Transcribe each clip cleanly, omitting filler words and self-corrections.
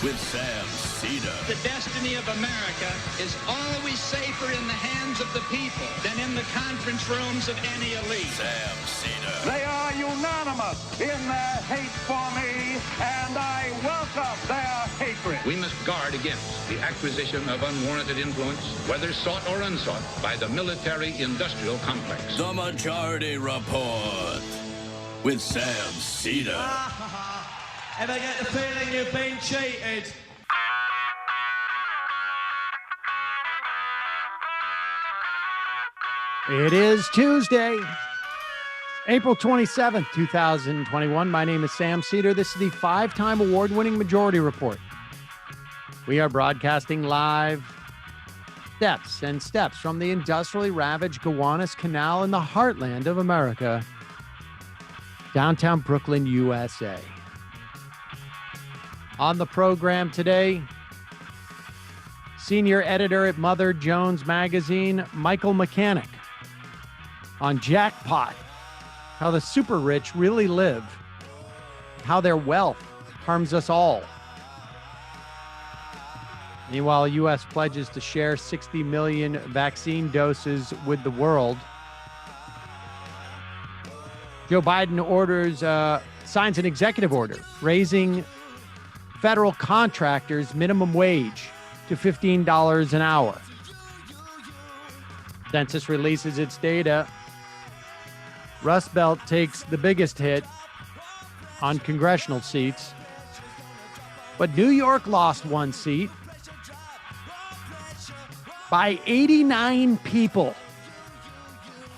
with Sam Seder. The destiny of America is always safer in the hands of the people than in the conference rooms of any elite. Sam Seder. They are unanimous in their hate for me, and I welcome their hatred. We must guard against the acquisition of unwarranted influence, whether sought or unsought, by the military-industrial complex. The Majority Report with Sam Seder. Ever get the feeling you've been cheated? It is Tuesday, April 27th, 2021. My name is Sam Seder. This is the 5-time award-winning Majority Report. We are broadcasting live steps from the industrially ravaged Gowanus Canal in the heartland of America, downtown Brooklyn, USA. On the program today, senior editor at Mother Jones Magazine, Michael Mechanic, on Jackpot, how the super rich really live, how their wealth harms us all. Meanwhile, U.S. pledges to share 60 million vaccine doses with the world. Joe Biden signs an executive order raising federal contractors' minimum wage to $15 an hour. Census releases its data. Rust Belt takes the biggest hit on congressional seats, but New York lost one seat by 89 people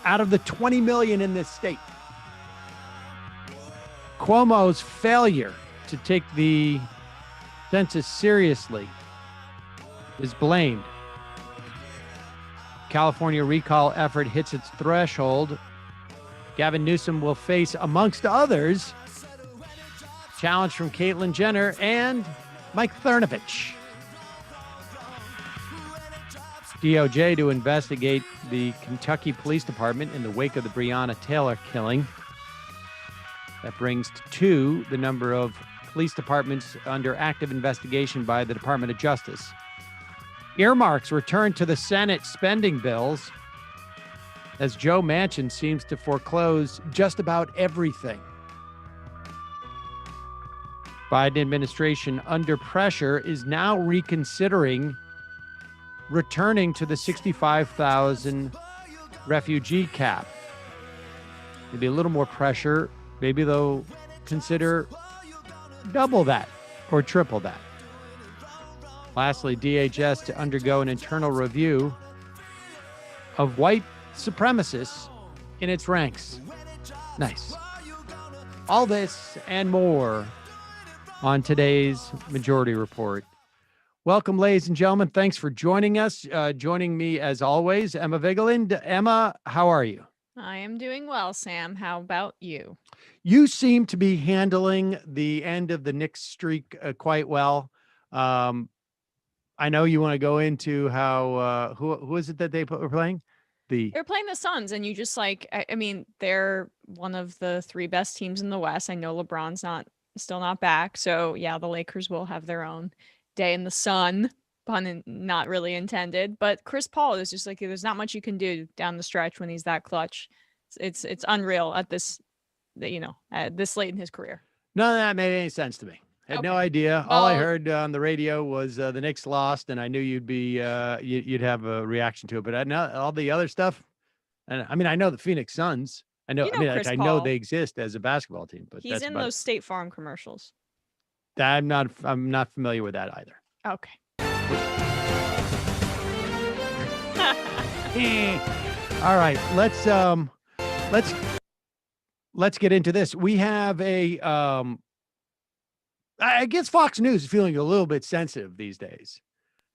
out of the 20 million in this state. Cuomo's failure to take the census seriously is blamed. California recall effort hits its threshold. Gavin Newsom will face, amongst others, challenge from Caitlyn Jenner and Mike Cernovich. DOJ to investigate the Kentucky Police Department in the wake of the Breonna Taylor killing. That brings to 2 the number of police departments under active investigation by the Department of Justice. Earmarks return to the Senate spending bills as Joe Manchin seems to foreclose just about everything. Biden administration under pressure is now reconsidering returning to the 65,000 refugee cap. Maybe a little more pressure. Maybe they'll consider double that or triple that. Lastly, DHS to undergo an internal review of white supremacists in its ranks. Nice. All this and more on today's Majority Report. Welcome, ladies and gentlemen. Thanks for joining us. Joining me, as always, Emma Vigeland. Emma, how are you? I am doing well, Sam. How about you? You seem to be handling the end of the Knicks streak quite well. I know you want to go into how who is it that they were playing? They're playing the Suns, and you just I mean, they're one of the 3 best teams in the West. I know LeBron's still not back, so yeah, the Lakers will have their own day in the sun, pun not really intended. But Chris Paul is just there's not much you can do down the stretch when he's that clutch. It's unreal at this late in his career. None of that made any sense to me. Had no idea. All I heard on the radio was the Knicks lost, and I knew you'd have a reaction to it. But I know all the other stuff. And I mean, I know the Phoenix Suns. I know. I know they exist as a basketball team. But he's in those State Farm commercials. I'm not familiar with that either. Okay. All right. Let's get into this. We have I guess Fox News is feeling a little bit sensitive these days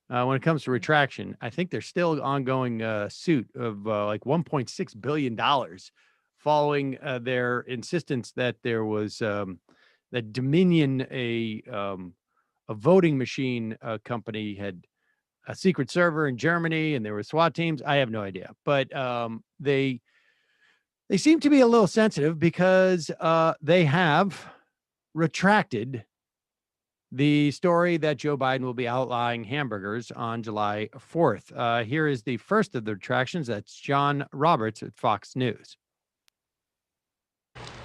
when it comes to retraction. I think there's still ongoing suit of $1.6 billion following their insistence that there was that Dominion, a voting machine company, had a secret server in Germany, and there were SWAT teams. I have no idea, but they seem to be a little sensitive because they have retracted the story that Joe Biden will be outlawing hamburgers on July 4th. Here is the first of the attractions. That's John Roberts at Fox News.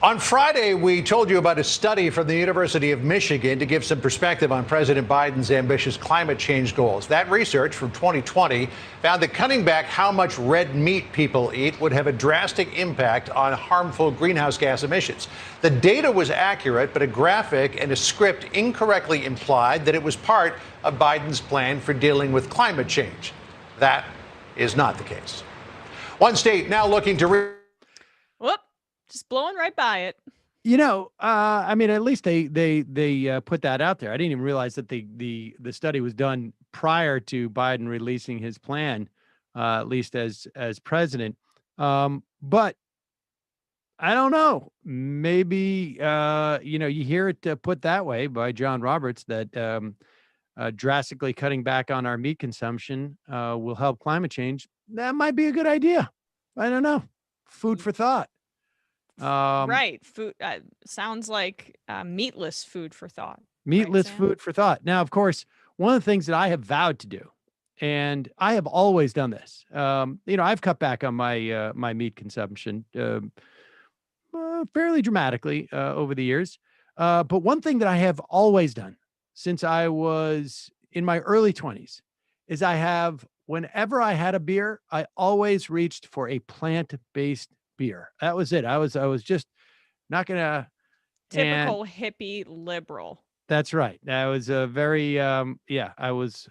On Friday, we told you about a study from the University of Michigan to give some perspective on President Biden's ambitious climate change goals. That research from 2020 found that cutting back how much red meat people eat would have a drastic impact on harmful greenhouse gas emissions. The data was accurate, but a graphic and a script incorrectly implied that it was part of Biden's plan for dealing with climate change. That is not the case. One state now looking to Whoop. Just blowing right by it. I mean, at least they put that out there. I didn't even realize that the study was done prior to Biden releasing his plan, at least as president. But I don't know. Maybe you hear it put that way by John Roberts that drastically cutting back on our meat consumption will help climate change. That might be a good idea. I don't know. Food for thought. Right. Food sounds like meatless food for thought. Meatless Sam? food for thought. Now, of course, one of the things that I have vowed to do, and I have always done this, I've cut back on my my meat consumption fairly dramatically over the years. But one thing that I have always done since I was in my early 20s is whenever I had a beer, I always reached for a plant-based beer. That was it. I was just not gonna. Typical hippie liberal. That's right. I was a very I was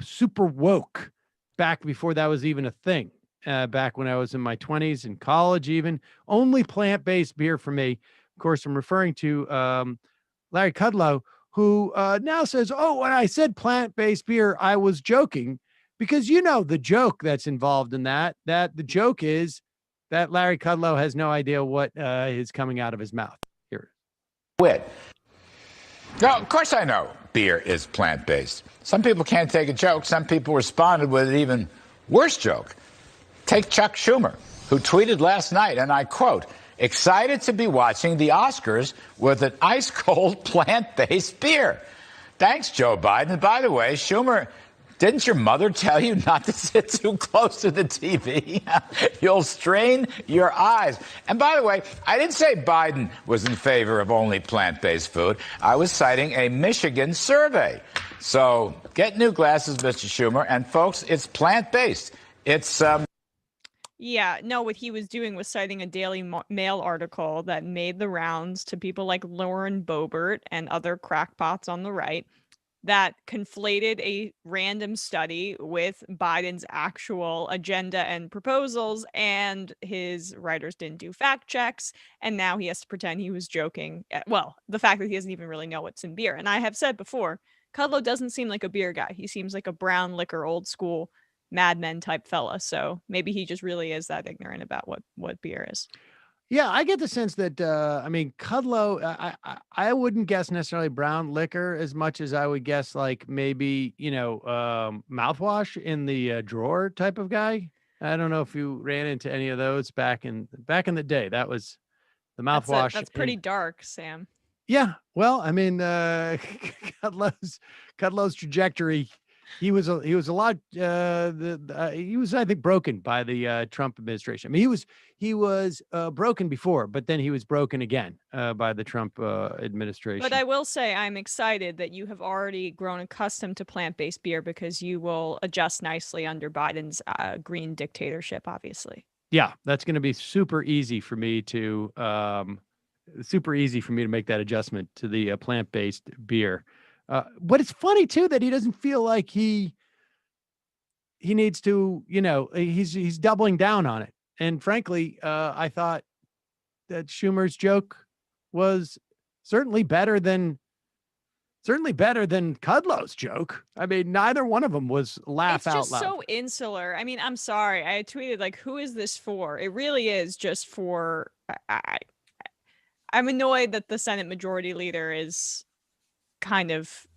super woke back before that was even a thing. Back when I was in my 20s in college, even only plant-based beer for me. Of course, I'm referring to Larry Kudlow, who now says, "Oh, when I said plant-based beer, I was joking," because the joke that's involved in that the joke is that Larry Kudlow has no idea what is coming out of his mouth. Here. Quit. No, of course I know beer is plant-based. Some people can't take a joke. Some people responded with an even worse joke. Take Chuck Schumer, who tweeted last night, and I quote, "Excited to be watching the Oscars with an ice-cold plant-based beer." Thanks, Joe Biden. And by the way, Schumer, didn't your mother tell you not to sit too close to the TV? You'll strain your eyes. And by the way, I didn't say Biden was in favor of only plant-based food. I was citing a Michigan survey. So get new glasses, Mr. Schumer. And folks, it's plant-based. It's Yeah, no, what he was doing was citing a Daily Mail article that made the rounds to people like Lauren Boebert and other crackpots on the right that conflated a random study with Biden's actual agenda and proposals, and his writers didn't do fact checks, and now he has to pretend he was joking. Well, the fact that he doesn't even really know what's in beer. And I have said before, Kudlow doesn't seem like a beer guy. He seems like a brown liquor, old school Mad Men type fella. So maybe he just really is that ignorant about what beer is. Yeah, I get the sense that Kudlow. I wouldn't guess necessarily brown liquor as much as I would guess like maybe mouthwash in the drawer type of guy. I don't know if you ran into any of those back in the day. That was the mouthwash. That's pretty dark, Sam. Yeah, well, I mean, Kudlow's trajectory. He was I think broken by the Trump administration. I mean, he was broken before, but then he was broken again by the Trump administration. But I will say I'm excited that you have already grown accustomed to plant-based beer because you will adjust nicely under Biden's green dictatorship, obviously. Yeah, that's going to be super easy for me to make that adjustment to the plant-based beer. But it's funny too that he doesn't feel like he needs to, he's doubling down on it. And frankly, I thought that Schumer's joke was certainly better than Kudlow's joke. I mean, neither one of them was laugh out loud. It's just so insular. I mean, I'm sorry. I tweeted like, who is this for? It really is just for, I'm annoyed that the Senate Majority Leader is kind of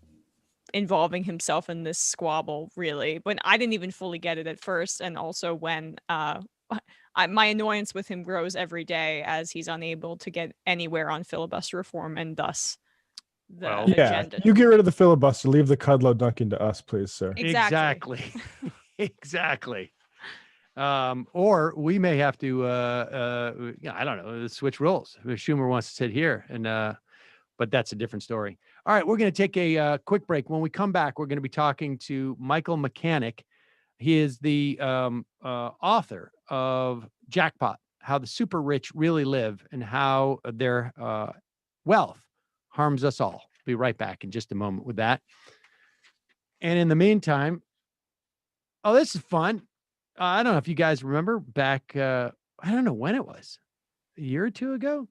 involving himself in this squabble, really, but I didn't even fully get it at first. And also when my annoyance with him grows every day as he's unable to get anywhere on filibuster reform and thus Well, agenda. You get rid of the filibuster. Leave the Kudlow dunking to us, please, sir. Exactly. Exactly. Or we may have to, I don't know, switch roles. Schumer wants to sit here, but that's a different story. All right, we're going to take a quick break. When we come back, we're going to be talking to Michael Mechanic. He is the author of Jackpot, How the Super Rich Really Live and How Their Wealth Harms Us All. Be right back in just a moment with that. And in the meantime, this is fun. I don't know if you guys remember back, I don't know when it was, a year or two ago,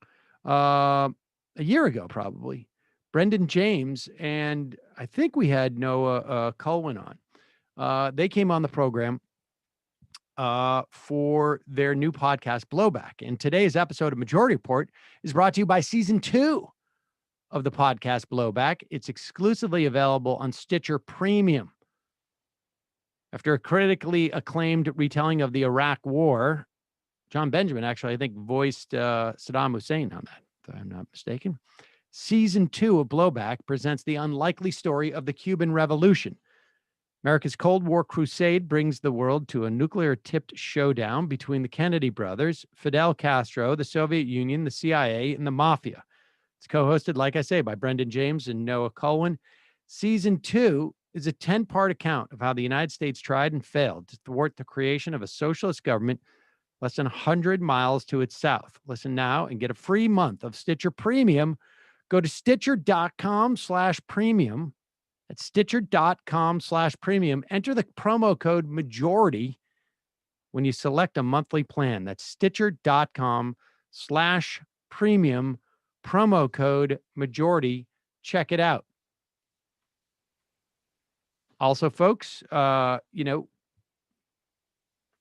a year ago, probably. Brendan James and I think we had Noah Culwin on. They came on the program for their new podcast, Blowback. And today's episode of Majority Report is brought to you by season 2 of the podcast Blowback. It's exclusively available on Stitcher Premium. After a critically acclaimed retelling of the Iraq War, John Benjamin actually, I think, voiced Saddam Hussein on that, if I'm not mistaken. Season 2 of Blowback presents the unlikely story of the Cuban Revolution. America's Cold War crusade brings the world to a nuclear-tipped showdown between the Kennedy brothers, Fidel Castro, the Soviet Union, the CIA, and the Mafia. It's co-hosted, like I say, by Brendan James and Noah Culwin. Season 2 is a 10-part account of how the United States tried and failed to thwart the creation of a socialist government less than 100 miles to its south. Listen now and get a free month of Stitcher Premium. Go to Stitcher.com/premium. That's Stitcher.com/premium. Enter the promo code MAJORITY when you select a monthly plan. That's Stitcher.com/premium. Promo code MAJORITY. Check it out. Also, folks, you know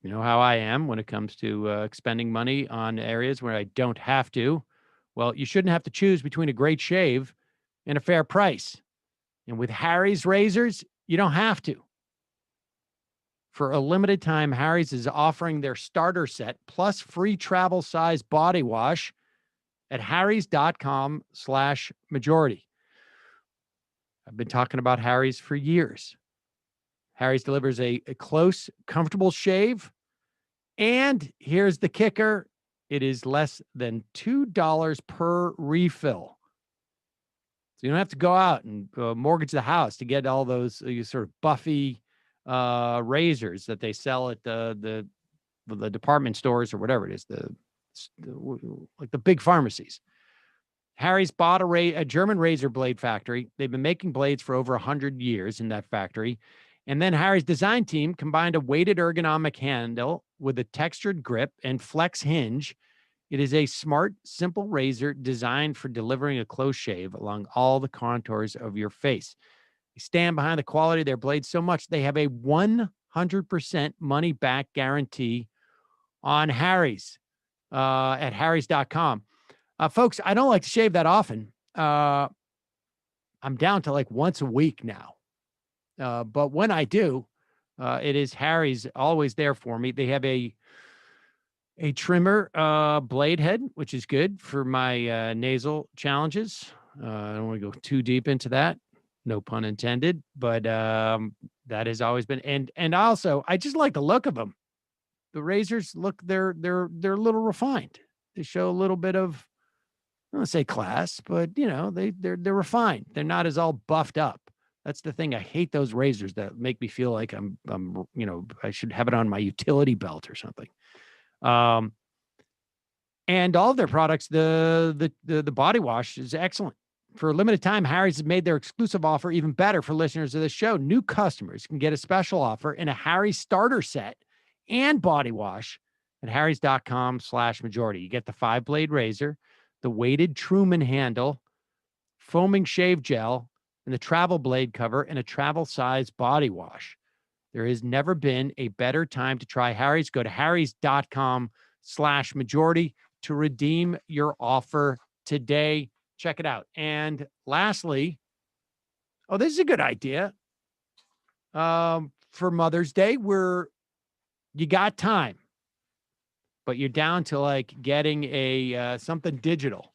how I am when it comes to expending money on areas where I don't have to. Well, you shouldn't have to choose between a great shave and a fair price. And with Harry's razors, you don't have to. For a limited time, Harry's is offering their starter set plus free travel size body wash at harrys.com/majority. I've been talking about Harry's for years. Harry's delivers a close, comfortable shave. And here's the kicker. It is less than $2 per refill. So you don't have to go out and mortgage the house to get all those sort of buffy razors that they sell at the department stores or whatever it is, like the big pharmacies. Harry's bought a German razor blade factory. They've been making blades for over 100 years in that factory. And then Harry's design team combined a weighted ergonomic handle with a textured grip and flex hinge. It is a smart, simple razor designed for delivering a close shave along all the contours of your face. They stand behind the quality of their blades so much they have a 100% money-back guarantee on Harry's at harrys.com. Folks, I don't like to shave that often. I'm down to like once a week now. But when I do, it is Harry's always there for me. They have a trimmer blade head, which is good for my nasal challenges. I don't want to go too deep into that. No pun intended. But that has always been. And also, I just like the look of them. The razors look, they're a little refined. They show a little bit of, I don't want to say class, but they're refined. They're not as all buffed up. That's the thing. I hate those razors that make me feel like I'm I should have it on my utility belt or something. And all of their products, the body wash is excellent. For a limited time, Harry's has made their exclusive offer even better for listeners of the show. New customers can get a special offer in a Harry's starter set and body wash at harrys.com/majority. You get the 5-blade razor, the weighted Truman handle, foaming shave gel, and the travel blade cover, and a travel size body wash. There has never been a better time to try Harry's. Go to harrys.com/majority to redeem your offer today. Check it out. And lastly, this is a good idea. For Mother's Day, where you got time, but you're down to like getting a something digital.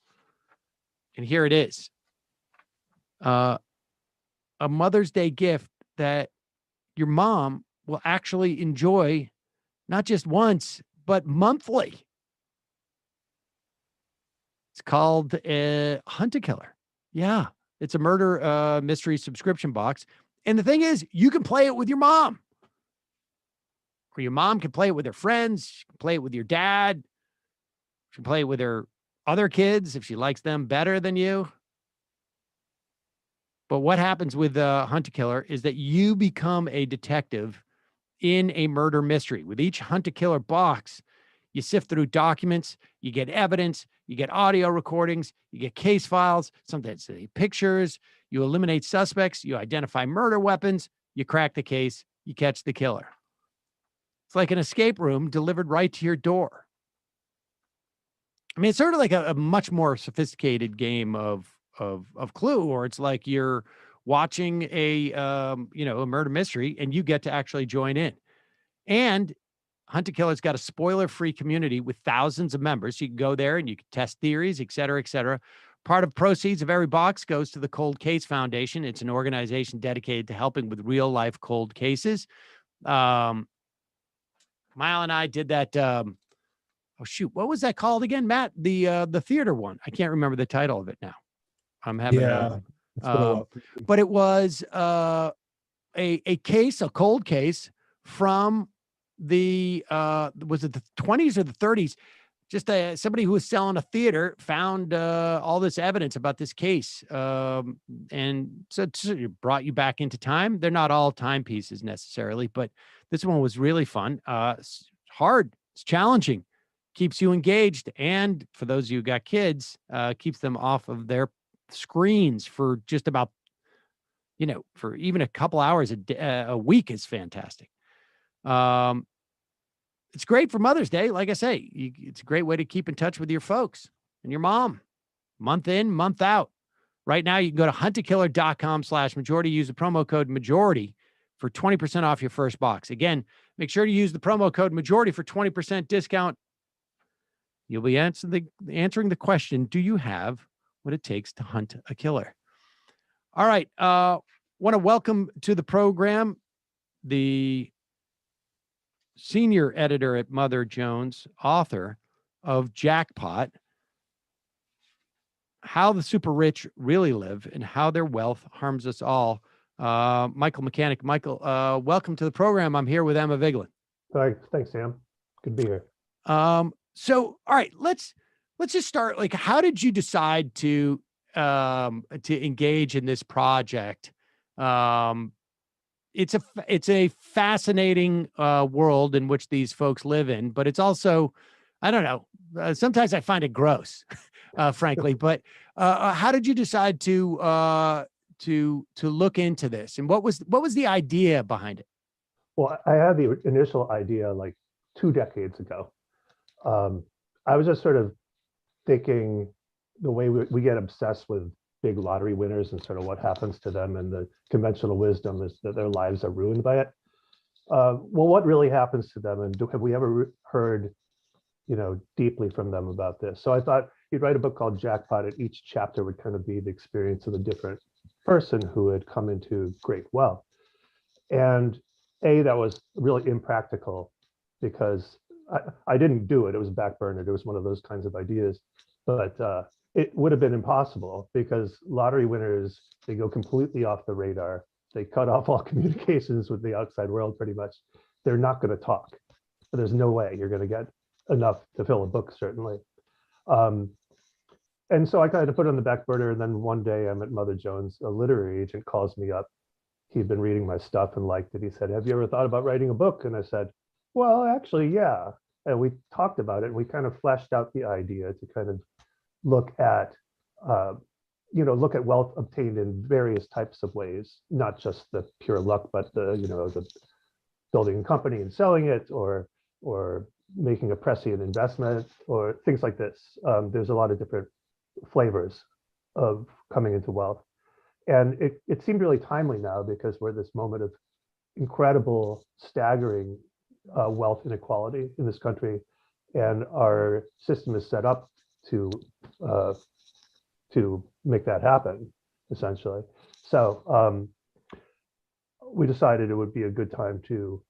And here it is. a Mother's Day gift that your mom will actually enjoy not just once, but monthly. It's called Hunt a Killer. Yeah, it's a murder mystery subscription box. And the thing is, you can play it with your mom. Or your mom can play it with her friends. She can play it with your dad. She can play it with her other kids if she likes them better than you. But what happens with Hunt a Killer is that you become a detective in a murder mystery. With each Hunt a Killer box, you sift through documents, you get evidence, you get audio recordings, you get case files, sometimes pictures, you eliminate suspects, you identify murder weapons, you crack the case, you catch the killer. It's like an escape room delivered right to your door. I mean, it's sort of like a much more sophisticated game of Clue, or it's like you're watching a murder mystery and you get to actually join in. And Hunt a Killer's got a spoiler-free community with thousands of members. You can go there and you can test theories, et cetera, et cetera. Part of proceeds of every box goes to the Cold Case Foundation. It's an organization dedicated to helping with real-life cold cases. Mile and I did that. What was that called again, Matt? The theater one. I can't remember the title of it now. I'm having but it was a case, a cold case from the was it the 20s or the 30s? Just somebody who was selling a theater found all this evidence about this case, and so it brought you back into time. They're not all timepieces necessarily, but this one was really fun. It's hard, it's challenging, keeps you engaged, and for those of you who got kids, keeps them off of their screens for just about, for even a couple hours a week is fantastic. It's great for Mother's Day. Like I say, it's a great way to keep in touch with your folks and your mom, month in, month out. Right now, you can go to huntakiller.com/majority, use the promo code majority for 20% off your first box. Again, make sure to use the promo code majority for 20% discount. You'll be answering the question, do you have what it takes to hunt a killer? All right. Want to welcome to the program the senior editor at Mother Jones, author of Jackpot, How the Super Rich Really Live and How Their Wealth Harms Us All. Michael Mechanic. Michael, welcome to the program. I'm here with Emma Vigeland. Thanks, Sam. Good to be here. So, all right, let's just start. Like, how did you decide to engage in this project? It's a fascinating world in which these folks live in, but it's also, I don't know, sometimes I find it gross, frankly. But how did you decide to look into this, and what was the idea behind it? Well, I had the initial idea like 2 decades ago. I was just sort of thinking the way we get obsessed with big lottery winners and sort of what happens to them, and the conventional wisdom is that their lives are ruined by it. Well, what really happens to them, and have we ever heard, deeply from them about this? So I thought he'd write a book called Jackpot, and each chapter would kind of be the experience of a different person who had come into great wealth. And that was really impractical because I didn't do it. It was backburnered. It was one of those kinds of ideas, but it would have been impossible because lottery winners, they go completely off the radar. They cut off all communications with the outside world pretty much. They're not going to talk. There's no way you're going to get enough to fill a book, certainly. And so I kind of put it on the back burner. And then one day I'm at Mother Jones, a literary agent calls me up. He'd been reading my stuff and liked it. He said, "Have you ever thought about writing a book?" And I said, "Well, actually, yeah." And we talked about it, and we kind of fleshed out the idea to kind of look at wealth obtained in various types of ways, not just the pure luck, but the building a company and selling it, or making a prescient investment, or things like this. There's a lot of different flavors of coming into wealth. And it seemed really timely now because we're at this moment of incredible, staggering wealth inequality in this country, and our system is set up to make that happen. essentially. So we decided it would be a good time to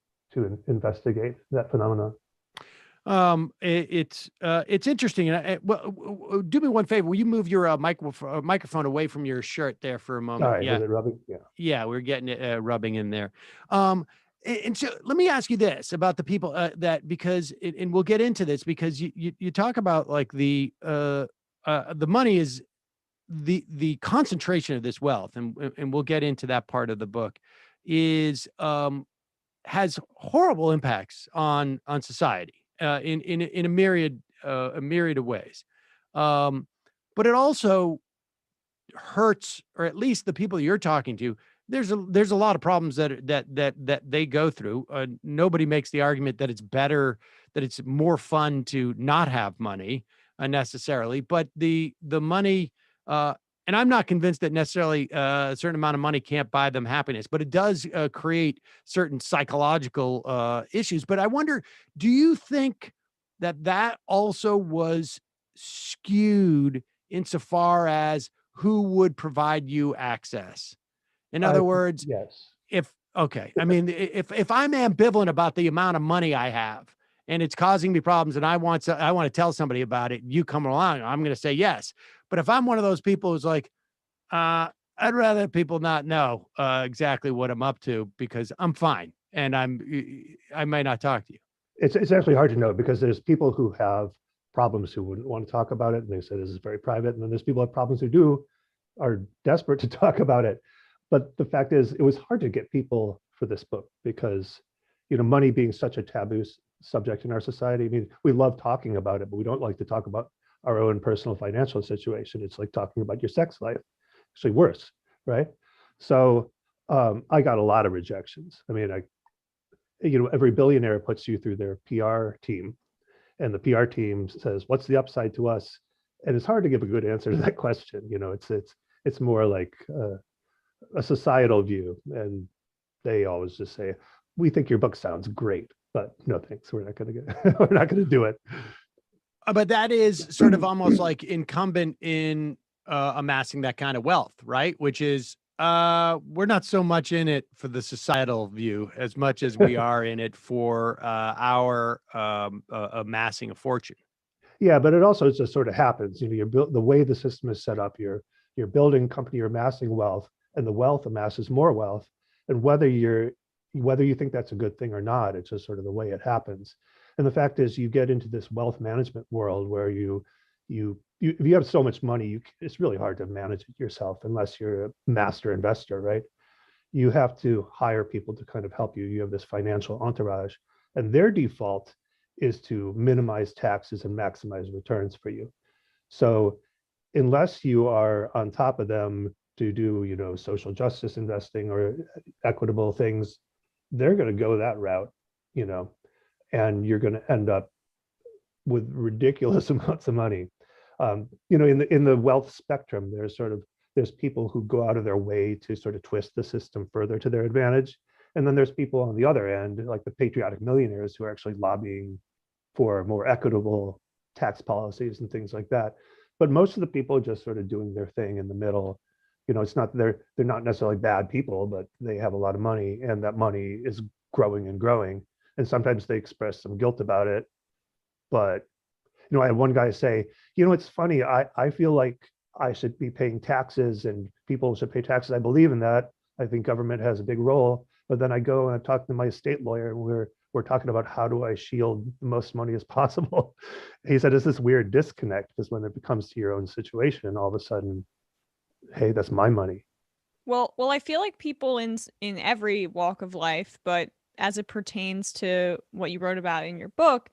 investigate that phenomenon. It's interesting. And well, do me one favor. Will you move your microphone away from your shirt there for a moment? All right, Yeah. is it rubbing? Yeah. Yeah, we're getting it rubbing in there. And so let me ask you this about the people that, because, and we'll get into this, because you talk about like the money is the concentration of this wealth, and we'll get into that part of the book, is has horrible impacts on society in a myriad of ways. But it also hurts, or at least the people you're talking to, there's a lot of problems that they go through. Nobody makes the argument that it's better, that it's more fun to not have money necessarily, but the money, and I'm not convinced that necessarily a certain amount of money can't buy them happiness, but it does create certain psychological issues. But I wonder, do you think that also was skewed insofar as who would provide you access? In other words, yes. I mean, if I'm ambivalent about the amount of money I have and it's causing me problems and I want to tell somebody about it, you come along, I'm going to say yes. But if I'm one of those people who's like, I'd rather people not know exactly what I'm up to because I'm fine and I might not talk to you. It's actually hard to know because there's people who have problems who wouldn't want to talk about it. And they say this is very private. And then there's people who have problems who are desperate to talk about it. But the fact is, it was hard to get people for this book because, money being such a taboo subject in our society. I mean, we love talking about it, but we don't like to talk about our own personal financial situation. It's like talking about your sex life, actually worse, right? So I got a lot of rejections. I mean, every billionaire puts you through their PR team, and the PR team says, "What's the upside to us?" And it's hard to give a good answer to that question. It's more like a societal view, and they always just say, "We think your book sounds great, but no thanks. We're not going to do it." But that is sort of almost like incumbent in amassing that kind of wealth, right? Which is we're not so much in it for the societal view as much as we are in it for our amassing a fortune. Yeah, but it also just sort of happens. You're the way the system is set up. You're building a company, you're amassing wealth, and the wealth amasses more wealth. And whether you think that's a good thing or not, it's just sort of the way it happens. And the fact is, you get into this wealth management world where if you have so much money, it's really hard to manage it yourself unless you're a master investor, right? You have to hire people to kind of help you. You have this financial entourage, and their default is to minimize taxes and maximize returns for you. So unless you are on top of them to do, social justice investing or equitable things, they're going to go that route, and you're going to end up with ridiculous amounts of money. In the wealth spectrum, there's people who go out of their way to sort of twist the system further to their advantage. And then there's people on the other end, like the patriotic millionaires, who are actually lobbying for more equitable tax policies and things like that. But most of the people are just sort of doing their thing in the middle. It's not they're not necessarily bad people, but they have a lot of money, and that money is growing and growing. And sometimes they express some guilt about it. But I had one guy say, it's funny, I feel like I should be paying taxes and people should pay taxes. I believe in that. I think government has a big role. But then I go and I talk to my estate lawyer, and we're talking about how do I shield the most money as possible. He said, it's this weird disconnect, because when it comes to your own situation, all of a sudden, hey, that's my money. Well, I feel like people in every walk of life, but as it pertains to what you wrote about in your book,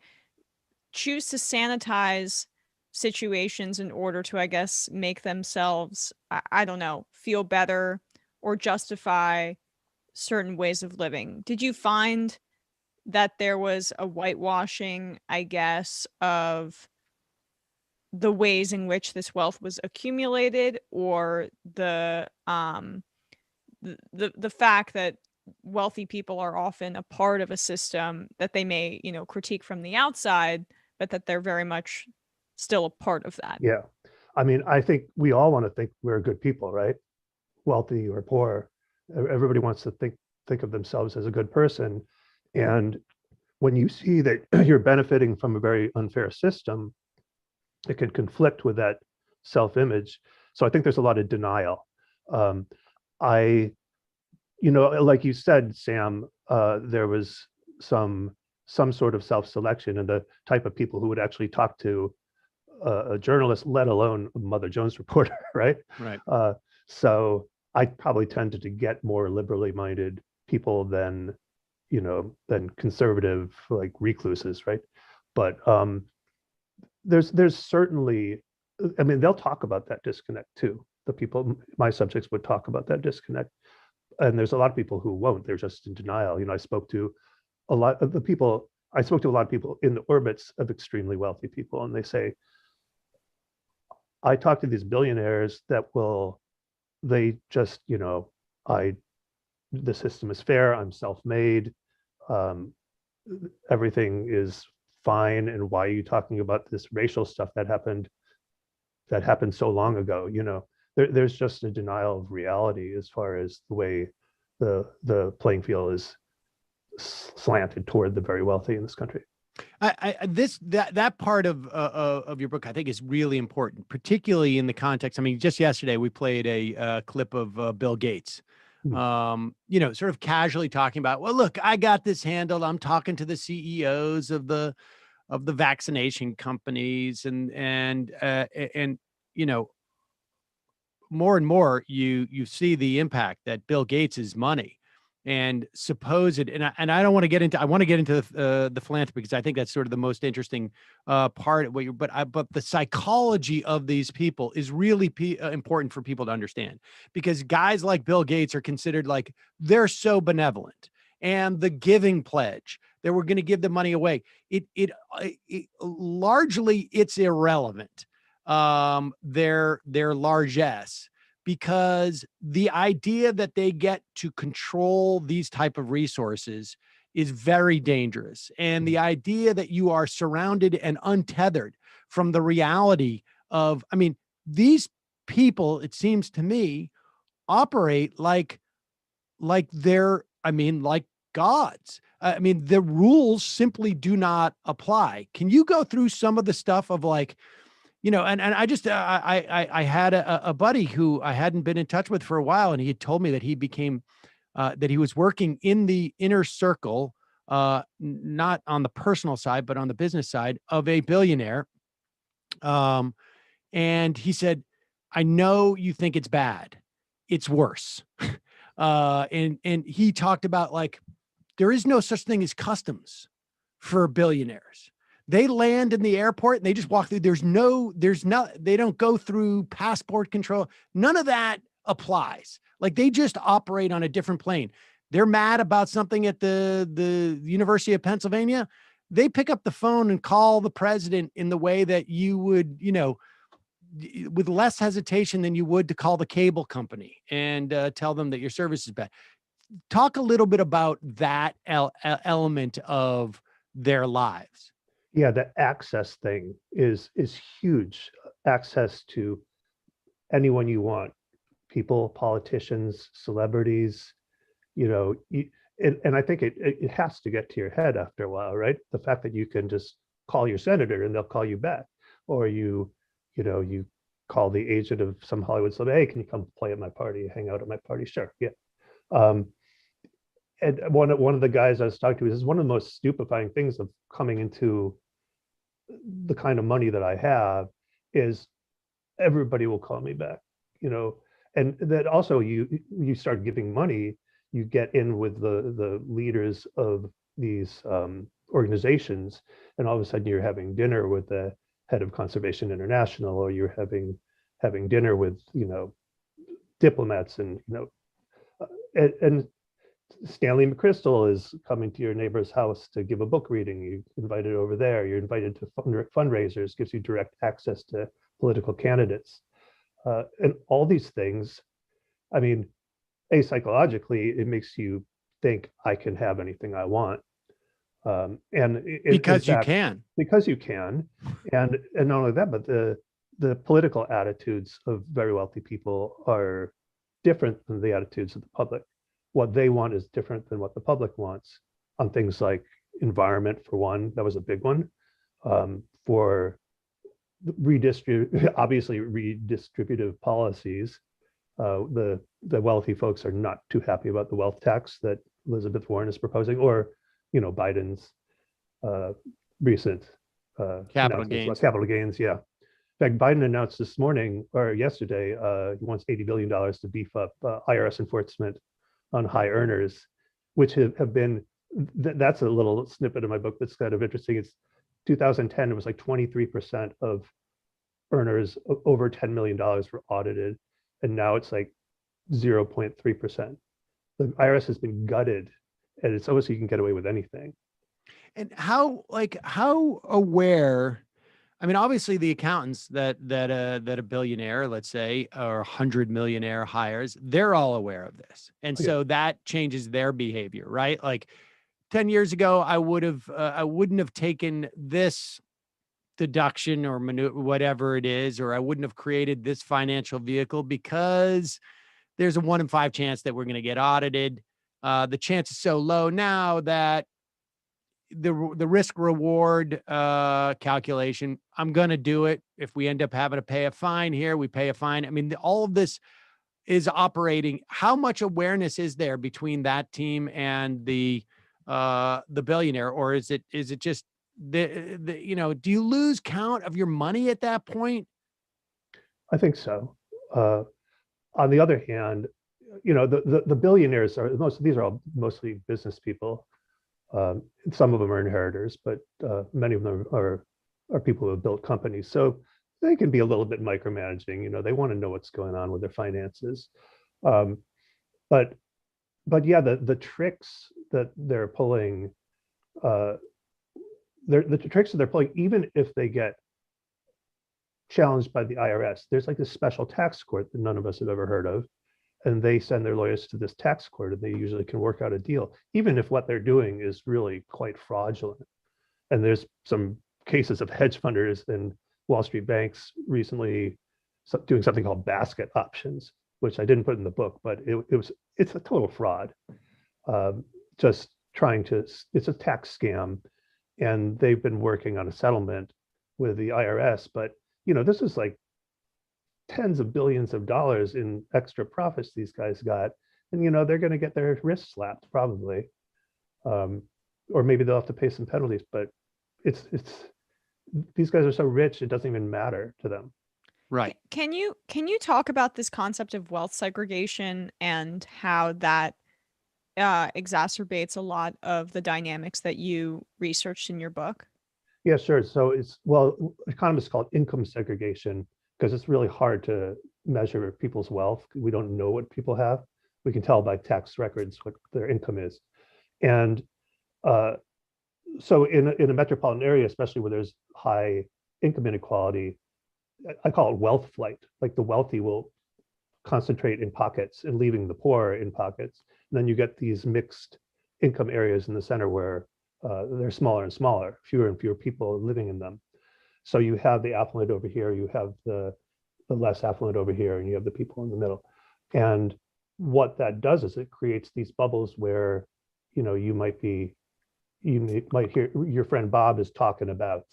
choose to sanitize situations in order to, I guess, make themselves, I don't know, feel better or justify certain ways of living. Did you find that there was a whitewashing, I guess, of the ways in which this wealth was accumulated, or the fact that wealthy people are often a part of a system that they may, critique from the outside, but that they're very much still a part of that? Yeah. I mean, I think we all want to think we're good people, right? wealthy or poor. Everybody wants to think of themselves as a good person. And when you see that you're benefiting from a very unfair system, it can conflict with that self-image. So I think there's a lot of denial. Like you said, Sam, there was some sort of self-selection and the type of people who would actually talk to a journalist, let alone a Mother Jones reporter, right? Right. So I probably tended to get more liberally minded people than conservative, like recluses, right? But there's certainly, I mean, they'll talk about that disconnect too. The people, my subjects would talk about that disconnect. And there's a lot of people who won't, they're just in denial. I spoke to a lot of people in the orbits of extremely wealthy people, and they say, I talk to these billionaires that they just, the system is fair, I'm self-made, everything is fine, and why are you talking about this racial stuff that happened so long ago? There's just a denial of reality as far as the way the playing field is slanted toward the very wealthy in this country. That part of your book, I think, is really important, particularly in the context. I mean, just yesterday we played a clip of Bill Gates, sort of casually talking about, well, look, I got this handled. I'm talking to the CEOs of the vaccination companies, and more and more you see the impact that Bill Gates's money and supposed, and I don't want to get into, I want to get into the philanthropy, because I think that's sort of the most interesting part of what you're, but the psychology of these people is really important for people to understand, because guys like Bill Gates are considered like, they're so benevolent, and the giving pledge that we're going to give the money away, it largely it's irrelevant, their largesse, because the idea that they get to control these type of resources is very dangerous. And the idea that you are surrounded and untethered from the reality of, I mean, these people, it seems to me, operate like they're, like gods. I mean, the rules simply do not apply. Can you go through some of the stuff of like, and I just, I had a buddy who I hadn't been in touch with for a while, and he had told me that he became, that he was working in the inner circle, not on the personal side, but on the business side of a billionaire. And he said, I know you think it's bad. It's worse. And he talked about, like, there is no such thing as customs for billionaires. They land in the airport and they just walk through. They don't go through passport control. None of that applies. Like, they just operate on a different plane. They're mad about something at the University of Pennsylvania. They pick up the phone and call the president in the way that you would, with less hesitation than you would to call the cable company and tell them that your service is bad. Talk a little bit about that element of their lives. Yeah, the access thing is huge. Access to anyone you want, people, politicians, celebrities, and I think it has to get to your head after a while, right? The fact that you can just call your senator and they'll call you back, or you call the agent of some Hollywood celebrity, hey, can you come play at my party, hang out at my party? Sure, yeah. And one of the guys I was talking to, this is one of the most stupefying things of coming into the kind of money that I have, is everybody will call me back, and that also you start giving money, you get in with the leaders of these organizations, and all of a sudden you're having dinner with the head of Conservation International, or you're having dinner with diplomats, and and Stanley McChrystal is coming to your neighbor's house to give a book reading. You're invited over there. You're invited to fundraisers, gives you direct access to political candidates. And all these things, I mean, psychologically, it makes you think I can have anything I want. Because you can. Because you can. And not only that, but the political attitudes of very wealthy people are different than the attitudes of the public. What they want is different than what the public wants on things like environment, for one. That was a big one. For obviously redistributive policies. The wealthy folks are not too happy about the wealth tax that Elizabeth Warren is proposing, or Biden's recent Capital gains. Capital gains, yeah. In fact, Biden announced this morning or yesterday he wants $80 billion to beef up IRS enforcement on high earners, which have been. That's a little snippet of my book that's kind of interesting. It's 2010. It was like 23% of earners over $10 million were audited, and now it's like 0.3%. The IRS has been gutted, and it's almost you can get away with anything. And how aware? I mean, obviously the accountants that a billionaire, let's say, or 100 millionaire hires, they're all aware of this, and so that changes their behavior, right? Like 10 years ago, I wouldn't have taken this deduction or whatever it is, or I wouldn't have created this financial vehicle because there's a 1 in 5 chance that we're going to get audited. The chance is so low now that the risk reward calculation, I'm going to do it. If we end up having to pay a fine here, we pay a fine. I mean, all of this is operating. How much awareness is there between that team and the billionaire, or is it just do you lose count of your money at that point? I think so. On the other hand, the billionaires these are all mostly business people. Some of them are inheritors, but many of them are people who have built companies. So they can be a little bit micromanaging. They want to know what's going on with their finances. But yeah, the tricks that they're pulling, the tricks that they're pulling, even if they get challenged by the IRS, there's like this special tax court that none of us have ever heard of. And they send their lawyers to this tax court, and they usually can work out a deal, even if what they're doing is really quite fraudulent. And there's some cases of hedge funders and Wall Street banks recently doing something called basket options, which I didn't put in the book, but it's a total fraud. Just trying to, it's a tax scam, and they've been working on a settlement with the IRS, but this is like tens of billions of dollars in extra profits these guys got, and they're going to get their wrists slapped probably, or maybe they'll have to pay some penalties. But it's these guys are so rich it doesn't even matter to them. Right. Can you talk about this concept of wealth segregation and how that exacerbates a lot of the dynamics that you researched in your book? Yeah, sure. So economists call it income segregation, because it's really hard to measure people's wealth. We don't know what people have. We can tell by tax records what their income is. And so in a metropolitan area, especially where there's high income inequality, I call it wealth flight. Like the wealthy will concentrate in pockets and leaving the poor in pockets. And then you get these mixed income areas in the center where they're smaller and smaller, fewer and fewer people living in them. So you have the affluent over here, you have the less affluent over here, and you have the people in the middle. And what that does is it creates these bubbles where, you might hear your friend Bob is talking about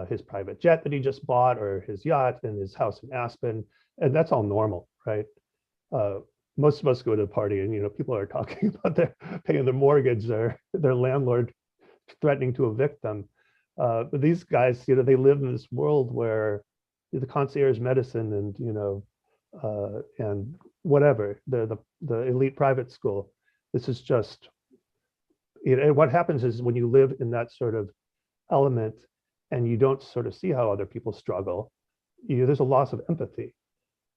his private jet that he just bought, or his yacht and his house in Aspen, and that's all normal, right? Most of us go to a party and people are talking about paying their mortgage, or their landlord threatening to evict them. But these guys, they live in this world where the concierge medicine and whatever, the elite private school. This is just, and what happens is when you live in that sort of element and you don't sort of see how other people struggle, there's a loss of empathy.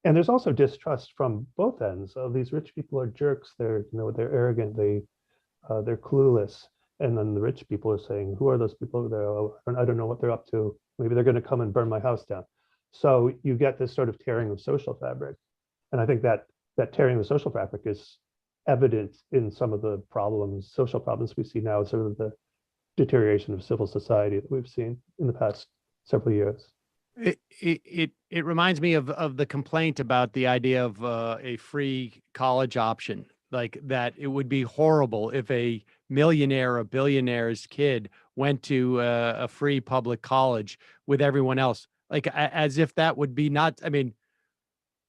And there's also distrust from both ends. These rich people are jerks. They're arrogant. They're clueless. And then the rich people are saying, who are those people over there? Oh, I don't know what they're up to. Maybe they're going to come and burn my house down. So you get this sort of tearing of social fabric. And I think that tearing of social fabric is evident in some of the social problems we see now, sort of the deterioration of civil society that we've seen in the past several years. It reminds me of the complaint about the idea of a free college option, like that it would be horrible if a millionaire or billionaire's kid went to a free public college with everyone else, like as if that would be not. I mean,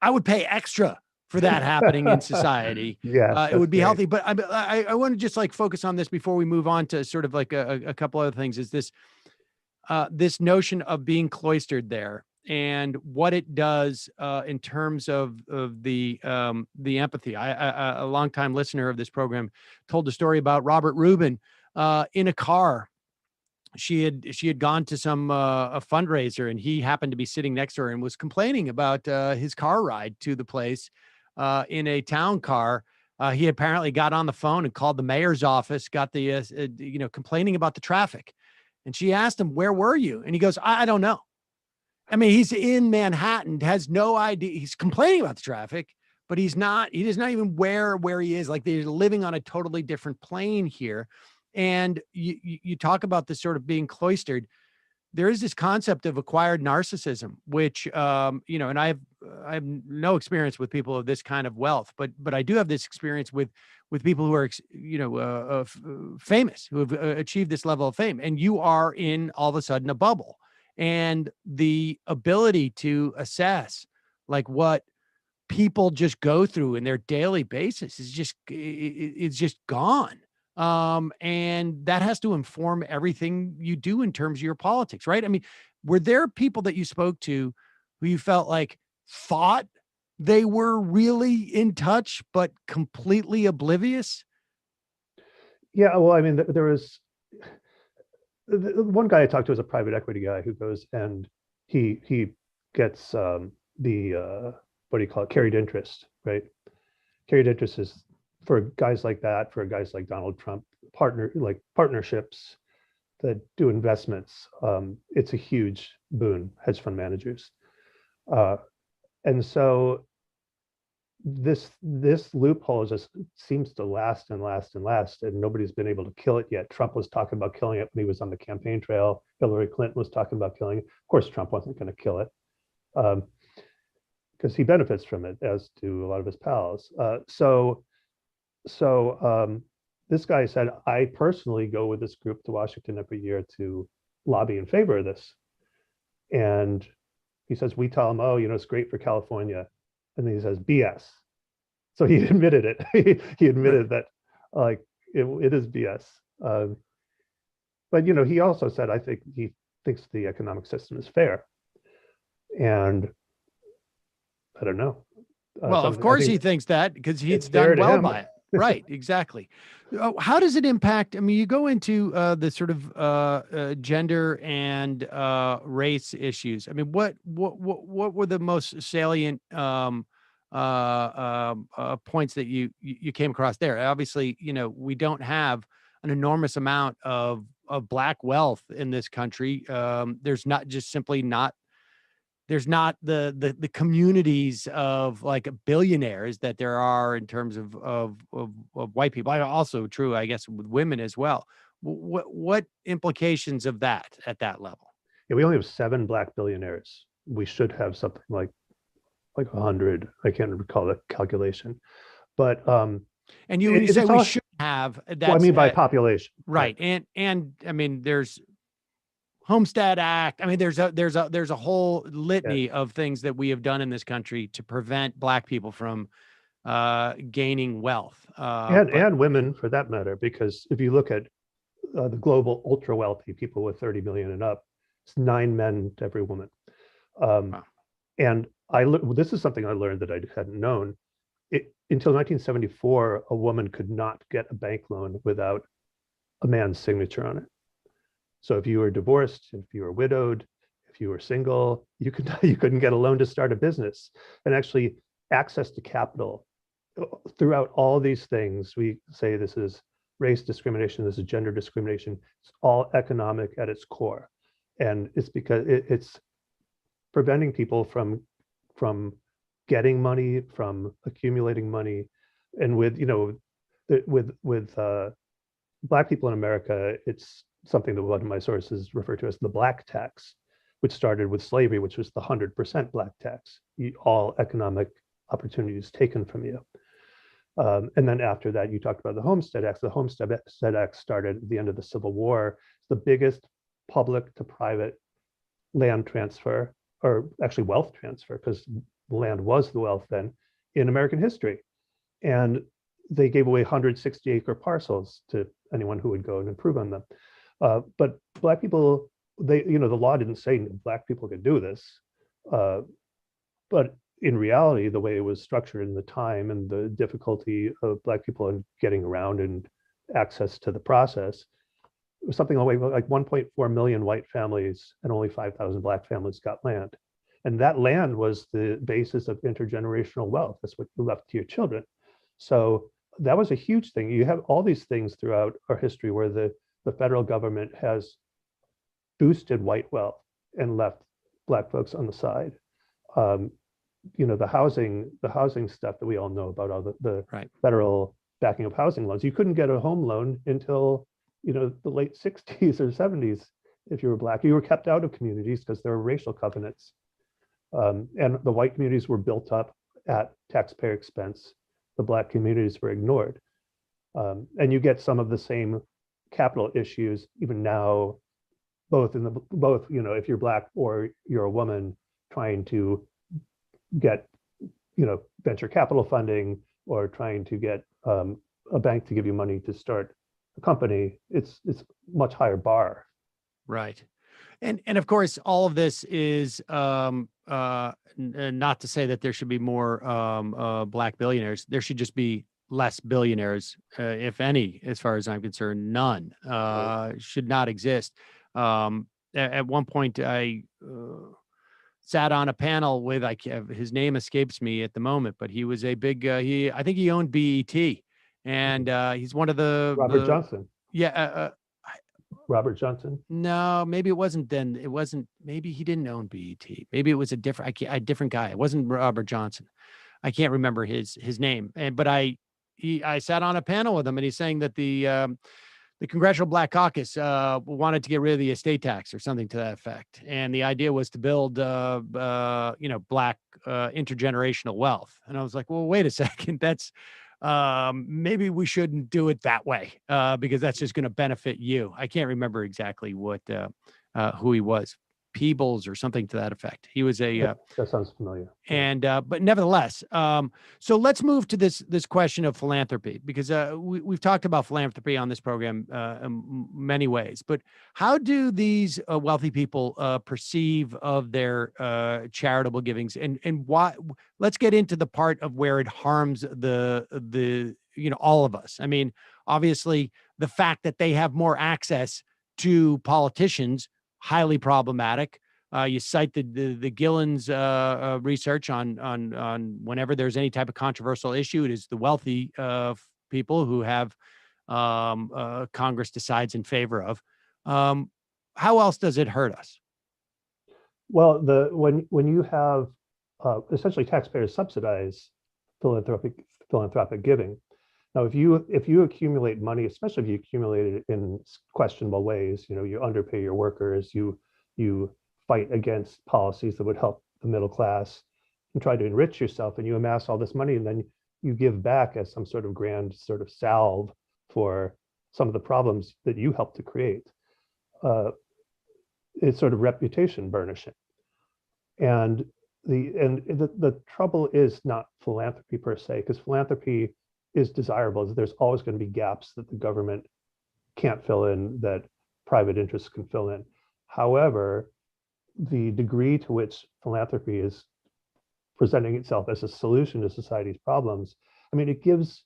I would pay extra for that happening in society. Yes, It would be great. healthy. But I want to just like focus on this before we move on to sort of like a couple other things. Is this this notion of being cloistered there and what it does in terms of the empathy. A longtime listener of this program told a story about Robert Rubin in a car. She had gone to some a fundraiser, and he happened to be sitting next to her and was complaining about his car ride to the place in a town car. He apparently got on the phone and called the mayor's office, got the complaining about the traffic. And she asked him, "Where were you?" And he goes, I don't know. I mean, he's in Manhattan, has no idea. He's complaining about the traffic, but he does not even where he is. Like, they're living on a totally different plane here. And you talk about this sort of being cloistered. There is this concept of acquired narcissism, which, and I have no experience with people of this kind of wealth, but I do have this experience with people who are, famous, who have achieved this level of fame, and you are in all of a sudden a bubble, and the ability to assess like what people just go through in their daily basis is just, it's just gone. And that has to inform everything you do in terms of your politics, right? I mean, were there people that you spoke to who you felt like thought they were really in touch, but completely oblivious? Yeah, well, I mean, there was one guy I talked to was a private equity guy who goes and he gets what do you call it, carried interest, right? Carried interest is for guys like that, for guys like Donald Trump, partnerships that do investments. It's a huge boon, hedge fund managers. And so this loophole just seems to last and last and last, and nobody's been able to kill it yet. Trump was talking about killing it when he was on the campaign trail. Hillary Clinton was talking about killing it. Of course, Trump wasn't going to kill it because he benefits from it, as do a lot of his pals. So this guy said, I personally go with this group to Washington every year to lobby in favor of this. And he says, we tell him, oh, it's great for California. And then he says, BS. So he admitted it. He admitted that like it is BS. But he also said, I think he thinks the economic system is fair. And I don't know. Well, of course he thinks that, because he's done well by it. Right, exactly. How does it impact? I mean, you go into the sort of gender and race issues. I mean, what were the most salient points that you came across there? Obviously, we don't have an enormous amount of Black wealth in this country. There's not just simply not. There's not the communities of like billionaires that there are in terms of white people. Also true, I guess, with women as well. What implications of that at that level? Yeah, we only have 7 Black billionaires. We should have something like 100. I can't recall the calculation, but and you say we should have. That's, well, I mean by population, right? And I mean there's Homestead Act. I mean, there's a whole litany of things that we have done in this country to prevent Black people from gaining wealth, and women for that matter. Because if you look at the global ultra wealthy people with 30 million and up, it's 9 men to every woman. Wow. And this is something I learned that I hadn't known. Until 1974, a woman could not get a bank loan without a man's signature on it. So if you were divorced, if you were widowed, if you were single, you couldn't get a loan to start a business. And actually, access to capital throughout all these things, we say this is race discrimination, this is gender discrimination. It's all economic at its core, and it's because it's preventing people from getting money, from accumulating money, and with Black people in America, it's something that one of my sources refer to as the black tax. which started with slavery, which was the 100% black tax, all economic opportunities taken from you. And then after that, you talked about the Homestead Act. The Homestead Act started at the end of the Civil War. It's the biggest public to private land transfer, or actually wealth transfer, because land was the wealth then, in American history. And they gave away 160-acre parcels to anyone who would go and improve on them. But black people, the law didn't say black people could do this. But in reality, the way it was structured in the time and the difficulty of black people in getting around and access to the process, it was something like 1.4 million white families and only 5,000 black families got land. And that land was the basis of intergenerational wealth. That's what you left to your children. So that was a huge thing. You have all these things throughout our history where the federal government has boosted white wealth and left black folks on the side. The housing stuff that we all know about, all the federal backing of housing loans. You couldn't get a home loan until the late 60s or 70s if you were black. You were kept out of communities because there were racial covenants. And the white communities were built up at taxpayer expense. The black communities were ignored. And you get some of the same capital issues even now, both if you're black or you're a woman trying to get venture capital funding or trying to get a bank to give you money to start a company. It's much higher bar. Right. And of course, all of this is not to say that there should be more black billionaires. There should just be less billionaires, if any, as far as I'm concerned. None should not exist. At one point, I sat on a panel with, his name escapes me at the moment, but he was a big, I think he owned BET, and he's one of the Robert Johnson. Yeah. Robert Johnson. No, maybe it wasn't then. It wasn't, maybe he didn't own BET. Maybe it was a different guy. It wasn't Robert Johnson. I can't remember his name. But I sat on a panel with him, and he's saying that the Congressional Black Caucus wanted to get rid of the estate tax or something to that effect. And the idea was to build, black intergenerational wealth. And I was like, well, wait a second. That's maybe we shouldn't do it that way because that's just going to benefit you. I can't remember exactly what who he was. Peebles or something to that effect. He was a that sounds familiar. And but nevertheless, so let's move to this question of philanthropy, because we've talked about philanthropy on this program in many ways. But how do these wealthy people perceive of their charitable givings, and why? Let's get into the part of where it harms the all of us. I mean, obviously, the fact that they have more access to politicians, highly problematic. You cite the Gillen's research on whenever there's any type of controversial issue, it is the wealthy people who have Congress decides in favor of. How else does it hurt us? Well, when you have essentially taxpayers subsidize philanthropic giving. Now, if you accumulate money, especially if you accumulate it in questionable ways, you underpay your workers, you fight against policies that would help the middle class and try to enrich yourself, and you amass all this money, and then you give back as some sort of grand sort of salve for some of the problems that you helped to create. It's sort of reputation burnishing. And the trouble is not philanthropy per se, because philanthropy is desirable. There's always going to be gaps that the government can't fill in, that private interests can fill in. However, the degree to which philanthropy is presenting itself as a solution to society's problems, I mean, it gives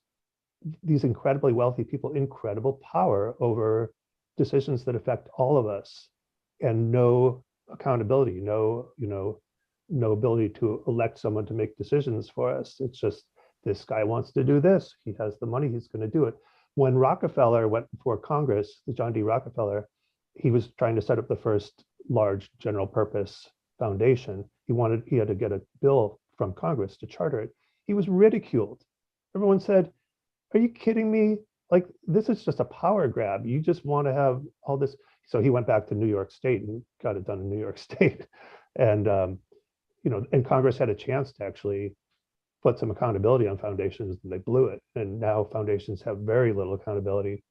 these incredibly wealthy people incredible power over decisions that affect all of us, and no accountability, no ability to elect someone to make decisions for us. It's just, this guy wants to do this. He has the money, he's going to do it. When Rockefeller went before Congress, the John D. Rockefeller, he was trying to set up the first large general purpose foundation. He had to get a bill from Congress to charter it. He was ridiculed. Everyone said, "Are you kidding me? like, this is just a power grab. You just want to have all this. So he went back to New York State and got it done in New York State. And, and Congress had a chance to actually put some accountability on foundations, and they blew it. And now foundations have very little accountability.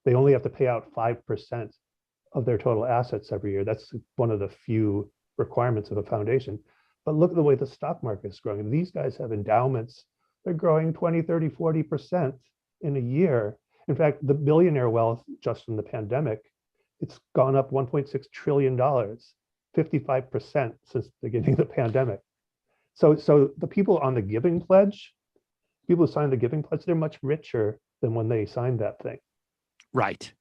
They only have to pay out 5% of their total assets every year. That's one of the few requirements of a foundation. But look at the way the stock market is growing. These guys have endowments. They're growing 20, 30, 40% in a year. In fact, the billionaire wealth just from the pandemic, it's gone up $1.6 trillion, 55% since the beginning of the pandemic. So the people on the Giving Pledge, people who signed the Giving Pledge, they're much richer than when they signed that thing. Right.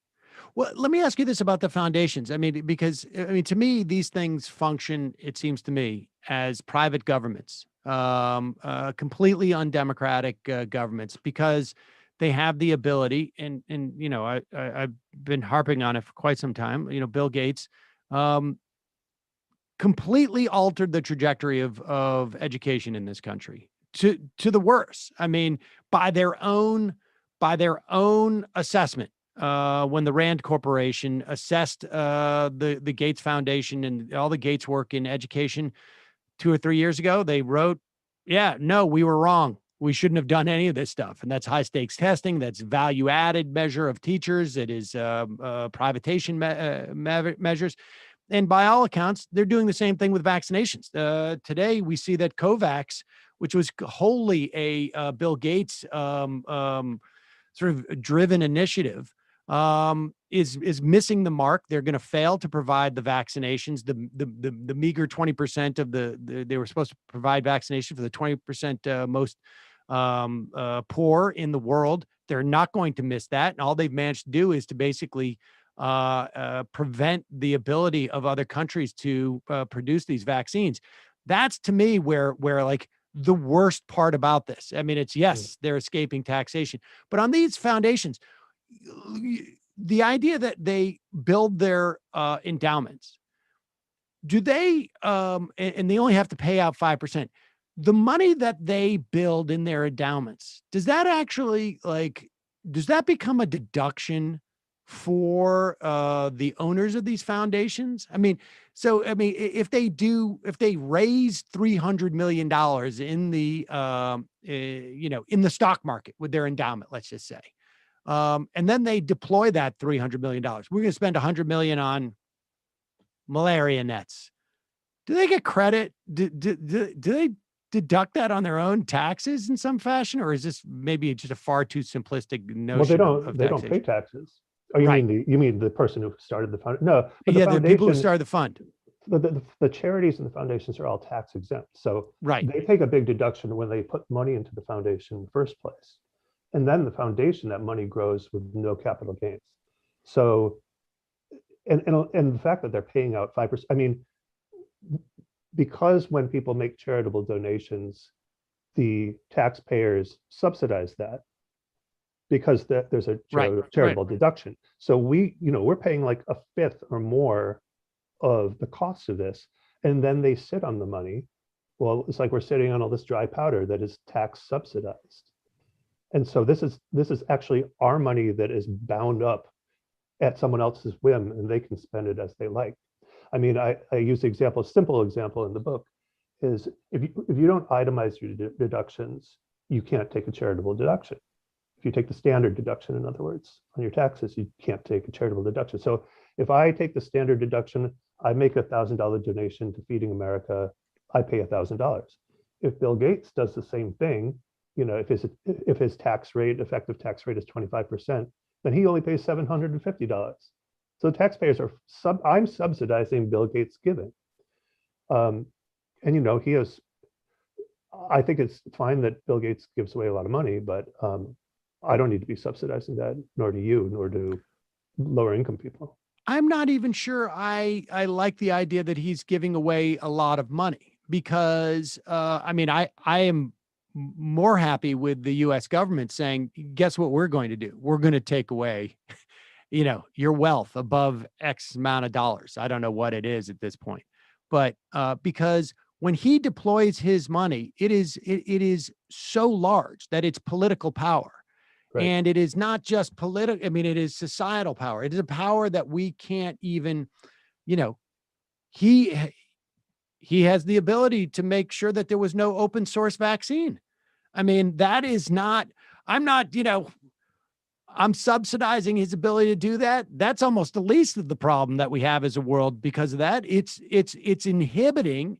Well, let me ask you this about the foundations. I mean, because to me, these things function, it seems to me, as private governments, completely undemocratic governments, because they have the ability, and I've been harping on it for quite some time. Bill Gates completely altered the trajectory of education in this country to the worse. I mean, by their own assessment. When the Rand Corporation assessed the Gates Foundation and all the Gates work in education 2 or 3 years ago, they wrote, yeah, no, we were wrong. We shouldn't have done any of this stuff. And that's high stakes testing. That's value added measure of teachers. It is privatization measures. And by all accounts, they're doing the same thing with vaccinations. Today, we see that COVAX, which was wholly a Bill Gates sort of driven initiative, is missing the mark. They're going to fail to provide the vaccinations, the meager 20% of they were supposed to provide vaccination for the 20% most poor in the world. They're not going to miss that. And all they've managed to do is to basically prevent the ability of other countries to produce these vaccines. That's, to me, where like the worst part about this. I mean, it's, yes, they're escaping taxation, but on these foundations, the idea that they build their endowments, do they, and they only have to pay out 5%, the money that they build in their endowments, does that actually, does that become a deduction for the owners of these foundations? I mean, if they raise $300 million in the, in the stock market with their endowment, let's just say, and then they deploy that $300 million, we're going to spend $100 million on malaria nets. Do they get credit? Do they deduct that on their own taxes in some fashion, or is this maybe just a far too simplistic notion? Well, they don't pay taxes. Oh, you mean the person who started the fund? No, but the people who started the fund. The charities and the foundations are all tax exempt. So they take a big deduction when they put money into the foundation in the first place. And then the foundation, that money grows with no capital gains. So, and the fact that they're paying out 5%, I mean, because when people make charitable donations, the taxpayers subsidize that, because there's a charitable deduction. So we're paying like a fifth or more of the cost of this, and then they sit on the money. Well, it's like we're sitting on all this dry powder that is tax subsidized. And so this is actually our money that is bound up at someone else's whim, and they can spend it as they like. I mean, I use the example, a simple example in the book is if you don't itemize your deductions, you can't take a charitable deduction. If you take the standard deduction, in other words, on your taxes, you can't take a charitable deduction. So if I take the standard deduction, I make a $1,000 donation to Feeding America, I pay $1,000. If Bill Gates does the same thing, if his effective tax rate is 25%, then he only pays $750. So taxpayers are I'm subsidizing Bill Gates' giving. And he has, I think it's fine that Bill Gates gives away a lot of money, but I don't need to be subsidizing that, nor do you, nor do lower income people. I'm not even sure I like the idea that he's giving away a lot of money, because I am more happy with the US government saying, guess what we're going to do? We're going to take away, your wealth above X amount of dollars. I don't know what it is at this point, but because when he deploys his money, it is so large that it's political power. Right. And it is not just political. I mean, it is societal power. It is a power that we can't even, he has the ability to make sure that there was no open source vaccine. I mean, that is not, I'm not, I'm subsidizing his ability to do that. That's almost the least of the problem that we have as a world because of that. It's inhibiting.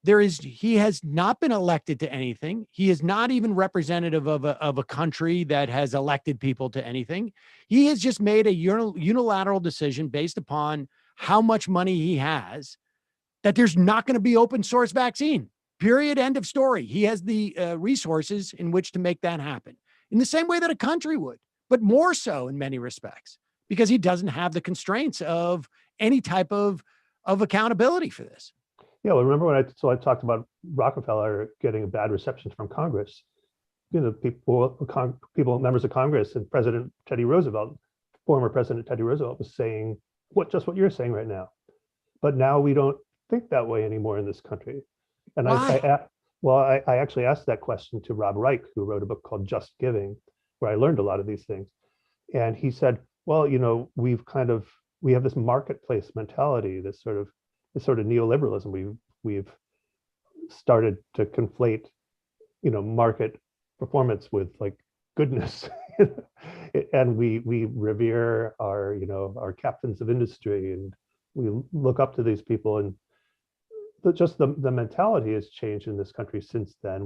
He has not been elected to anything. He is not even representative of a country that has elected people to anything. He has just made a unilateral decision based upon how much money he has, that there's not going to be open source vaccine, period, end of story. He has the resources in which to make that happen in the same way that a country would, but more so in many respects, because he doesn't have the constraints of any type of accountability for this. Yeah, well, remember when I talked about Rockefeller getting a bad reception from Congress? People, members of Congress, and President Teddy Roosevelt, former President Teddy Roosevelt, was saying just what you're saying right now. But now we don't think that way anymore in this country. And Why? I actually asked that question to Rob Reich, who wrote a book called Just Giving, where I learned a lot of these things. And he said, well, we have this marketplace mentality, this sort of neoliberalism. We've started to conflate, market performance with like goodness, and we revere our captains of industry, and we look up to these people, and just the mentality has changed in this country since then.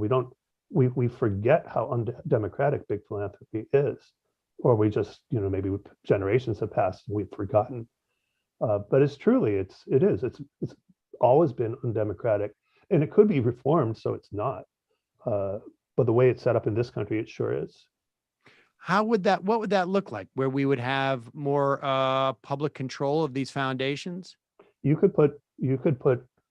We forget how undemocratic big philanthropy is, or we just maybe generations have passed and we've forgotten. But it's always been undemocratic, and it could be reformed so it's not. But the way it's set up in this country, it sure is. What would that look like, where we would have more public control of these foundations? You could put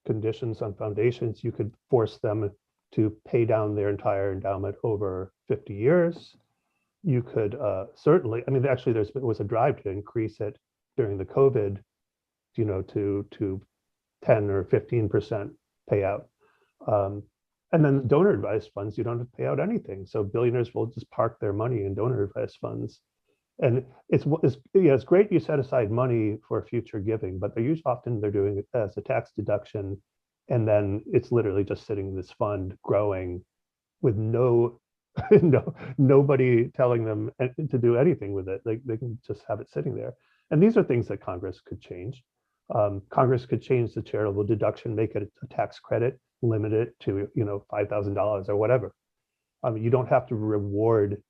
conditions on foundations. You could force them to pay down their entire endowment over 50 years. You could certainly, actually there was a drive to increase it during the COVID, to 10 or 15% payout. And then donor advised funds, you don't have to pay out anything. So billionaires will just park their money in donor advised funds. And it's great you set aside money for future giving, but they're doing it as a tax deduction. And then it's literally just sitting in this fund growing with nobody telling them to do anything with it. They can just have it sitting there. And these are things that Congress could change. Congress could change the charitable deduction, make it a tax credit, limit it to $5,000 or whatever. You don't have to reward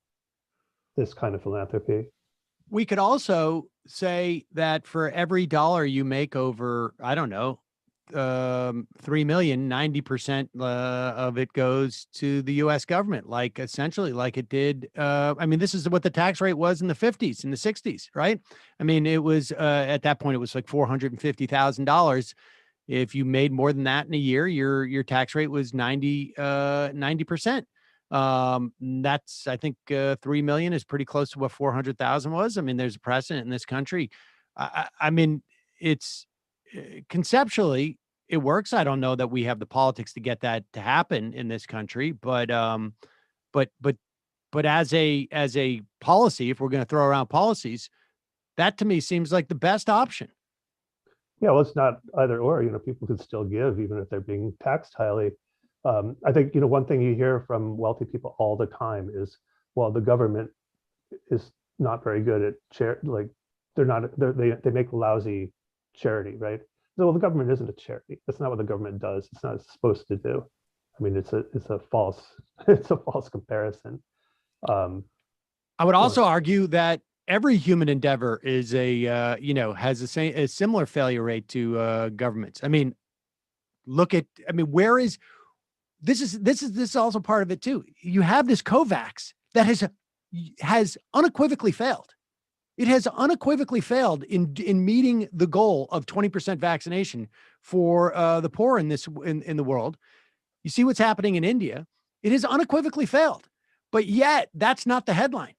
this kind of philanthropy. We could also say that for every dollar you make over, I don't know, 3 million, 90% of it goes to the U.S. government, essentially like it did. This is what the tax rate was in the 50s, in the 60s, right? It was at that point, it was like $450,000. If you made more than that in a year, your tax rate was 90%. That's, I think, 3 million is pretty close to what 400,000 was. There's a precedent in this country. It's conceptually it works. I don't know that we have the politics to get that to happen in this country, but as a policy, if we're going to throw around policies, that to me seems like the best option. Yeah, well, it's not either or. People can still give even if they're being taxed highly. I think one thing you hear from wealthy people all the time is, well, the government is not very good at they make lousy charity, right? Well, the government isn't a charity. That's not what the government does. It's not supposed to do. It's a false comparison. I would also argue that every human endeavor is has a similar failure rate to governments. Where is this is also part of it too. You have this COVAX that has unequivocally failed. It has unequivocally failed in meeting the goal of 20% vaccination for the poor in the world. You see what's happening in India. It has unequivocally failed, but yet that's not the headline.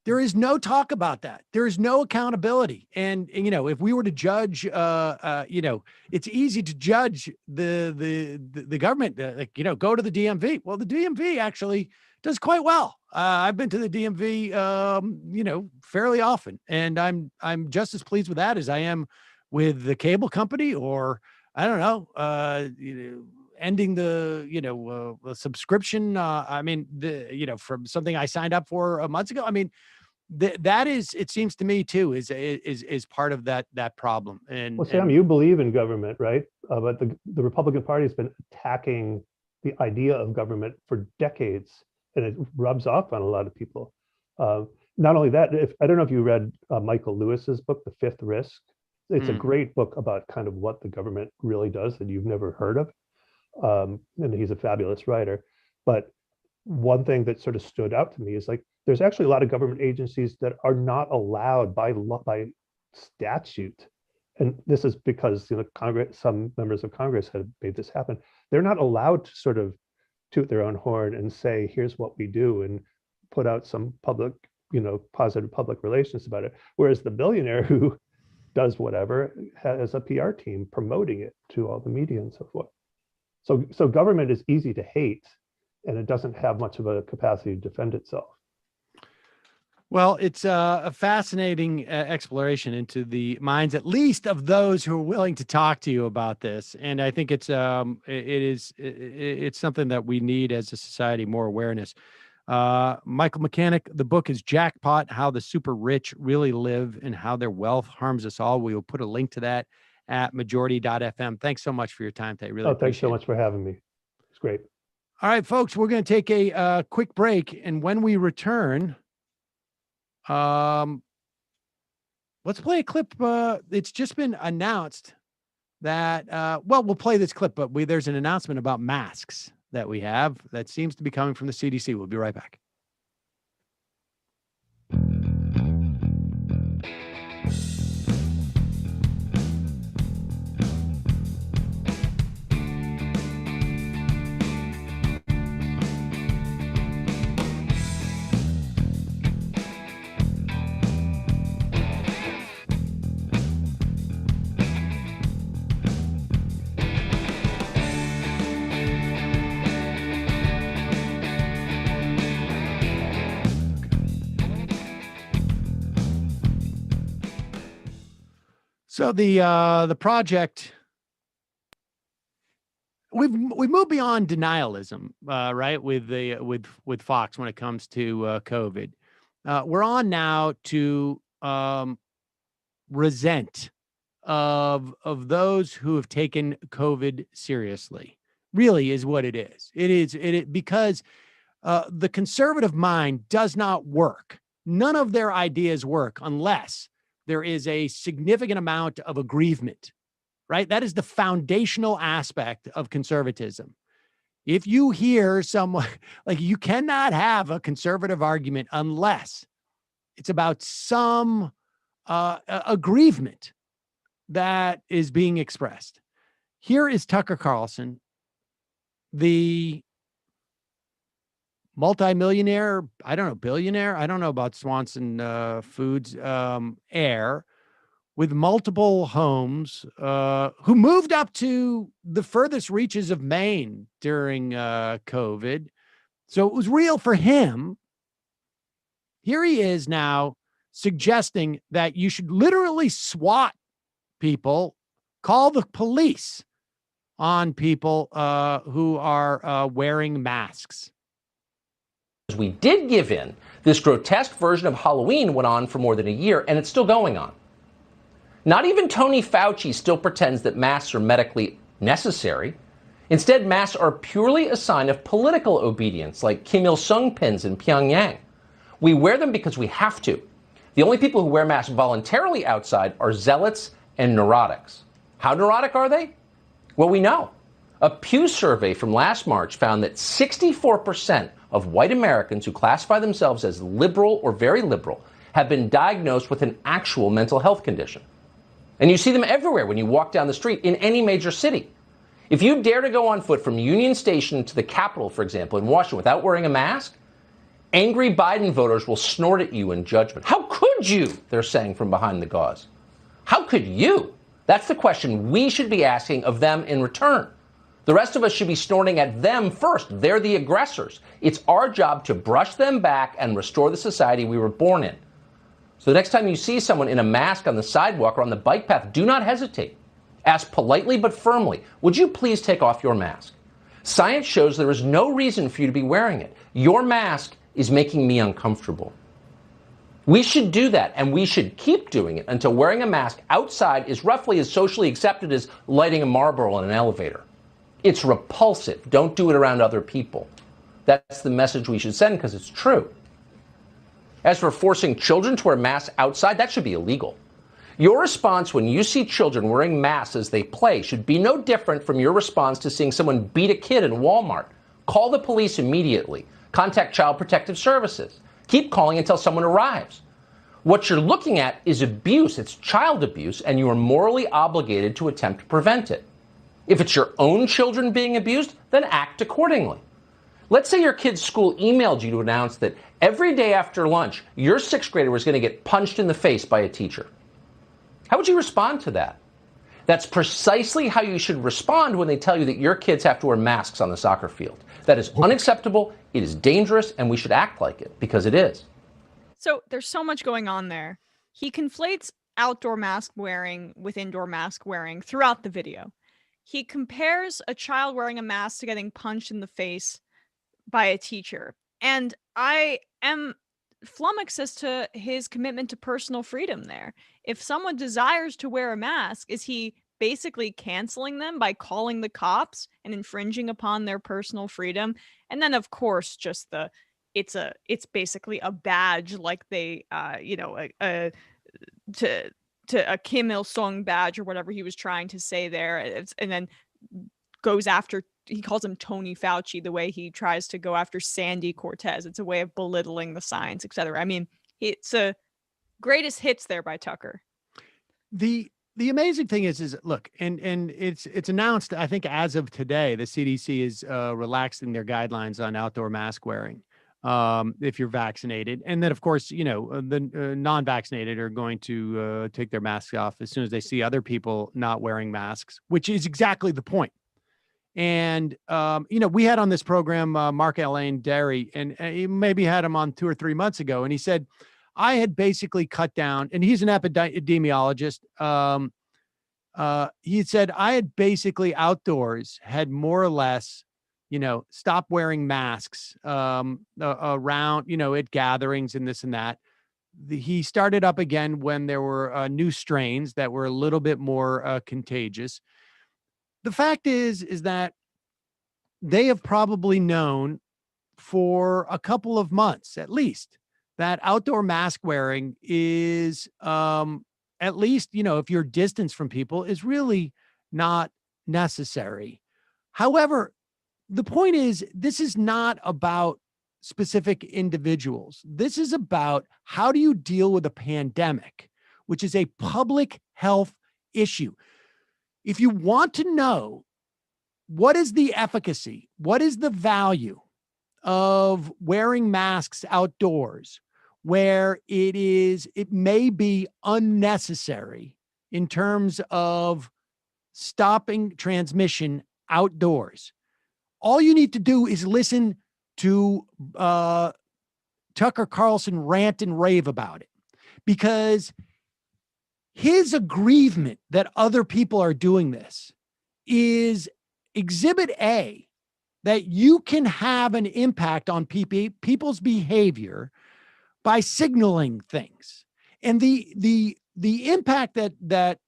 There is no talk about that. There is no accountability. And if we were to judge, it's easy to judge the government, go to the DMV. Well, the DMV actually does quite well. I've been to the DMV, fairly often, and I'm just as pleased with that as I am with the cable company, or I don't know, ending the subscription. From something I signed up for a month ago. I mean, that is, it seems to me too, is part of that problem. And well, Sam, you believe in government, right? But the Republican Party has been attacking the idea of government for decades, and it rubs off on a lot of people. Not only that, I don't know if you read Michael Lewis's book, The Fifth Risk. It's a great book about kind of what the government really does that you've never heard of. And he's a fabulous writer. But one thing that sort of stood out to me is like, there's actually a lot of government agencies that are not allowed by statute. And this is because Congress, some members of Congress have made this happen. They're not allowed to sort of toot their own horn and say, here's what we do, and put out some public, positive public relations about it. Whereas the billionaire who does whatever has a PR team promoting it to all the media and so forth. So government is easy to hate, and it doesn't have much of a capacity to defend itself. Well, it's a fascinating exploration into the minds, at least of those who are willing to talk to you about this. And I think it's something that we need as a society, more awareness. Michael Mechanic, the book is Jackpot: How the Super Rich Really Live and How Their Wealth Harms Us All. We will put a link to that at majority.fm. Thanks so much for your time today. Really appreciate it. Thanks so much for having me. It's great. All right, folks, we're going to take a quick break. And when we return, let's play a clip. It's just been announced that, we'll play this clip, but there's an announcement about masks that we have that seems to be coming from the CDC. We'll be right back. So the project, we've moved beyond denialism, right? With Fox when it comes to COVID, we're on now to resent of those who have taken COVID seriously. Really, is what it is. It is because the conservative mind does not work. None of their ideas work unless there is a significant amount of aggrievement, right? That is the foundational aspect of conservatism. If you hear someone, like, you cannot have a conservative argument unless it's about some aggrievement that is being expressed. Here is Tucker Carlson, the multimillionaire, I don't know, billionaire, I don't know about Swanson Foods, heir with multiple homes, who moved up to the furthest reaches of Maine during COVID. So it was real for him. Here he is now suggesting that you should literally SWAT people, call the police on people who are wearing masks. We did give in. This grotesque version of Halloween went on for more than a year, and it's still going on. Not even Tony Fauci still pretends that masks are medically necessary. Instead, masks are purely a sign of political obedience, like Kim Il-sung pins in Pyongyang. We wear them because we have to. The only people who wear masks voluntarily outside are zealots and neurotics. How neurotic are they? Well, we know. A Pew survey from last March found that 64% of white Americans who classify themselves as liberal or very liberal have been diagnosed with an actual mental health condition. And you see them everywhere when you walk down the street in any major city. If you dare to go on foot from Union Station to the Capitol, for example, in Washington without wearing a mask, angry Biden voters will snort at you in judgment. How could you? They're saying from behind the gauze. How could you? That's the question we should be asking of them in return. The rest of us should be snorting at them first. They're the aggressors. It's our job to brush them back and restore the society we were born in. So the next time you see someone in a mask on the sidewalk or on the bike path, do not hesitate. Ask politely but firmly, would you please take off your mask? Science shows there is no reason for you to be wearing it. Your mask is making me uncomfortable. We should do that, and we should keep doing it until wearing a mask outside is roughly as socially accepted as lighting a Marlboro in an elevator. It's repulsive. Don't do it around other people. That's the message we should send because it's true. As for forcing children to wear masks outside, that should be illegal. Your response when you see children wearing masks as they play should be no different from your response to seeing someone beat a kid in Walmart. Call the police immediately. Contact Child Protective Services. Keep calling until someone arrives. What you're looking at is abuse. It's child abuse, and you are morally obligated to attempt to prevent it. If it's your own children being abused, then act accordingly. Let's say your kid's school emailed you to announce that every day after lunch, your sixth grader was going to get punched in the face by a teacher. How would you respond to that? That's precisely how you should respond when they tell you that your kids have to wear masks on the soccer field. That is unacceptable, it is dangerous, and we should act like it, because it is. So there's so much going on there. He conflates outdoor mask wearing with indoor mask wearing throughout the video. He compares a child wearing a mask to getting punched in the face by a teacher. And I am flummoxed as to his commitment to personal freedom there. If someone desires to wear a mask, is he basically canceling them by calling the cops and infringing upon their personal freedom? And then, of course, just it's basically a badge, like they, to a Kim Il Sung badge or whatever he was trying to say there. And then goes after, he calls him Tony Fauci, the way he tries to go after Sandy Cortez. It's a way of belittling the science, etc. I mean, it's a greatest hits there by Tucker. The amazing thing is look, and it's announced, I think as of today, the CDC is relaxing their guidelines on outdoor mask wearing if you're vaccinated. And then, of course, the non-vaccinated are going to take their masks off as soon as they see other people not wearing masks, which is exactly the point. And, we had on this program, Mark Alain Derry, and he maybe had him on 2 or 3 months ago. And he said, I had basically cut down, and he's an epidemiologist. He said, I had basically outdoors had more or less, stopped wearing masks around, at gatherings and this and that. He started up again when there were new strains that were a little bit more contagious. The fact is that they have probably known for a couple of months, at least, that outdoor mask wearing is, at least, if you're distanced from people, is really not necessary. However, the point is, this is not about specific individuals. This is about how do you deal with a pandemic, which is a public health issue. If you want to know what is the efficacy, what is the value of wearing masks outdoors, where it may be unnecessary in terms of stopping transmission outdoors, all you need to do is listen to Tucker Carlson rant and rave about it, because his aggrievement that other people are doing this is exhibit A, that you can have an impact on people's behavior by signaling things. And the impact that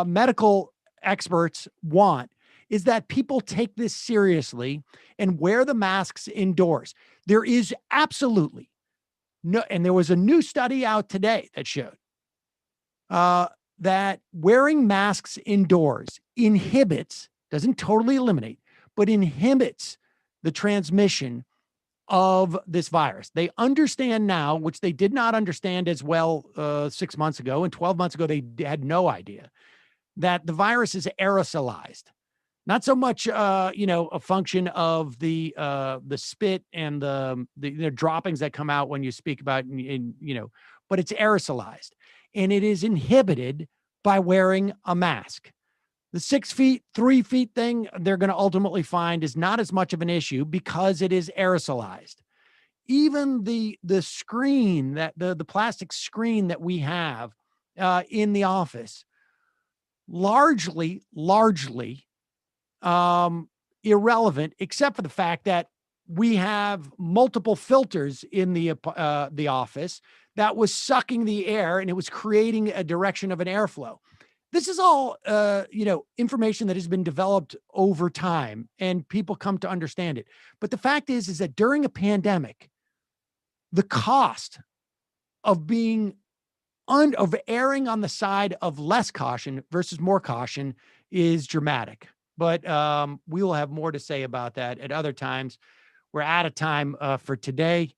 medical experts want is that people take this seriously and wear the masks indoors. There is absolutely no, and there was a new study out today that showed that wearing masks indoors inhibits, doesn't totally eliminate, but inhibits the transmission of this virus. They understand now, which they did not understand as well 6 months ago, and 12 months ago, they had no idea, that the virus is aerosolized. Not so much, a function of the spit and the droppings that come out when you speak about, but it's aerosolized, and it is inhibited by wearing a mask. The 6 feet, 3 feet thing, they're going to ultimately find is not as much of an issue because it is aerosolized. Even the screen, that the plastic screen that we have in the office, largely irrelevant, except for the fact that we have multiple filters in the office that was sucking the air, and it was creating a direction of an airflow. This is all, information that has been developed over time, and people come to understand it. But the fact is that during a pandemic, the cost of of erring on the side of less caution versus more caution is dramatic. But we will have more to say about that at other times. We're out of time for today,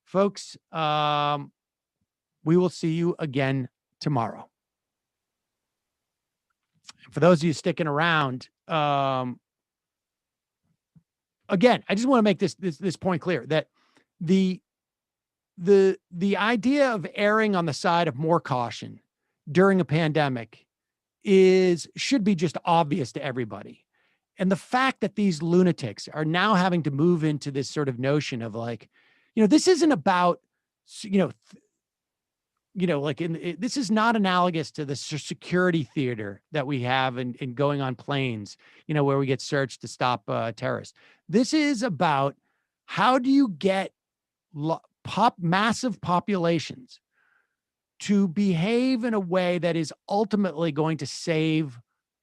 folks. We will see you again tomorrow. For those of you sticking around, again, I just want to make this point clear that the idea of erring on the side of more caution during a pandemic should be just obvious to everybody. And the fact that these lunatics are now having to move into this sort of notion of like, this isn't about, this is not analogous to the security theater that we have in going on planes, where we get searched to stop terrorists. This is about how do you get massive populations to behave in a way that is ultimately going to save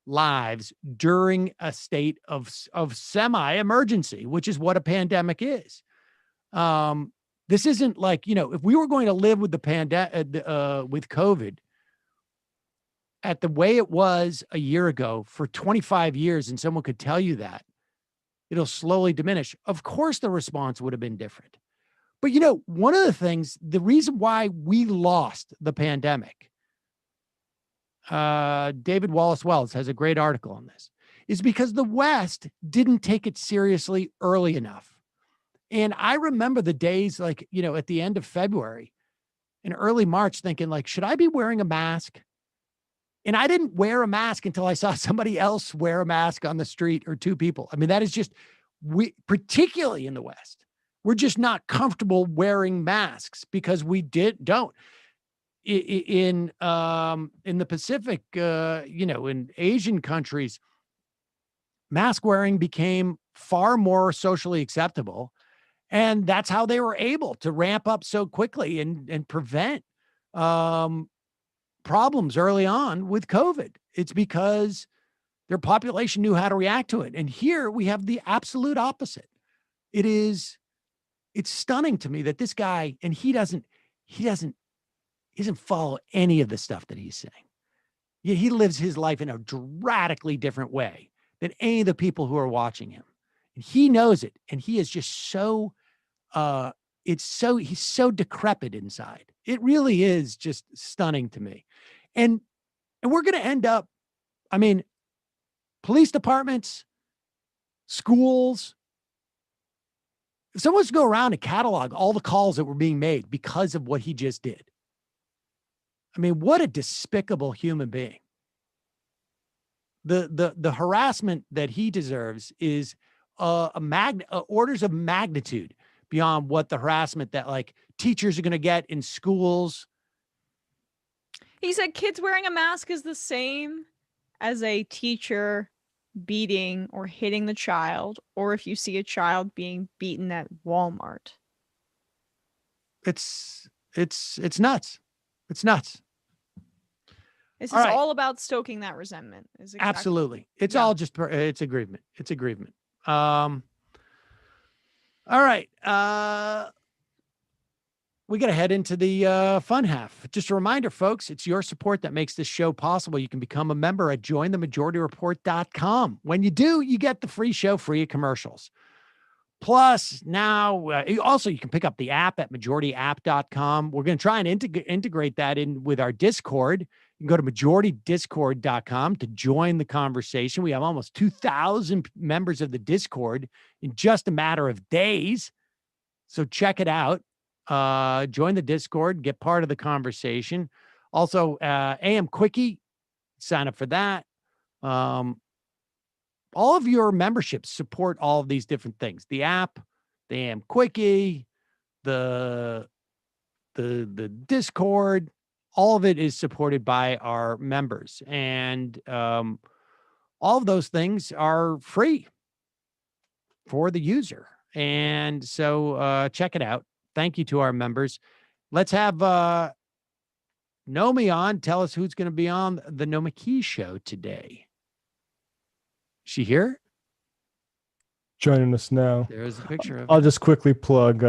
lives during a state of semi-emergency, which is what a pandemic is. This isn't like, if we were going to live with the with COVID at the way it was a year ago for 25 years, and someone could tell you that, it'll slowly diminish. Of course, the response would have been different. But, one of the things, the reason why we lost the pandemic, David Wallace Wells has a great article on this, is because the West didn't take it seriously early enough. And I remember the days at the end of February and early March thinking like, should I be wearing a mask? And I didn't wear a mask until I saw somebody else wear a mask on the street, or two people. I mean, that is just, particularly in the West, we're just not comfortable wearing masks because we don't. In the Pacific, in Asian countries, mask wearing became far more socially acceptable. And that's how they were able to ramp up so quickly and prevent problems early on with COVID. It's because their population knew how to react to it. And here we have the absolute opposite. It's stunning to me that this guy, and he doesn't follow any of the stuff that he's saying. Yeah, he lives his life in a radically different way than any of the people who are watching him. And he knows it. And he is just so, he's so decrepit inside. It really is just stunning to me. And we're going to end up, police departments, schools, if someone's to go around and catalog all the calls that were being made because of what he just did. What a despicable human being. The harassment that he deserves is orders of magnitude beyond what the harassment that teachers are going to get in schools. He said kids wearing a mask is the same as a teacher beating or hitting the child, or if you see a child being beaten at Walmart. It's nuts. It's nuts. This is all about stoking that resentment. Absolutely. It's all just, it's aggrievement. It's aggrievement. All right. We got to head into the fun half. Just a reminder, folks, it's your support that makes this show possible. You can become a member at jointhemajorityReport.com. When you do, you get the free show free of commercials. Plus, now, also, you can pick up the app at majorityapp.com. We're going to try and integrate that in with our Discord. You can go to majoritydiscord.com to join the conversation. We have almost 2,000 members of the Discord in just a matter of days. So check it out. Join the Discord, get part of the conversation. Also, AM Quickie, sign up for that. all of your memberships support all of these different things. The app, the AM Quickie, the Discord, all of it is supported by our members. And all of those things are free for the user. And so check it out. Thank you to our members. Let's have Nomi on. Tell us who's going to be on the Nomi Key show today. She here? Joining us now. There's a picture of I'll just quickly plug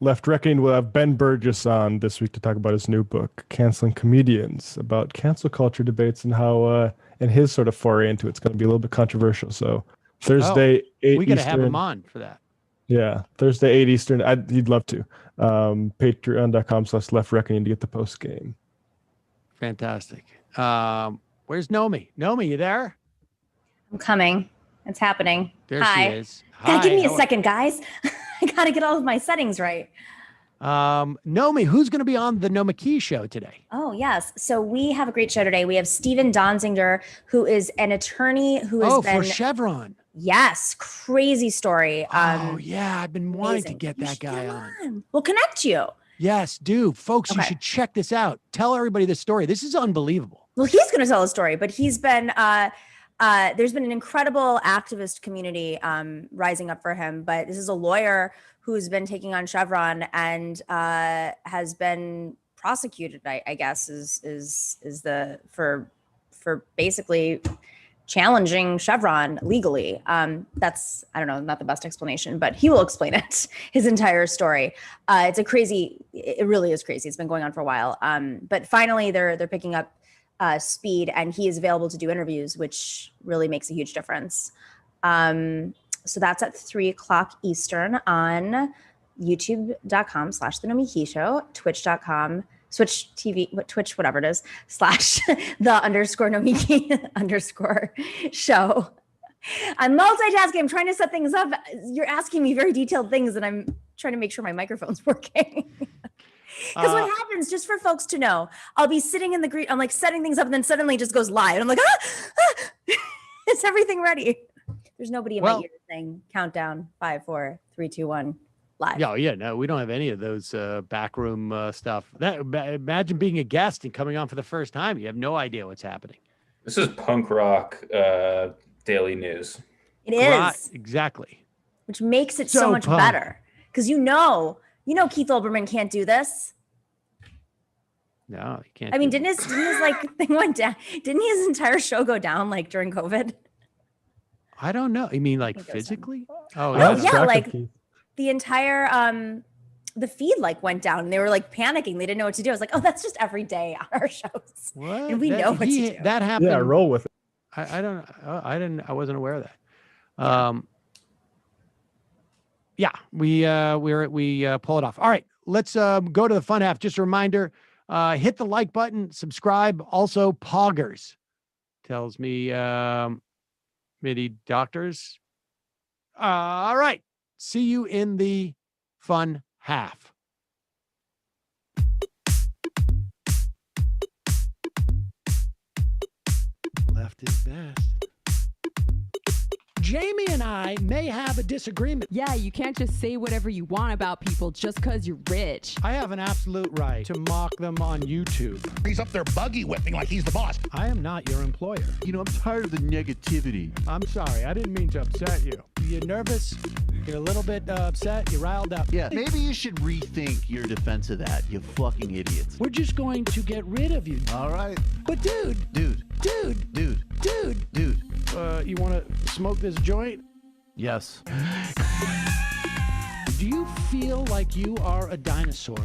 Left Reckoning. We'll have Ben Burgess on this week to talk about his new book, Canceling Comedians, about cancel culture debates and how, and his sort of foray into it's going to be a little bit controversial. So Thursday, 8 we got to Eastern. have him on for that. Yeah, Thursday, 8 Eastern. He'd love to. Patreon.com/Left Reckoning to get the post game. Fantastic. Where's Nomi? Nomi, you there? I'm coming. It's happening. There Hi. she is. Gotta give me a How- second, guys. I gotta get all of my settings right. Nomi, who's going to be on the Nomi Key show today? Oh, yes. So we have a great show today. We have Steven Donziger, who is an attorney who has been... for Chevron. Yes. Crazy story. Oh, yeah. I've been wanting to amazing. get that guy on. We'll connect you. Yes, dude. Folks, you Okay. should check this out. Tell everybody this story. This is unbelievable. Well, he's going to tell a story, but he's been... there's been an incredible activist community rising up for him, but this is a lawyer who's been taking on Chevron and has been prosecuted, I guess, is the for basically challenging Chevron legally. That's, I don't know, not the best explanation, but he will explain it, his entire story. It really is crazy. It's been going on for a while. But finally they're picking up speed, and he is available to do interviews, which really makes a huge difference. So that's at 3:00 Eastern on youtube.com/The Nomi Key Show, twitch.com, Switch TV, Twitch, whatever it is, /the_Nomi Key _show. I'm multitasking. I'm trying to set things up. You're asking me very detailed things, and I'm trying to make sure my microphone's working. Because what happens, just for folks to know, I'll be sitting in the green, I'm like setting things up, and then suddenly it just goes live. And I'm like, is everything ready? There's nobody in my ear saying countdown, 5, 4, 3, 2, 1, live. Yeah, no, we don't have any of those backroom stuff. Imagine being a guest and coming on for the first time. You have no idea what's happening. This is punk rock daily news. It is. Exactly. Which makes it so much better. Because you know Keith Olbermann can't do this. No, he can't. I mean, didn't his like thing went down? Didn't his entire show go down like during COVID? I don't know. You mean like physically? Oh, yeah, like the entire the feed like went down, and they were like panicking. They didn't know what to do. I was like, oh, that's just every day on our shows. What? And we know what to do. That happened. Yeah, roll with it. I don't. I wasn't aware of that. Yeah, we pull it off. All right, let's go to the fun half. Just a reminder, hit the like button, subscribe. Also, Poggers tells me MIDI doctors. All right, see you in the fun half. Left is best. Jamie and I may have a disagreement. Yeah, you can't just say whatever you want about people just because you're rich. I have an absolute right to mock them on YouTube. He's up there buggy whipping like he's the boss. I am not your employer. You know, I'm tired of the negativity. I'm sorry. I didn't mean to upset you. You're nervous? You're a little bit upset? You're riled up? Yeah, maybe you should rethink your defense of that, you fucking idiots. We're just going to get rid of you. All right. But dude, you want to smoke this joint? Yes. Do you feel like you are a dinosaur?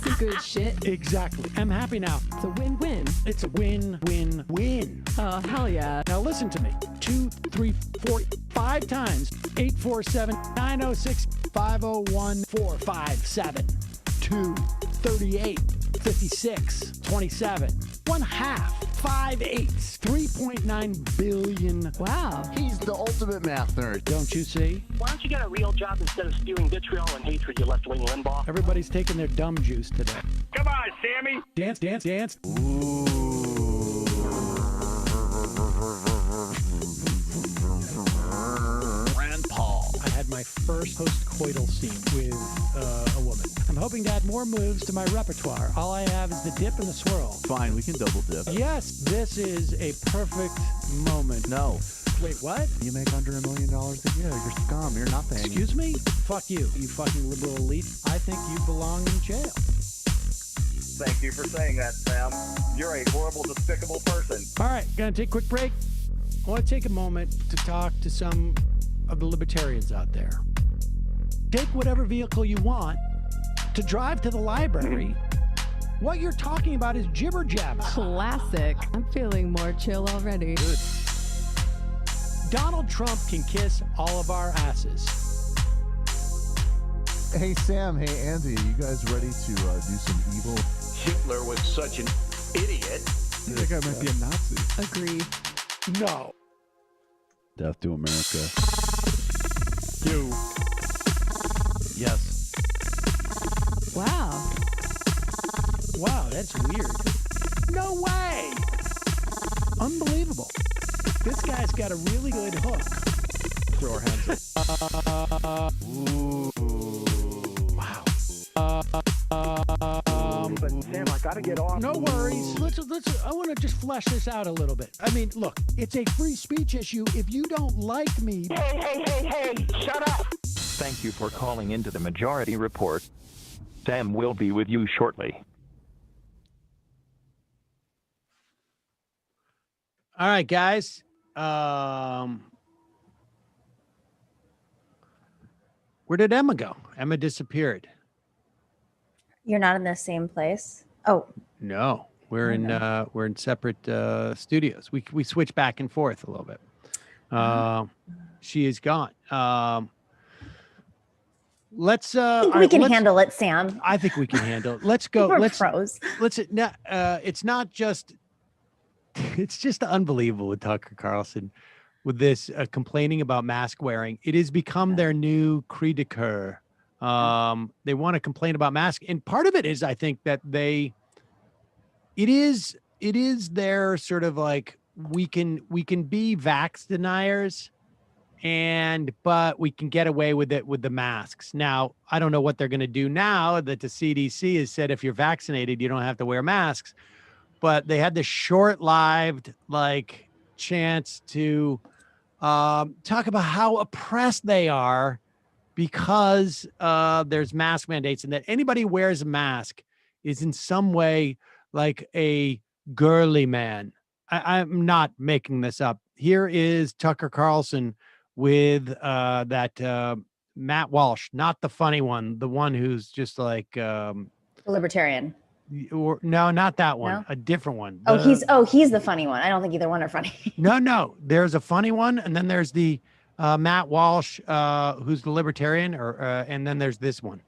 Some good shit. Exactly. I'm happy now. It's a win-win. It's a win-win-win. Oh, hell yeah. Now listen to me. 2, 3, 4, 5 times. 847-906-501-457. 2, 38, 56, 27. 1/2. 5 8s. 3.9 billion. Wow. He's the ultimate math nerd. Don't you see? Why don't you get a real job instead of spewing vitriol and hatred, you left-wing Limbaugh? Everybody's taking their dumb juice today. Come on, Sammy. Dance. Ooh. my first post-coital scene with a woman. I'm hoping to add more moves to my repertoire. All I have is the dip and the swirl. Fine, we can double dip. Yes, this is a perfect moment. No. Wait, what? You make under $1 million a year. You're scum. You're nothing. Excuse me? Fuck you, you fucking liberal elite. I think you belong in jail. Thank you for saying that, Sam. You're a horrible, despicable person. All right, gonna take a quick break. I want to take a moment to talk to some of the libertarians out there. Take whatever vehicle you want to drive to the library. What you're talking about is jibber jabber. Classic. I'm feeling more chill already. Good. Donald Trump can kiss all of our asses. Hey, Sam. Hey, Andy. You guys ready to do some evil? Hitler was such an idiot. That guy might be a Nazi. Agree. No. Death to America. You. Yes. Wow. Wow, that's weird. No way. Unbelievable. This guy's got a really good hook. Throw our hands up. Ooh. Wow. But Sam, I gotta get off. No worries. Let's. I want to just flesh this out a little bit. I mean, look, it's a free speech issue. If you don't like me, Hey, shut up. Thank you for calling into the Majority Report. Sam will be with you shortly. All right, guys. Where did Emma go? Emma disappeared. You're not in the same place. Oh, No, we're in separate studios. We switch back and forth a little bit. She is gone. Let's. I think we can handle it, Sam. I think we can handle it. Let's go. We're pros. It's not just. It's just unbelievable with Tucker Carlson, with this complaining about mask wearing. It has become their new cri de coeur. They want to complain about masks, and part of it is, I think, that it is their sort of like we can be vax deniers, but we can get away with it with the masks. Now, I don't know what they're going to do now that the CDC has said if you're vaccinated, you don't have to wear masks. But they had this short-lived chance to talk about how oppressed they are because there's mask mandates, and that anybody who wears a mask is in some way like a girly man. I'm not making this up. Here is Tucker Carlson with that Matt Walsh, not the funny one, the one who's just like Libertarian. No, not that one. No? A different one. He's the funny one. I don't think either one are funny. No. There's a funny one, and then there's the Matt Walsh, who's the libertarian, and then there's this one.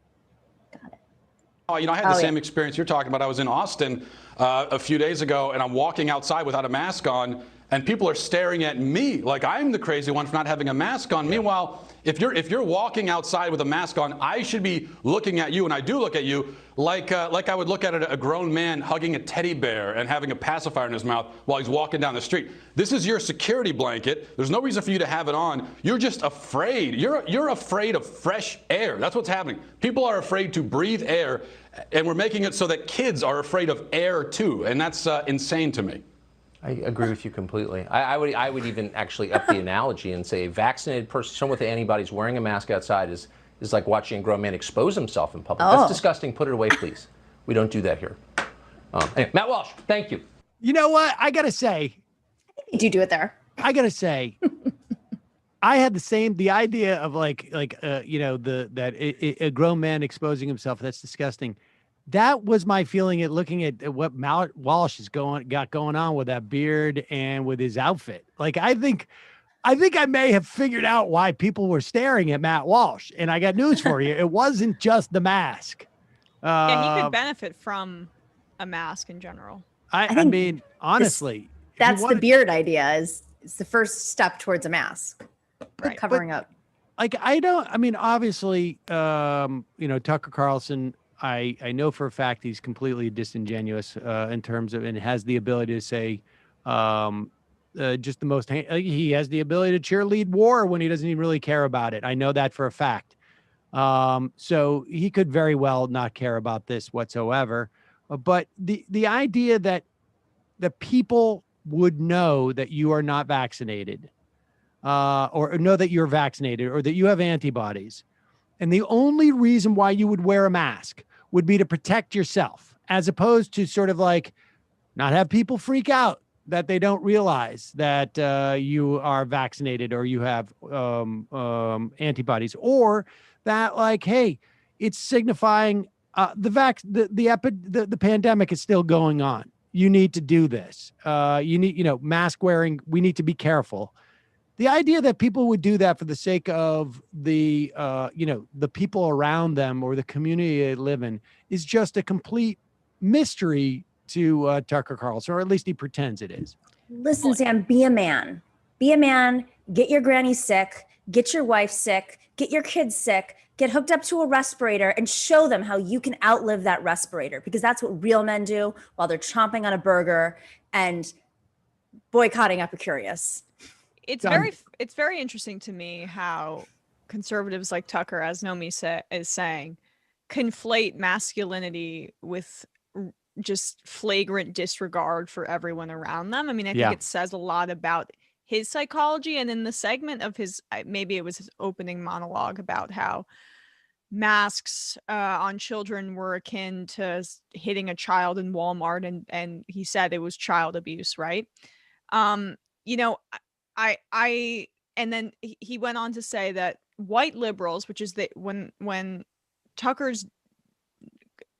Oh, I had the same experience you're talking about. I was in Austin a few days ago, and I'm walking outside without a mask on, and people are staring at me like I'm the crazy one for not having a mask on. Yeah. Meanwhile, if you're walking outside with a mask on, I should be looking at you, and I do look at you like I would look at a grown man hugging a teddy bear and having a pacifier in his mouth while he's walking down the street. This is your security blanket. There's no reason for you to have it on. You're just afraid. You're afraid of fresh air. That's what's happening. People are afraid to breathe air, and we're making it so that kids are afraid of air too, and that's insane to me. I agree with you completely. I would even actually up the analogy and say a vaccinated person, someone with antibodies wearing a mask outside is like watching a grown man expose himself in public. That's disgusting. Put it away, please. We don't do that here. Anyway, Matt Walsh, thank you. You know what? I got to say. I think you do it there. I got to say. I had the idea of a grown man exposing himself. That's disgusting. That was my feeling at looking at what Matt Walsh got going on with that beard and with his outfit. I think I may have figured out why people were staring at Matt Walsh. And I got news for you. It wasn't just the mask. Yeah, he could benefit from a mask in general. I mean, honestly. That's the beard idea is the first step towards a mask. Right. Covering up. Obviously, Tucker Carlson, I know for a fact he's completely disingenuous in terms of, and has the ability to say just the most. He has the ability to cheerlead war when he doesn't even really care about it. I know that for a fact. So he could very well not care about this whatsoever. But the idea that the people would know that you are not vaccinated, or know that you're vaccinated, or that you have antibodies, and the only reason why you would wear a mask would be to protect yourself, as opposed to sort of like not have people freak out that they don't realize that you are vaccinated or you have antibodies, or that like, hey, it's signifying the pandemic is still going on. You need to do this. You need, mask wearing. We need to be careful. The idea that people would do that for the sake of the people around them or the community they live in is just a complete mystery to Tucker Carlson, or at least he pretends it is. Listen, Sam, be a man. Be a man. Get your granny sick. Get your wife sick. Get your kids sick. Get hooked up to a respirator and show them how you can outlive that respirator, because that's what real men do while they're chomping on a burger and boycotting Epicurious. It's very interesting to me how conservatives like Tucker, as Nomi is saying, conflate masculinity with just flagrant disregard for everyone around them. I mean, I think it says a lot about his psychology. And in the segment of maybe it was his opening monologue about how masks on children were akin to hitting a child in Walmart, and he said it was child abuse, right? And then he went on to say that white liberals, which is when Tucker's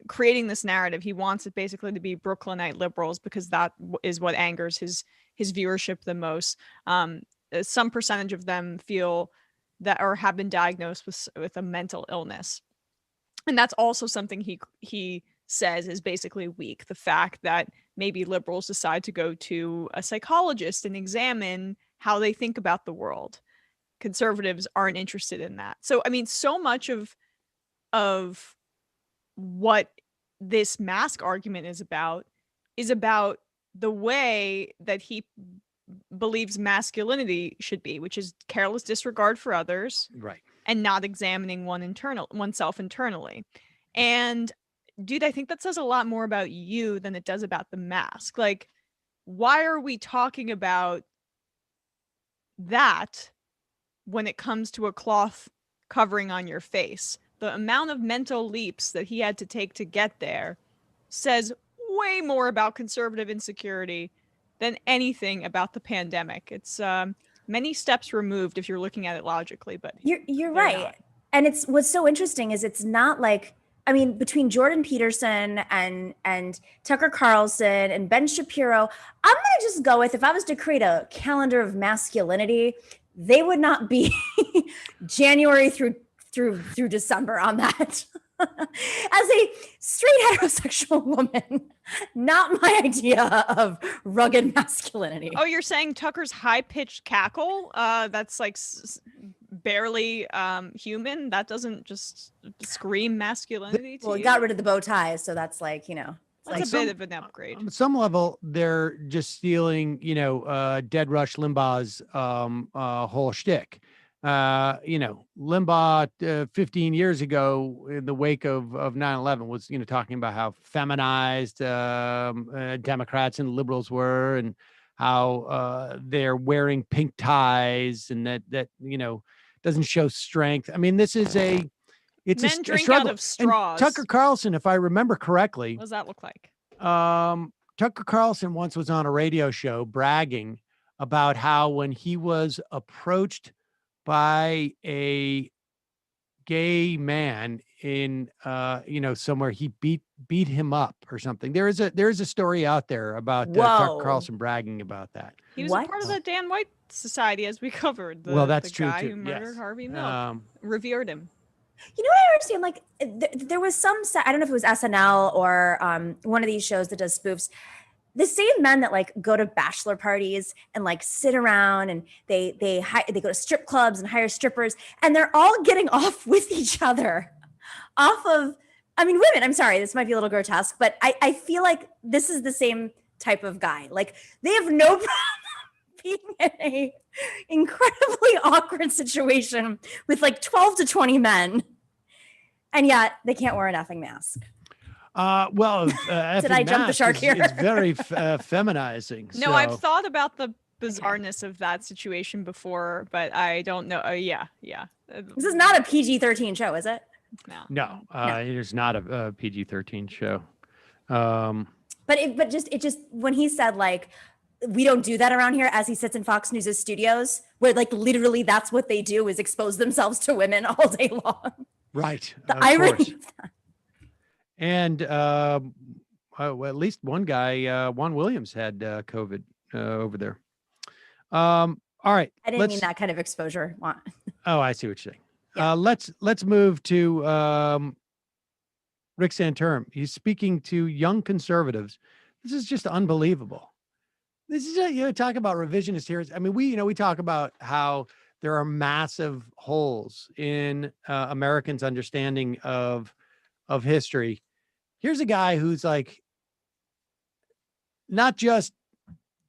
creating this narrative, he wants it basically to be Brooklynite liberals, because that is what angers his viewership the most. Some percentage of them feel that or have been diagnosed with a mental illness, and that's also something he says is basically weak. The fact that maybe liberals decide to go to a psychologist and examine how they think about the world. Conservatives aren't interested in that. So I mean, so much of what this mask argument is about the way that he believes masculinity should be, which is careless disregard for others, right, and not examining oneself internally. And dude, I think that says a lot more about you than it does about the mask. Like, why are we talking about that when it comes to a cloth covering on your face? The amount of mental leaps that he had to take to get there says way more about conservative insecurity than anything about the pandemic. It's many steps removed if you're looking at it logically, but you're right. Not. And it's what's so interesting is it's not like, I mean, between Jordan Peterson and Tucker Carlson and Ben Shapiro, I'm going to just go with, if I was to create a calendar of masculinity, they would not be January through December on that. As a straight heterosexual woman, not my idea of rugged masculinity. Oh, you're saying Tucker's high-pitched cackle? That's like barely human? That doesn't just scream masculinity to Well, you? he got rid of the bow tie, so that's like, That's a bit of an upgrade. On some level, they're just stealing, Dead Rush Limbaugh's whole shtick. Limbaugh 15 years ago, in the wake of 9/11, was talking about how feminized Democrats and liberals were, and how they're wearing pink ties, and that doesn't show strength. I mean, this is Men drink struggle. out of straws. And Tucker Carlson, if I remember correctly, What does that look like? Tucker Carlson once was on a radio show bragging about how when he was approached by a gay man in somewhere, he beat him up or something. There is a story out there about Tucker Carlson bragging about that. He was a part of the Dan White Society, as we covered. Well, that's the true guy too. who murdered Yes. Harvey Milk, revered him. You know what I understand? Like, there was some, I don't know if it was SNL or one of these shows that does spoofs. The same men that like go to bachelor parties and like sit around, and they go to strip clubs and hire strippers, and they're all getting off with each other off of, I mean, women. I'm sorry, this might be a little grotesque, but I feel like this is the same type of guy. Like, they have no being in a incredibly awkward situation with like 12 to 20 men, and yet they can't wear a nothing mask. Well, Did I jump the shark here? It's very feminizing. No, so. I've thought about the bizarreness of that situation before, but I don't know. Yeah. This is not a PG-13 show, is it? No. It is not a PG-13 show. But it just when he said like, we don't do that around here, as he sits in Fox News' studios, where like literally that's what they do is expose themselves to women all day long. Right. The irony course. of that. And well, at least one guy, Juan Williams, had COVID over there. All right. I didn't mean that kind of exposure. Oh, I see what you're saying. Yeah. Let's move to Rick Santorum. He's speaking to young conservatives. This is just unbelievable. This is talk about revisionist theories. I mean, we talk about how there are massive holes in Americans' understanding of history. Here's a guy who's like, not just,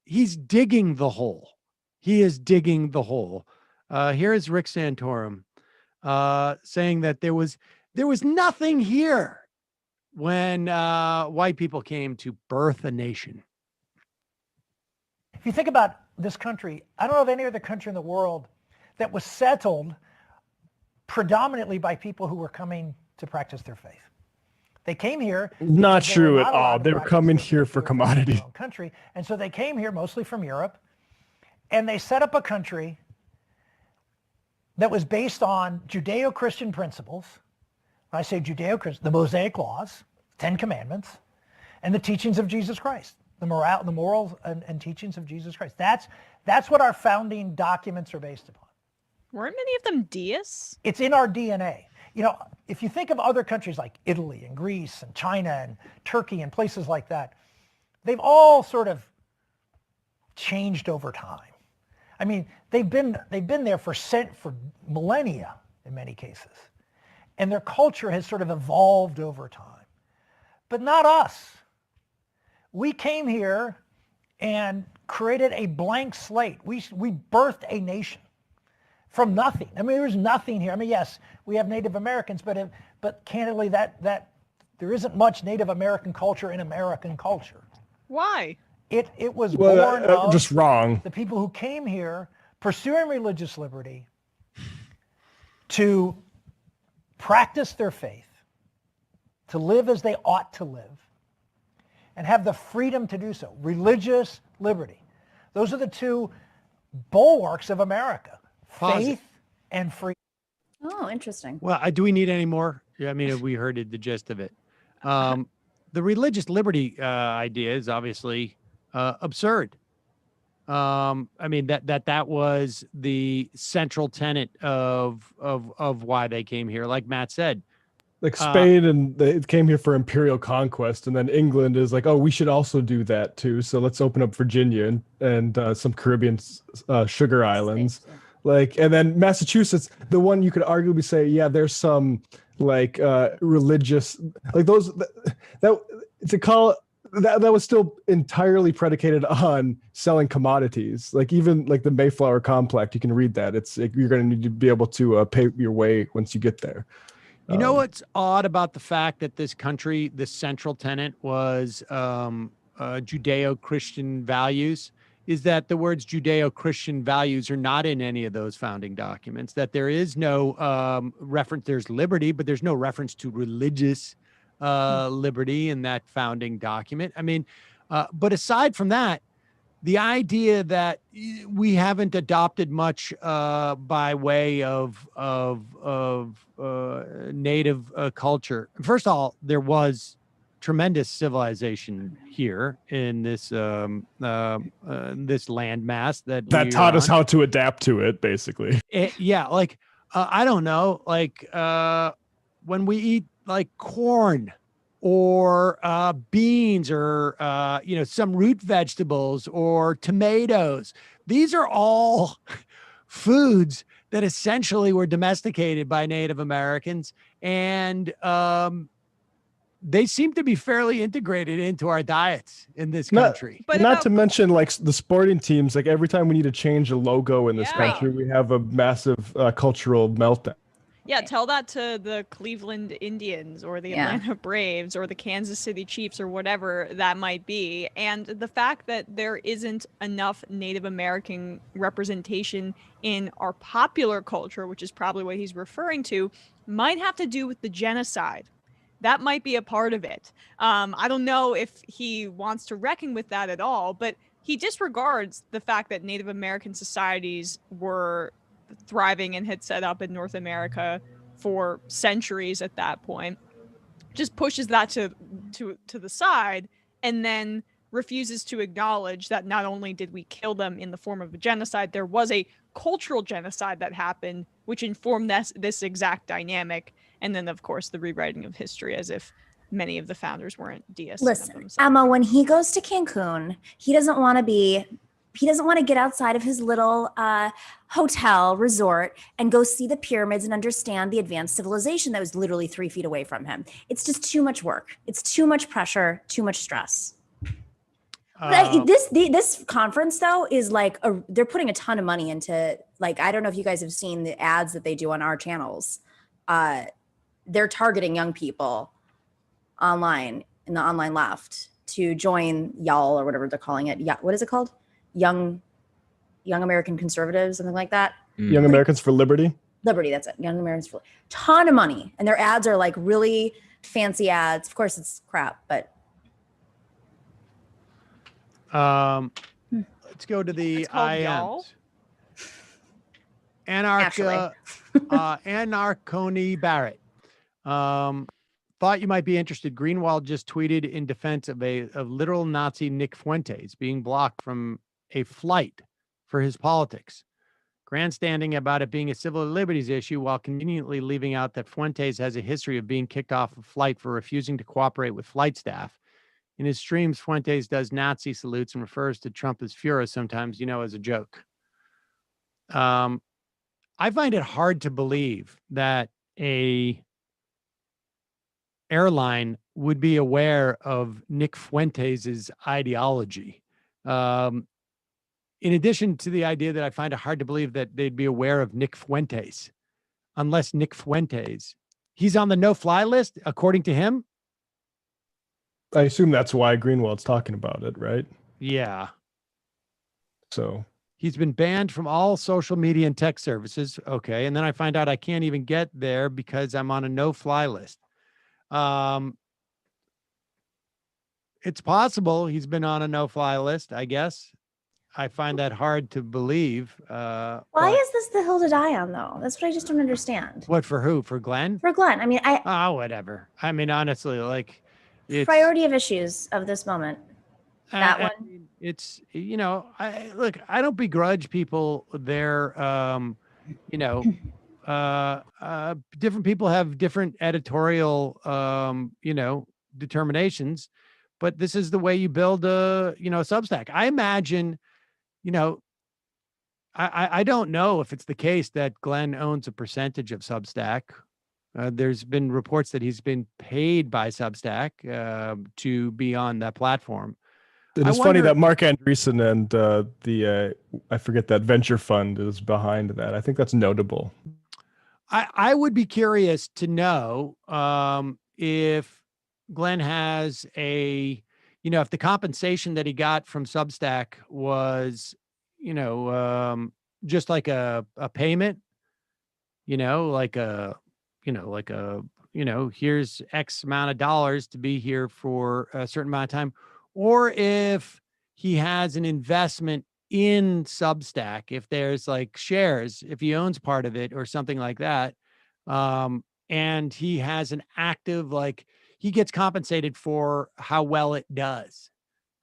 he's digging the hole. He is digging the hole. Here is Rick Santorum saying that there was nothing here when white people came to birth a nation. If you think about this country, I don't know of any other country in the world that was settled predominantly by people who were coming to practice their faith. They came here. Not true at all. They were coming here for commodities. Country, and so they came here mostly from Europe, and they set up a country that was based on Judeo-Christian principles. When I say Judeo-Christian, the Mosaic Laws, 10 Commandments, and the teachings of Jesus Christ, the morals and teachings of Jesus Christ. That's what our founding documents are based upon. Weren't many of them deists? It's in our DNA. If you think of other countries like Italy and Greece and China and Turkey and places like that, they've all sort of changed over time. I mean, they've been there for millennia in many cases, and their culture has sort of evolved over time. But not us. We came here and created a blank slate. We birthed a nation from nothing. I mean, there's nothing here. I mean, yes, we have Native Americans, but candidly, that there isn't much Native American culture in American culture. Why? It was born of just wrong. The people who came here pursuing religious liberty to practice their faith, to live as they ought to live, and have the freedom to do so. Religious liberty. Those are the two bulwarks of America. Faith and freedom. Oh, interesting. Well, do we need any more? Yeah, I mean, we heard the gist of it. The religious liberty idea is obviously absurd. I mean, that was the central tenet of why they came here. Like Matt said, like Spain and they came here for imperial conquest, and then England is like, oh, we should also do that too. So let's open up Virginia and some Caribbean sugar islands. Like, and then Massachusetts, the one you could arguably say, yeah, there's some like religious, like those that to call that was still entirely predicated on selling commodities. Like even like the Mayflower Compact, you can read that. It's you're going to need to be able to pay your way once you get there. You know what's odd about the fact that this country, the central tenet was Judeo-Christian values, is that the words Judeo-Christian values are not in any of those founding documents, that there is no reference, there's liberty, but there's no reference to religious liberty in that founding document. I mean, but aside from that, the idea that we haven't adopted much by way of native culture. First of all, there was tremendous civilization here in this this landmass that taught us how to adapt to it, basically. Yeah, like I don't know, like when we eat like corn or beans or some root vegetables or tomatoes, these are all foods that essentially were domesticated by Native Americans, and they seem to be fairly integrated into our diets in this Not, country. not to mention like the sporting teams, like every time we need to change a logo in this country, we have a massive cultural meltdown. Yeah, tell that to the Cleveland Indians or the Atlanta Braves or the Kansas City Chiefs or whatever that might be. And the fact that there isn't enough Native American representation in our popular culture, which is probably what he's referring to, might have to do with the genocide. That might be a part of it. I don't know if he wants to reckon with that at all, but he disregards the fact that Native American societies were thriving and had set up in North America for centuries at that point, just pushes that to the side, and then refuses to acknowledge that not only did we kill them in the form of a genocide, there was a cultural genocide that happened, which informed this exact dynamic. And then, of course, the rewriting of history, as if many of the founders weren't DSA. Listen, Emma, when he goes to Cancun, he doesn't want to get outside of his little hotel resort and go see the pyramids and understand the advanced civilization that was literally 3 feet away from him. It's just too much work. It's too much pressure, too much stress. This conference, though, is like they're putting a ton of money into, like, I don't know if you guys have seen the ads that they do on our channels. They're targeting young people online, in the online left, to join y'all or whatever they're calling it. Yeah, what is it called? Young American Conservatives, something like that. Young Americans for Liberty. Liberty, that's it. Young Americans for ton of money, and their ads are like really fancy ads. Of course, it's crap, but let's go to the IMs. Anarchoni Barrett. Thought you might be interested. Greenwald just tweeted in defense of literal Nazi Nick Fuentes being blocked from a flight for his politics, grandstanding about it being a civil liberties issue while conveniently leaving out that Fuentes has a history of being kicked off a flight for refusing to cooperate with flight staff. In his streams, Fuentes does Nazi salutes and refers to Trump as Führer sometimes, as a joke. I find it hard to believe that a airline would be aware of Nick Fuentes' ideology. In addition to the idea that I find it hard to believe that they'd be aware of Nick Fuentes, unless Nick Fuentes, he's on the no-fly list, according to him. I assume that's why Greenwald's talking about it, right? Yeah. So he's been banned from all social media and tech services. Okay. And then I find out I can't even get there because I'm on a no-fly list. It's possible he's been on a no-fly list, I guess. I find that hard to believe. Why is this the hill to die on, though? That's what I just don't understand. What, for who? For Glenn? For Glenn. I mean, whatever. I mean, honestly, like, it's priority of issues of this moment. That one. It's, I don't begrudge people their, different people have different editorial, determinations, but this is the way you build a Substack. I imagine, I don't know if it's the case that Glenn owns a percentage of Substack. There's been reports that he's been paid by Substack to be on that platform. It is funny that Mark Andreessen and I forget that venture fund is behind that. I think that's notable. I would be curious to know if Glenn has if the compensation that he got from Substack was, just like a payment, here's X amount of dollars to be here for a certain amount of time, or if he has an investment in Substack, if there's like shares, if he owns part of it or something like that, and he has an active, like, he gets compensated for how well it does.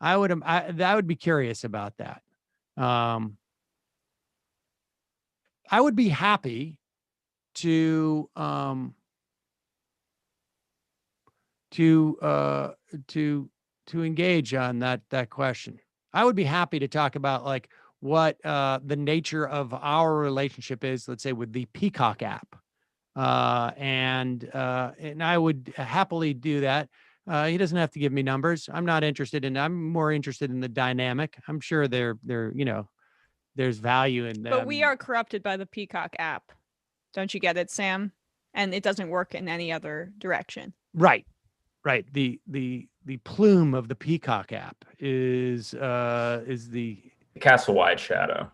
I would be curious about that. I would be happy to engage on that question. I would be happy to talk about like what the nature of our relationship is, let's say, with the Peacock app. And I would happily do that. He doesn't have to give me numbers. I'm not interested in. I'm more interested in the dynamic. I'm sure they're there's value in them. But we are corrupted by the Peacock app. Don't you get it, Sam? And it doesn't work in any other direction. Right. The plume of the Peacock app is the Castle-wide shadow.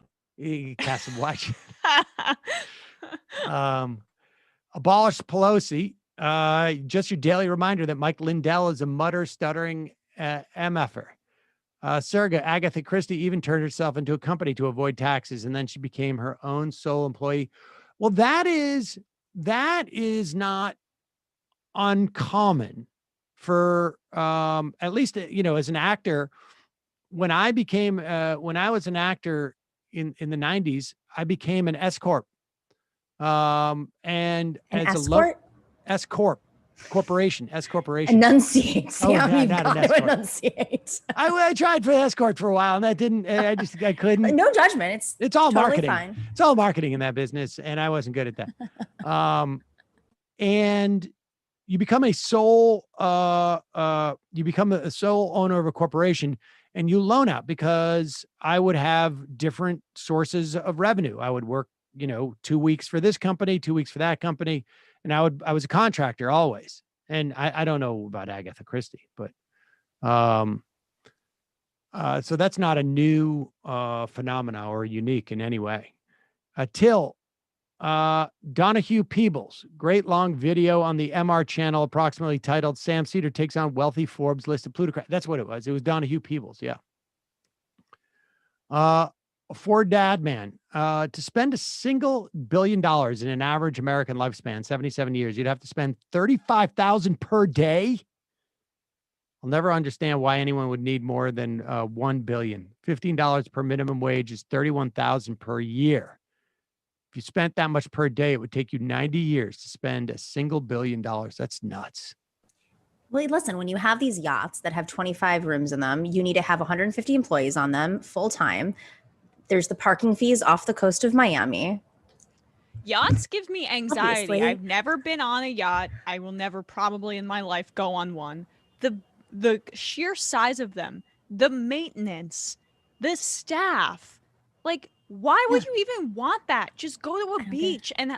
Castle-wide. Abolish Pelosi. Just your daily reminder that Mike Lindell is a stuttering MFer. Serga Agatha Christie even turned herself into a company to avoid taxes, and then she became her own sole employee. Well, that is not uncommon for at least as an actor. When I was an actor in the 90s, I became an S corp. And An as escort? S corp corporation, S corporation. Enunciate. Yeah, You've not got an to escort. enunciate. I tried for the escort for a while, and that didn't. I couldn't. No judgment. It's all totally marketing. fine. It's all marketing in that business, and I wasn't good at that. And you become a sole. You become a sole owner of a corporation, and you loan out because I would have different sources of revenue. I would work, 2 weeks for this company, 2 weeks for that company. And I was a contractor always. And I don't know about Agatha Christie, but, so that's not a new, phenomena or unique in any way. Till, Donahue Peebles, great long video on the MR channel, approximately titled Sam Seder takes on wealthy Forbes list of plutocrats. That's what it was. It was Donahue Peebles. Yeah. For Dad Man, to spend $1 billion in an average American lifespan, 77 years, you'd have to spend $35,000 per day. I'll never understand why anyone would need more than $1 billion. $15 per minimum wage is $31,000 per year. If you spent that much per day, it would take you 90 years to spend $1 billion. That's nuts. Well, listen, when you have these yachts that have 25 rooms in them, you need to have 150 employees on them full time. There's the parking fees off the coast of Miami. Yachts give me anxiety. Obviously. I've never been on a yacht. I will never probably in my life go on one. The sheer size of them, the maintenance, the staff, like, why would you even want that? Just go to a beach and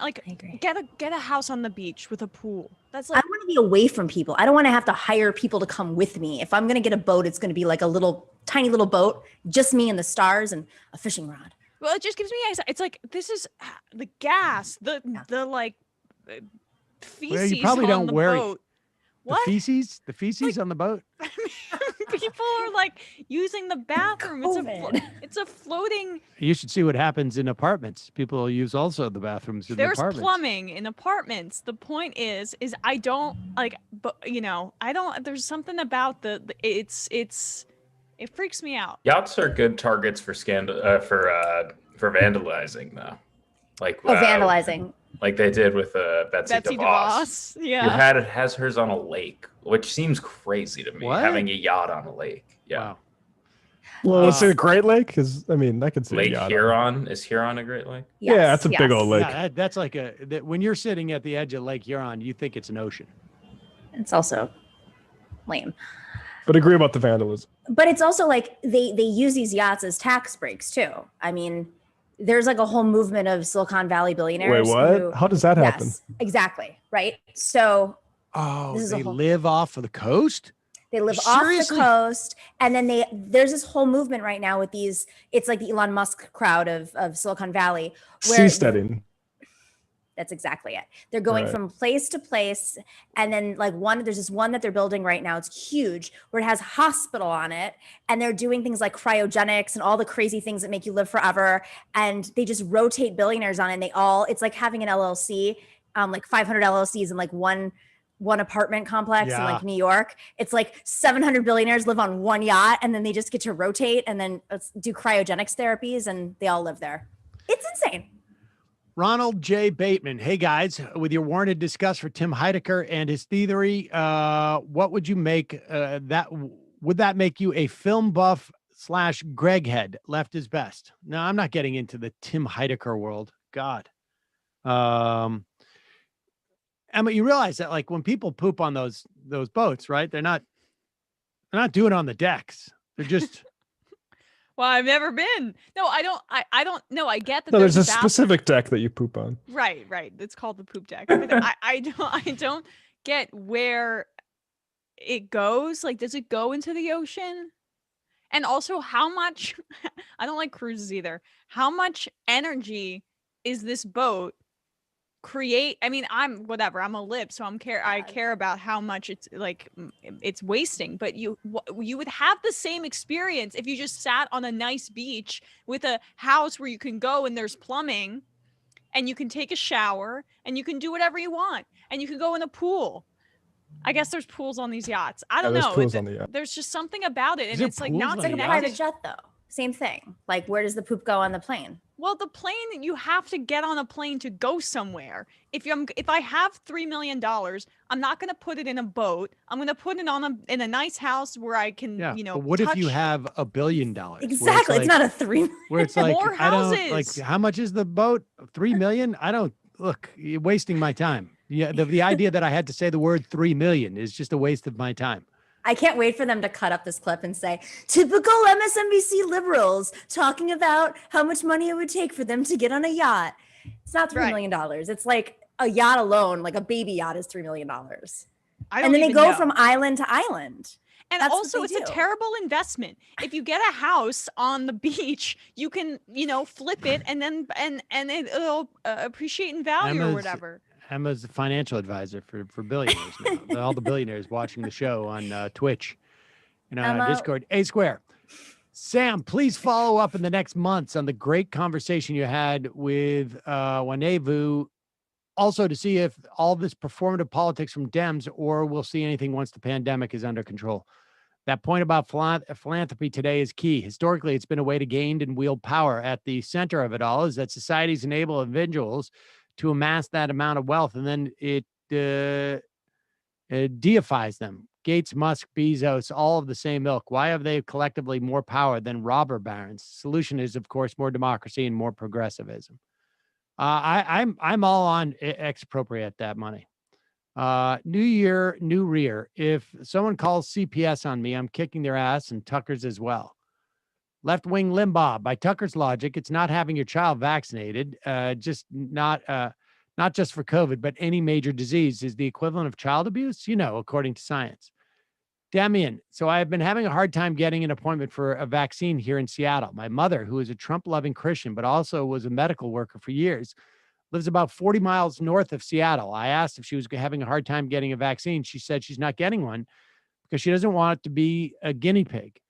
get a house on the beach with a pool. That's like, I want to be away from people. I don't want to have to hire people to come with me. If I'm going to get a boat, it's going to be like a tiny little boat, just me and the stars and a fishing rod. well, it just gives me anxiety. It's like, this is the gas, the feces Well, you probably on don't the worry. boat. The What? feces on the boat. People are like using the bathroom. It's a floating. You should see what happens in apartments. People use also the bathrooms in the There's apartments. plumbing in apartments. The point is I don't like, but I don't. There's something about it freaks me out. Yachts are good targets for for vandalizing, though. Like vandalizing. Like they did with Betsy DeVos. Yeah. Who has hers on a lake, which seems crazy to me. What? Having a yacht on a lake. Yeah. Wow. Well, is it a Great Lake? Because I can see Lake a yacht. Huron. Is Huron a Great Lake? Yeah, that's a big old lake. Yeah, that's like when you're sitting at the edge of Lake Huron, you think it's an ocean. It's also lame. But agree about the vandalism. But it's also like they use these yachts as tax breaks too. I mean, there's like a whole movement of Silicon Valley billionaires. Wait, what? How does that happen? Yes, exactly. Right. So They live off of the coast? they live Seriously? off the coast, and then there's this whole movement right now with these. It's like the Elon Musk crowd of Silicon Valley. Seasteading. That's exactly it. They're going Right. from place to place. And then there's this one that they're building right now. It's huge, where it has hospital on it. And they're doing things like cryogenics and all the crazy things that make you live forever. And they just rotate billionaires on it. And it's like having an LLC, like 500 LLCs in like one apartment complex in like New York. It's like 700 billionaires live on one yacht, and then they just get to rotate and then do cryogenics therapies, and they all live there. It's insane. Ronald J. Bateman. Hey, guys, with your warranted disgust for Tim Heidecker and his thievery, what would you make would that make you a film buff / Greg head? Left is best. No, I'm not getting into the Tim Heidecker world. God. Emma, you realize that like when people poop on those boats, right? They're not doing it on the decks. They're just. Well, I've never been. No, I don't. I don't know. I get that. No, there's a bathroom. specific deck that you poop on. Right. It's called the poop deck. But I don't get where it goes. Like, does it go into the ocean? And also, how much? I don't like cruises either. How much energy is this boat create? I mean, I'm a lib, so I care about how much it's wasting. But you would have the same experience if you just sat on a nice beach with a house where you can go and there's plumbing and you can take a shower and you can do whatever you want and you can go in a pool. I guess there's pools on these yachts. I don't know. Pools on the yacht. There's just something about it, and it's like not It's like a private jet, though. Same thing. Like, where does the poop go on the plane? Well, the plane, you have to get on a plane to go somewhere. If I have $3 million, I'm not going to put it in a boat. I'm going to put it in a nice house where I can, But what if you have $1 billion? Exactly. It's not a $3 million. Where it's like, More I don't houses. like, how much is the boat? $3 million? I don't look, you're wasting my time. Yeah. The idea that I had to say the word 3 million is just a waste of my time. I can't wait for them to cut up this clip and say, typical MSNBC liberals talking about how much money it would take for them to get on a yacht. It's not $3 million. It's like a yacht alone, like a baby yacht is $3 million. And then they go from island to island. And That's also, what it's they do. a terrible investment. If you get a house on the beach, you can, flip it and then it'll appreciate in value or whatever. Emma's a financial advisor for billionaires now. All the billionaires watching the show on Twitch and on Discord. A Square. Sam, please follow up in the next months on the great conversation you had with Wanevu. Also to see if all this performative politics from Dems or we'll see anything once the pandemic is under control. That point about philanthropy today is key. Historically, it's been a way to gain and wield power. At the center of it all is that societies enable individuals to amass that amount of wealth, and then it deifies them. Gates, Musk, Bezos, all of the same milk. Why have they collectively more power than robber barons? Solution is, of course, more democracy and more progressivism. I'm all on expropriate that money. New year, new rear. If someone calls CPS on me, I'm kicking their ass, and Tucker's as well. Left-wing Limbaugh. By Tucker's logic, it's not having your child vaccinated, just not just for COVID, but any major disease is the equivalent of child abuse, according to science. Damian, so I have been having a hard time getting an appointment for a vaccine here in Seattle. My mother, who is a Trump-loving Christian, but also was a medical worker for years, lives about 40 miles north of Seattle. I asked if she was having a hard time getting a vaccine. She said she's not getting one because she doesn't want it to be a guinea pig.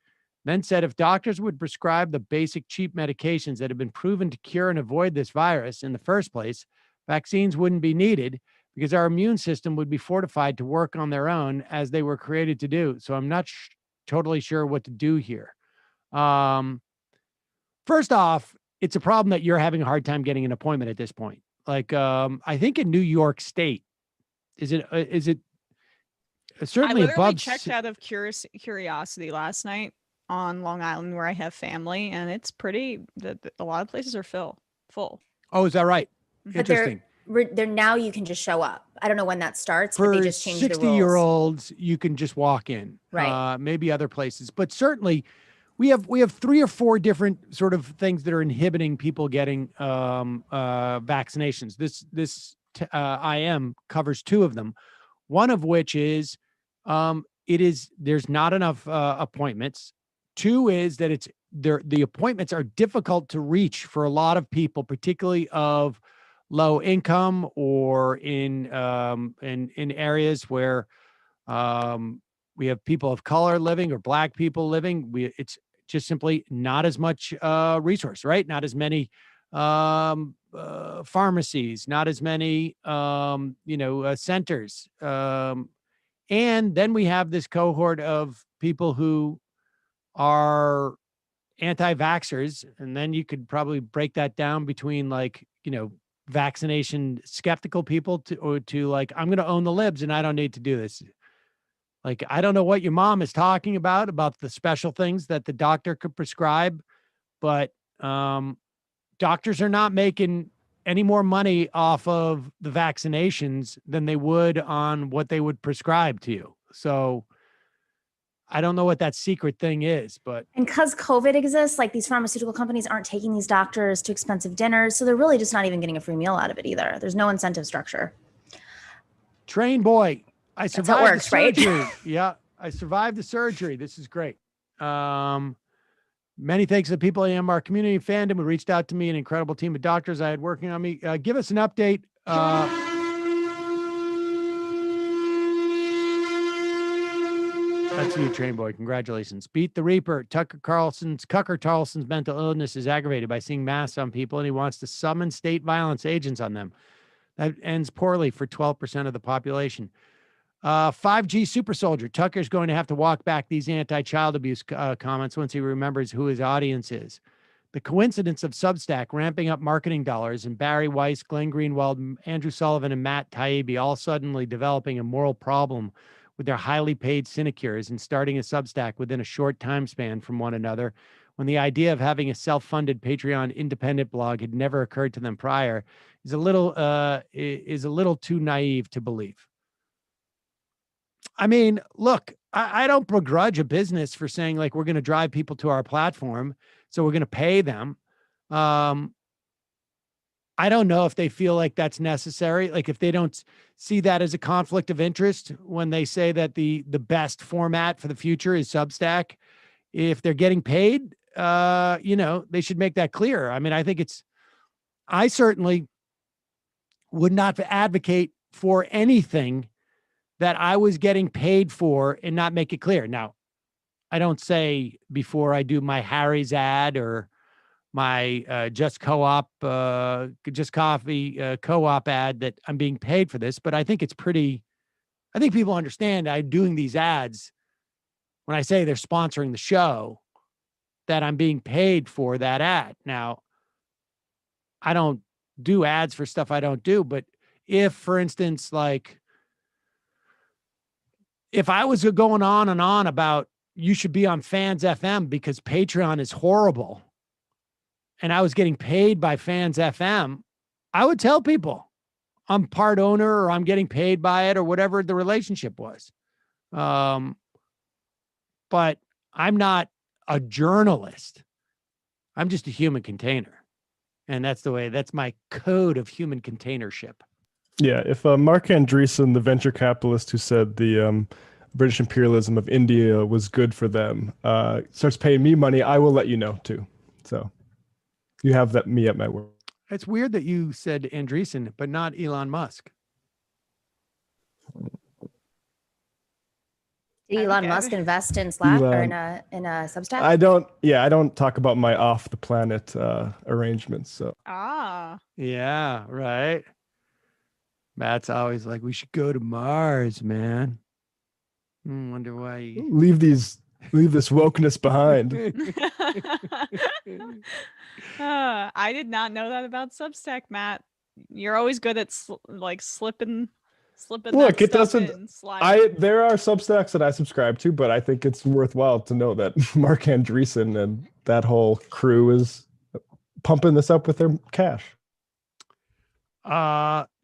Then said if doctors would prescribe the basic cheap medications that have been proven to cure and avoid this virus in the first place, vaccines wouldn't be needed because our immune system would be fortified to work on their own as they were created to do. So I'm not totally sure what to do here. First off, it's a problem that you're having a hard time getting an appointment at this point. Like, I think in New York State, is it certainly I above? literally checked out of curiosity last night on Long Island where I have family, and it's pretty, a lot of places are full. Oh, is that right? But Interesting. they're now you can just show up. I don't know when that starts, but For they just changed the rules. 60-year-olds, you can just walk in. Right. Maybe other places, but certainly we have 3 or 4 different sort of things that are inhibiting people getting vaccinations. This IM covers 2 of them. One of which is there's not enough appointments. 2 is that the appointments are difficult to reach for a lot of people, particularly of low income or in areas where we have people of color living or Black people living. It's just simply not as much resource, right? Not as many pharmacies, not as many centers. And then we have this cohort of people who are anti-vaxxers, and then you could probably break that down between vaccination skeptical people to like, I'm going to own the libs and I don't need to do this. Like, I don't know what your mom is talking about the special things that the doctor could prescribe, but doctors are not making any more money off of the vaccinations than they would on what they would prescribe to you. So I don't know what that secret thing is, but. And because COVID exists, like these pharmaceutical companies aren't taking these doctors to expensive dinners. So they're really just not even getting a free meal out of it either. There's no incentive structure. Train boy, I survived works, the surgery. right? Yeah, I survived the surgery. This is great. Many thanks to the people in our community fandom who reached out to me, an incredible team of doctors I had working on me. Give us an update. That's you, Train Boy. Congratulations. Beat the Reaper. Tucker Carlson's mental illness is aggravated by seeing masks on people, and he wants to summon state violence agents on them. That ends poorly for 12% of the population. 5G super soldier. Tucker's going to have to walk back these anti-child abuse comments once he remembers who his audience is. The coincidence of Substack ramping up marketing dollars and Barry Weiss, Glenn Greenwald, Andrew Sullivan, and Matt Taibbi all suddenly developing a moral problem with their highly paid sinecures and starting a Substack within a short time span from one another, when the idea of having a self-funded Patreon independent blog had never occurred to them prior, is a little too naive to believe. I mean, look, I don't begrudge a business for saying, like, we're going to drive people to our platform, so we're going to pay them. I don't know if they feel like that's necessary. Like, if they don't see that as a conflict of interest when they say that the best format for the future is Substack, if they're getting paid, they should make that clear. I mean, I certainly would not advocate for anything that I was getting paid for and not make it clear. Now, I don't say before I do my Harry's ad or my Just Coffee co-op ad that I'm being paid for this, but I think I think people understand I'm doing these ads when I say they're sponsoring the show, that I'm being paid for that ad. Now, I don't do ads for stuff I don't do, but if, for instance, like, if I was going on and on about you should be on Fans FM because Patreon is horrible, and I was getting paid by Fans FM, I would tell people I'm part owner or I'm getting paid by it or whatever the relationship was. But I'm not a journalist. I'm just a human container. And that's my code of human containership. Yeah, if Mark Andreessen, the venture capitalist who said the British imperialism of India was good for them, starts paying me money, I will let you know too. So you have me at my word. It's weird that you said Andreessen, but not Elon Musk. Did Elon Musk invest in Slack or in a Substack? I don't talk about my off the planet arrangements. So. Yeah, right. Matt's always like, we should go to Mars, man. Wonder why. Leave this wokeness behind. I did not know that about Substack, Matt. You're always good at slipping. Look, it doesn't. There are Substacks that I subscribe to, but I think it's worthwhile to know that Mark Andreessen and that whole crew is pumping this up with their cash.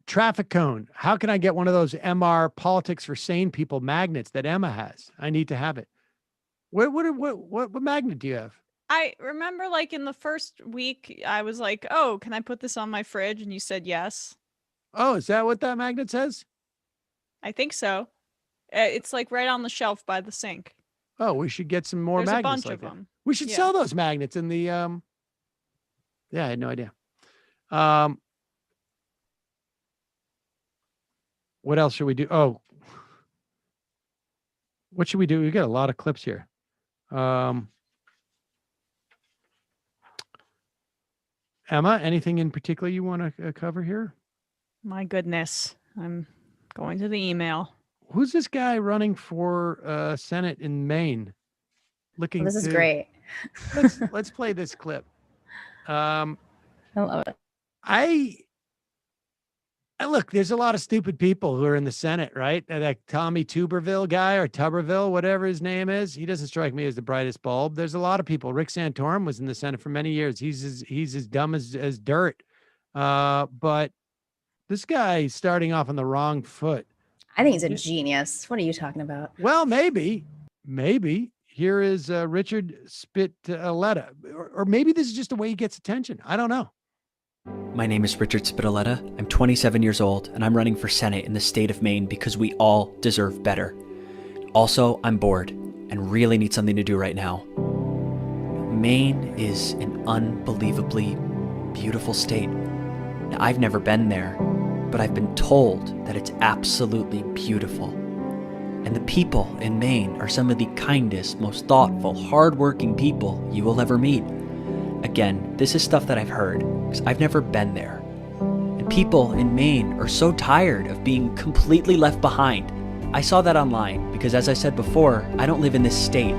Traffic cone. How can I get one of those MR Politics for Sane People magnets that Emma has? I need to have it. What magnet do you have? I remember, like, in the first week, I was like, "Oh, can I put this on my fridge?" And you said yes. Oh, is that what that magnet says? I think so. It's like right on the shelf by the sink. Oh, we should get some more There's magnets. a bunch like of that. them. We should sell those magnets in the. Yeah, I had no idea. What else should we do? Oh, what should we do? We got a lot of clips here. Emma, anything in particular you want to cover here? My goodness. I'm going to the email. Who's this guy running for Senate in Maine? This is great. Let's play this clip. I love it. And look, there's a lot of stupid people who are in the Senate, right? That Tommy Tuberville guy or Tuberville, whatever his name is. He doesn't strike me as the brightest bulb. There's a lot of people. Rick Santorum was in the Senate for many years. He's as dumb as dirt. But this guy starting off on the wrong foot. I think he's a genius. What are you talking about? Well, maybe. Here is Richard Spitoletta. Or maybe this is just the way he gets attention. I don't know. My name is Richard Spitoletta. I'm 27 years old, and I'm running for Senate in the state of Maine because we all deserve better. Also, I'm bored and really need something to do right now. Maine is an unbelievably beautiful state. Now, I've never been there, but I've been told that it's absolutely beautiful. And the people in Maine are some of the kindest, most thoughtful, hardworking people you will ever meet. Again, this is stuff that I've heard, because I've never been there. And people in Maine are so tired of being completely left behind. I saw that online, because as I said before, I don't live in this state.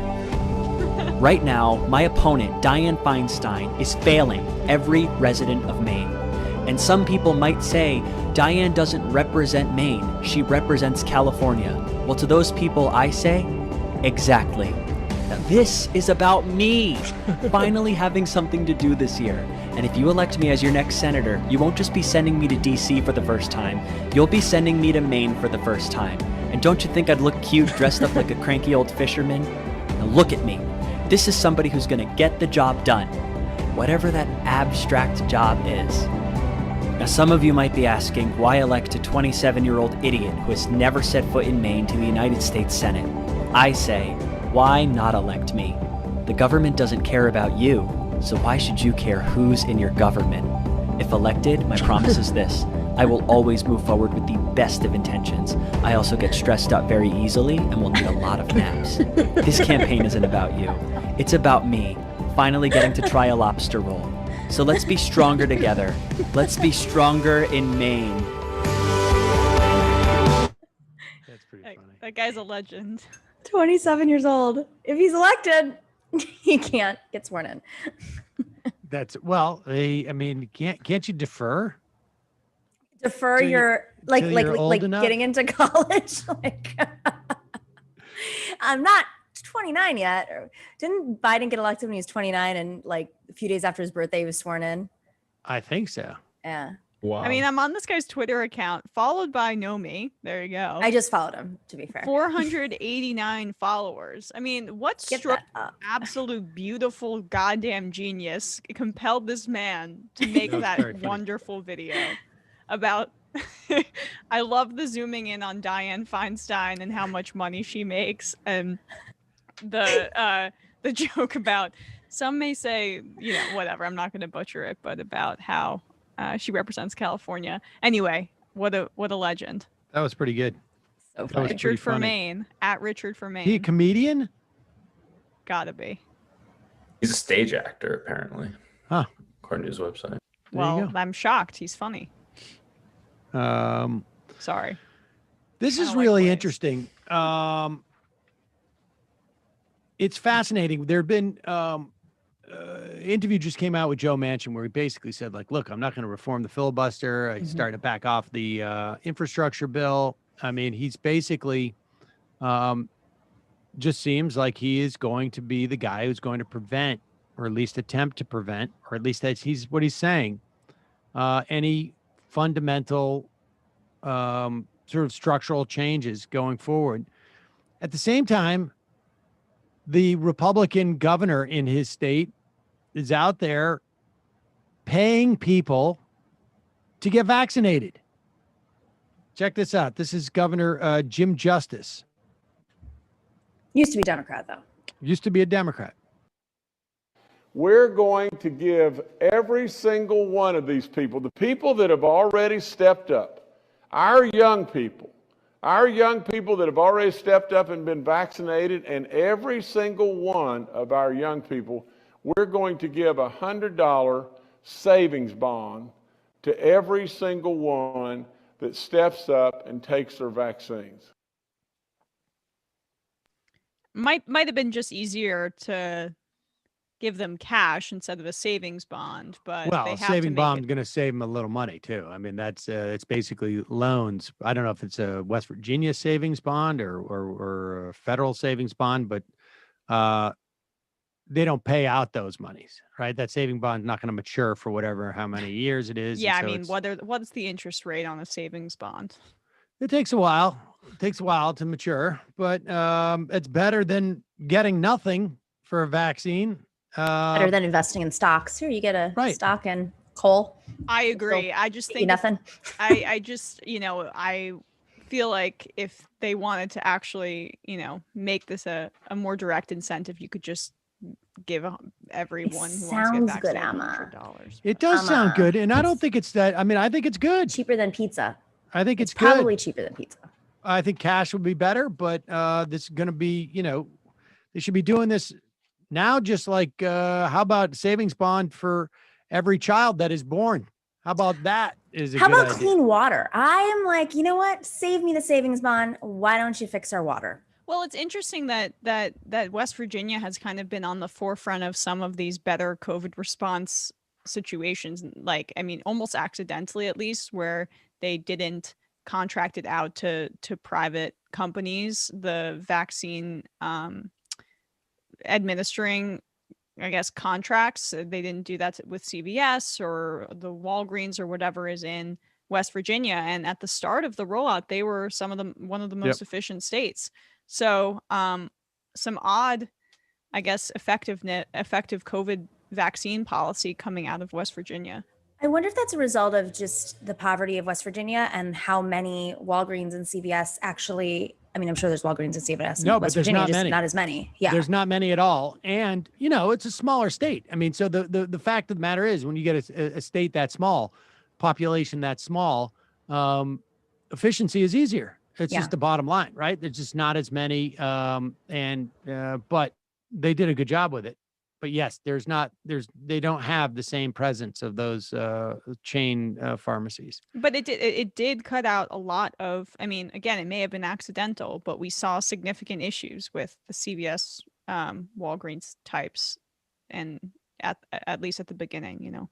Right now, my opponent, Dianne Feinstein, is failing every resident of Maine. And some people might say, Dianne doesn't represent Maine, she represents California. Well, to those people, I say, exactly. Now, this is about me finally having something to do this year. And if you elect me as your next senator, you won't just be sending me to DC for the first time, you'll be sending me to Maine for the first time. And don't you think I'd look cute dressed up like a cranky old fisherman? Now look at me. This is somebody who's gonna get the job done, whatever that abstract job is. Now, some of you might be asking, why elect a 27-year-old idiot who has never set foot in Maine to the United States Senate? I say, why not elect me? The government doesn't care about you, so why should you care who's in your government? If elected, my promise is this: I will always move forward with the best of intentions. I also get stressed out very easily and will need a lot of naps. This campaign isn't about you. It's about me, finally getting to try a lobster roll. So let's be stronger together. Let's be stronger in Maine. That's pretty funny. That guy's a legend. 27 years old. If he's elected, he can't get sworn in. That's well. I mean, can't you defer? Defer Till your till you're old like enough? getting into college. Like, I'm not 29 yet. Didn't Biden get elected when he was 29 and like a few days after his birthday he was sworn in? I think so. Yeah. Wow. I mean, I'm on this guy's Twitter account, followed by Nomi. There you go. I just followed him, to be fair. 489 followers. I mean, what stroke of absolute beautiful goddamn genius compelled this man to make That was very that funny. wonderful video about I love the zooming in on Dianne Feinstein and how much money she makes, and the joke about, some may say, you know, whatever, I'm not going to butcher it, but about how she represents California. Anyway, what a legend. That was pretty good. So That was Richard pretty for funny. Maine, at Richard for Maine. He a comedian? Gotta be. He's a stage actor, apparently. Huh. According to his website. There you Well, go. I'm shocked. He's funny. Sorry. This I is don't like really waves. interesting. It's fascinating. There have been interview just came out with Joe Manchin where he basically said, like, look, I'm not going to reform the filibuster. I'm starting to back off the infrastructure bill. I mean, he's basically just seems like he is going to be the guy who's going to prevent, or at least attempt to prevent, or at least that's what he's saying, any fundamental sort of structural changes going forward. At the same time, the Republican governor in his state is out there paying people to get vaccinated. Check this out. This is Governor Jim Justice. Used to be Democrat, though. Used to be a Democrat. We're going to give every single one of these people, the people that have already stepped up, our young people that have already stepped up and been vaccinated, and every single one of our young people, we're going to give a $100 savings bond to every single one that steps up and takes their vaccines. Might have been just easier to give them cash instead of a savings bond, but Well, they a have saving to make bond it. is going to save them a little money too. I mean, that's it's basically loans. I don't know if it's a West Virginia savings bond or a federal savings bond, but they don't pay out those monies, right? That saving bond's not going to mature for whatever, how many years it is. Yeah, and I so mean, what's the interest rate on a savings bond? it takes a while. It takes a while to mature, but it's better than getting nothing for a vaccine. Better than investing in stocks. Here, you get a stock in coal. I agree. I just think nothing. I just, I feel like if they wanted to actually, make this a more direct incentive, you could just give everyone who wants to get Sounds good, vaccinated Emma. $100. It does sound good, and I don't think it's that. I mean, I think it's good. Cheaper than pizza. I think it's good. Probably cheaper than pizza. I think cash would be better, but this is going to be, they should be doing this now. Just like, how about savings bond for every child that is born? How about that? How about clean water? I am like, you know what? Save me the savings bond. Why don't you fix our water? Well, it's interesting that West Virginia has kind of been on the forefront of some of these better COVID response situations. Like, I mean, almost accidentally, at least, where they didn't contract it out to private companies, the vaccine administering, I guess, contracts. They didn't do that with CVS or the Walgreens or whatever is in West Virginia. And at the start of the rollout, they were one of the most efficient states. So some odd, I guess, effective COVID vaccine policy coming out of West Virginia. I wonder if that's a result of just the poverty of West Virginia and how many Walgreens and CVS actually, I mean, I'm sure there's Walgreens and CVS in West Virginia, just not as many. Yeah. There's not many at all. And, it's a smaller state. I mean, so the fact of the matter is when you get a state that small, population that small, efficiency is easier. It's just the bottom line, right? There's just not as many. But they did a good job with it. But yes, they don't have the same presence of those chain pharmacies. But it did cut out a lot of, I mean, again, it may have been accidental, but we saw significant issues with the CVS Walgreens types, and at least at the beginning,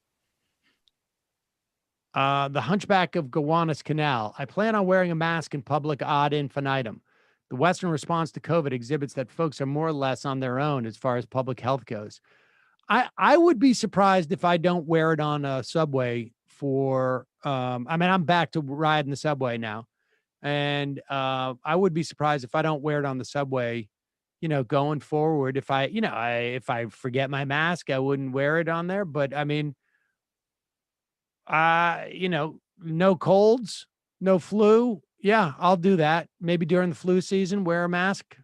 The Hunchback of Gowanus Canal. I plan on wearing a mask in public ad infinitum. The Western response to COVID exhibits that folks are more or less on their own as far as public health goes. I would be surprised if I don't wear it on a subway for, I'm back to riding the subway now. And I would be surprised if I don't wear it on the subway, going forward. If I forget my mask, I wouldn't wear it on there. But I mean, no colds, no flu. Yeah, I'll do that. Maybe during the flu season, wear a mask.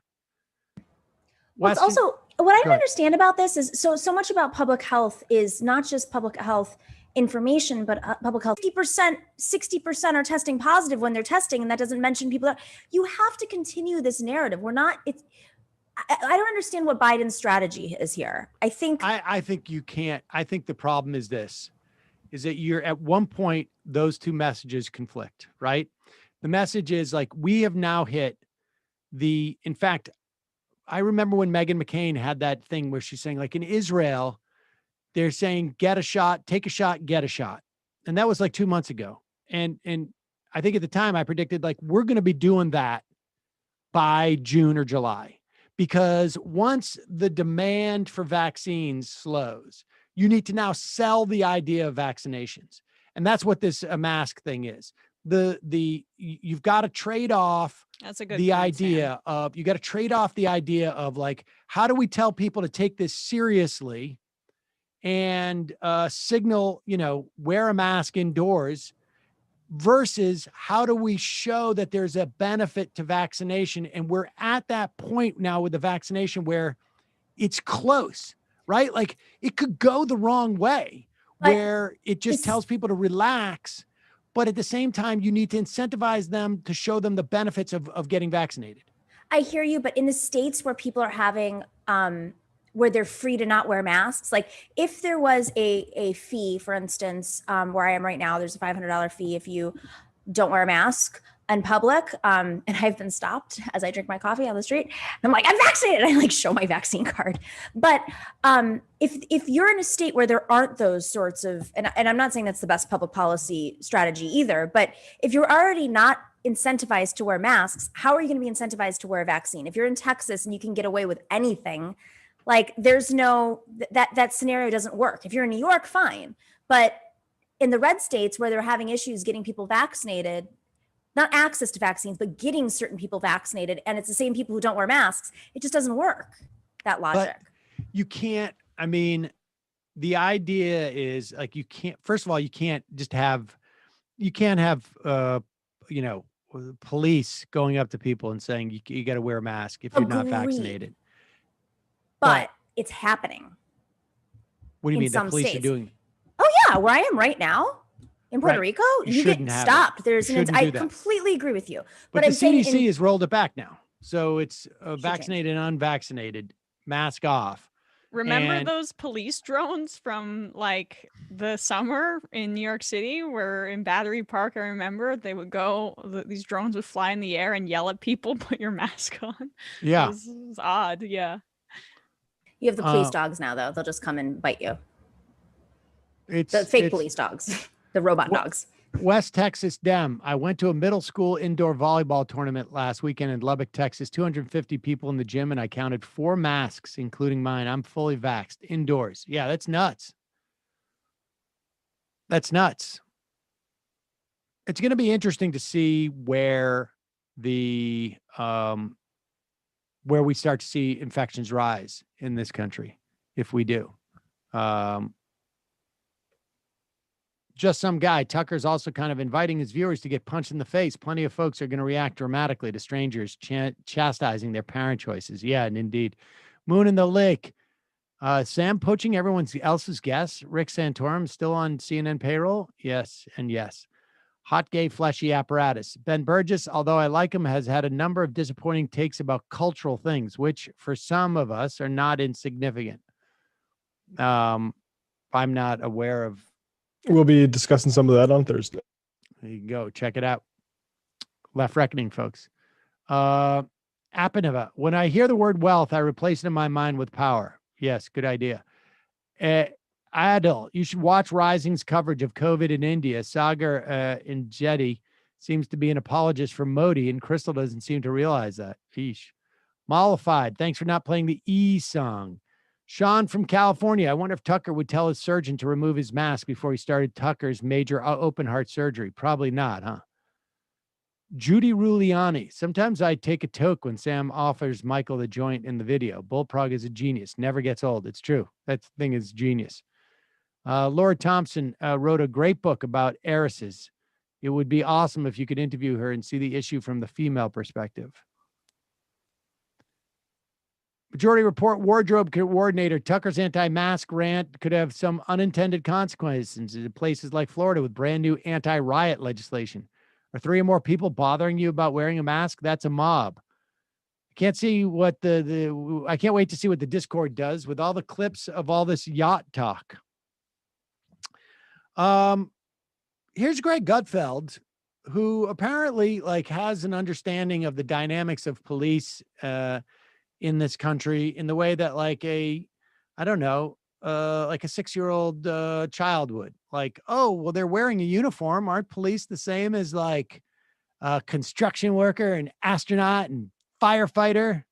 Well, it's also, what I don't understand about this is so much about public health is not just public health information, but public health. 50%, 60% are testing positive when they're testing, and that doesn't mention people. You have to continue this narrative. I don't understand what Biden's strategy is here. I think you can't. I think the problem is this, is that you're at one point, those two messages conflict, right? The message is like, we have now hit in fact, I remember when Meghan McCain had that thing where she's saying, like, in Israel, they're saying, get a shot, take a shot, get a shot. And that was like 2 months ago. And I think at the time I predicted, like, we're going to be doing that by June or July, because once the demand for vaccines slows, you need to now sell the idea of vaccinations. And that's what this mask thing is. You've got to trade off the idea of, you got to trade off the idea of, like, how do we tell people to take this seriously and signal, wear a mask indoors, versus how do we show that there's a benefit to vaccination? And we're at that point now with the vaccination where it's close, right? Like, it could go the wrong way, where it just tells people to relax. But at the same time, you need to incentivize them to show them the benefits of getting vaccinated. I hear you, but in the states where people are having, where they're free to not wear masks, like if there was a fee, for instance, where I am right now, there's a $500 fee if you don't wear a mask in public. And I've been stopped as I drink my coffee on the street. And I'm like, I'm vaccinated. I like show my vaccine card. But if you're in a state where there aren't those sorts of, and I'm not saying that's the best public policy strategy either, but if you're already not incentivized to wear masks, how are you going to be incentivized to wear a vaccine? If you're in Texas and you can get away with anything, Like there's no, that scenario doesn't work. If you're in New York, fine. But in the red states where they're having issues getting people vaccinated, not access to vaccines, but getting certain people vaccinated, and it's the same people who don't wear masks, it just doesn't work, that logic. But you can't, I mean, the idea is like, you can't, first of all, you can't have, you know, police going up to people and saying, you got to wear a mask if you're not vaccinated. But it's happening. What do you mean the police states are doing? Oh yeah, where I am right now in Puerto Rico, you get stopped. I completely agree with you. But the CDC has rolled it back now. So it's vaccinated and unvaccinated, mask off. Remember those police drones from like the summer in New York City, where in Battery Park, I remember they would go, these drones would fly in the air and yell at people, put your mask on. Yeah. It was odd. Yeah. You have the police dogs now, though. They'll just come and bite you. It's the fake police dogs, the robot dogs. West Texas Dem. I went to a middle school indoor volleyball tournament last weekend in Lubbock, Texas. 250 people in the gym, and I counted 4 masks, including mine. I'm fully vaxxed indoors. Yeah, that's nuts. That's nuts. It's going to be interesting to see where the where we start to see infections rise in this country, if we do. Just some guy. Tucker's also kind of inviting his viewers to get punched in the face. Plenty of folks are going to react dramatically to strangers chastising their parent choices. Yeah, and indeed. Moon in the Lake. Sam poaching everyone else's guess. Rick Santorum still on CNN payroll? Yes, and yes. Hot gay fleshy apparatus. Ben Burgess, although I like him, has had a number of disappointing takes about cultural things, which for some of us are not insignificant. I'm not aware of. We'll be discussing some of that on Thursday. There you go. Check it out. Left Reckoning, folks. Appaneva. When I hear the word wealth, I replace it in my mind with power. Yes, good idea. Adil, you should watch Rising's coverage of COVID in India. Sagar Enjeti seems to be an apologist for Modi, and Crystal doesn't seem to realize that. Eesh. Mollified. Thanks for not playing the E song. Sean from California. I wonder if Tucker would tell his surgeon to remove his mask before he started Tucker's major open heart surgery. Probably not, huh? Judy Ruliani. Sometimes I take a toke when Sam offers Michael the joint in the video. Bullprog is a genius. Never gets old. It's true. That thing is genius. Laura Thompson wrote a great book about heiresses. It would be awesome if you could interview her and see the issue from the female perspective. Majority Report wardrobe coordinator. Tucker's anti-mask rant could have some unintended consequences in places like Florida with brand new anti-riot legislation. Are 3 or more people bothering you about wearing a mask? That's a mob. I can't see what I can't wait to see what the Discord does with all the clips of all this yacht talk. Here's Greg Gutfeld, who apparently has an understanding of the dynamics of police in this country in the way that like a 6-year-old child would. Like, oh, well, they're wearing a uniform. Aren't police the same as like a construction worker and astronaut and firefighter?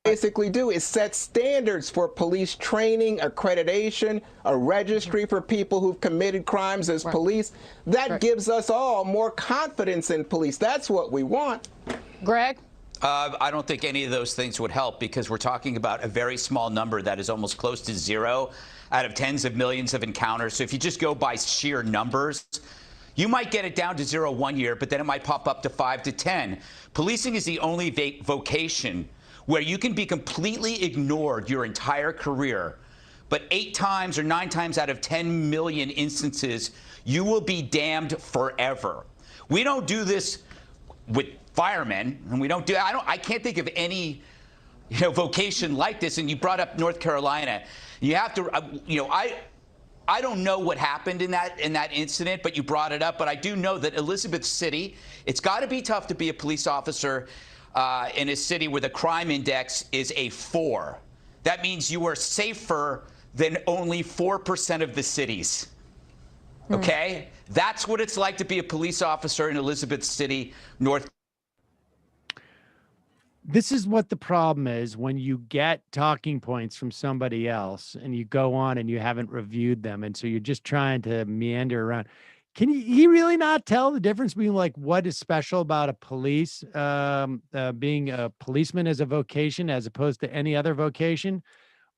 Basically do is set standards for police training, accreditation, a registry for people who've committed crimes as police. That gives us all more confidence in police. That's what we want. Greg? I don't think any of those things would help because we're talking about a very small number that is almost close to 0 out of tens of millions of encounters. So if you just go by sheer numbers, you might get it down to 0 one year, but then it might pop up to 5 to 10. Policing is the only vocation where you can be completely ignored your entire career, but 8 times or 9 times out of 10 million instances, you will be damned forever. We don't do this with firemen, and we don't do. I can't think of any, vocation like this. And you brought up North Carolina. You have to, I don't know what happened in that incident, but you brought it up. But I do know that Elizabeth City, it's got to be tough to be a police officer in a city where the crime index is a 4. That means you are safer than only 4% of the cities. Okay, that's what it's like to be a police officer in Elizabeth City, North. this is what the problem is when you get talking points from somebody else and you go on and you haven't reviewed them. And so you're just trying to meander around. Can he really not tell the difference between like what is special about a police, being a policeman as a vocation as opposed to any other vocation?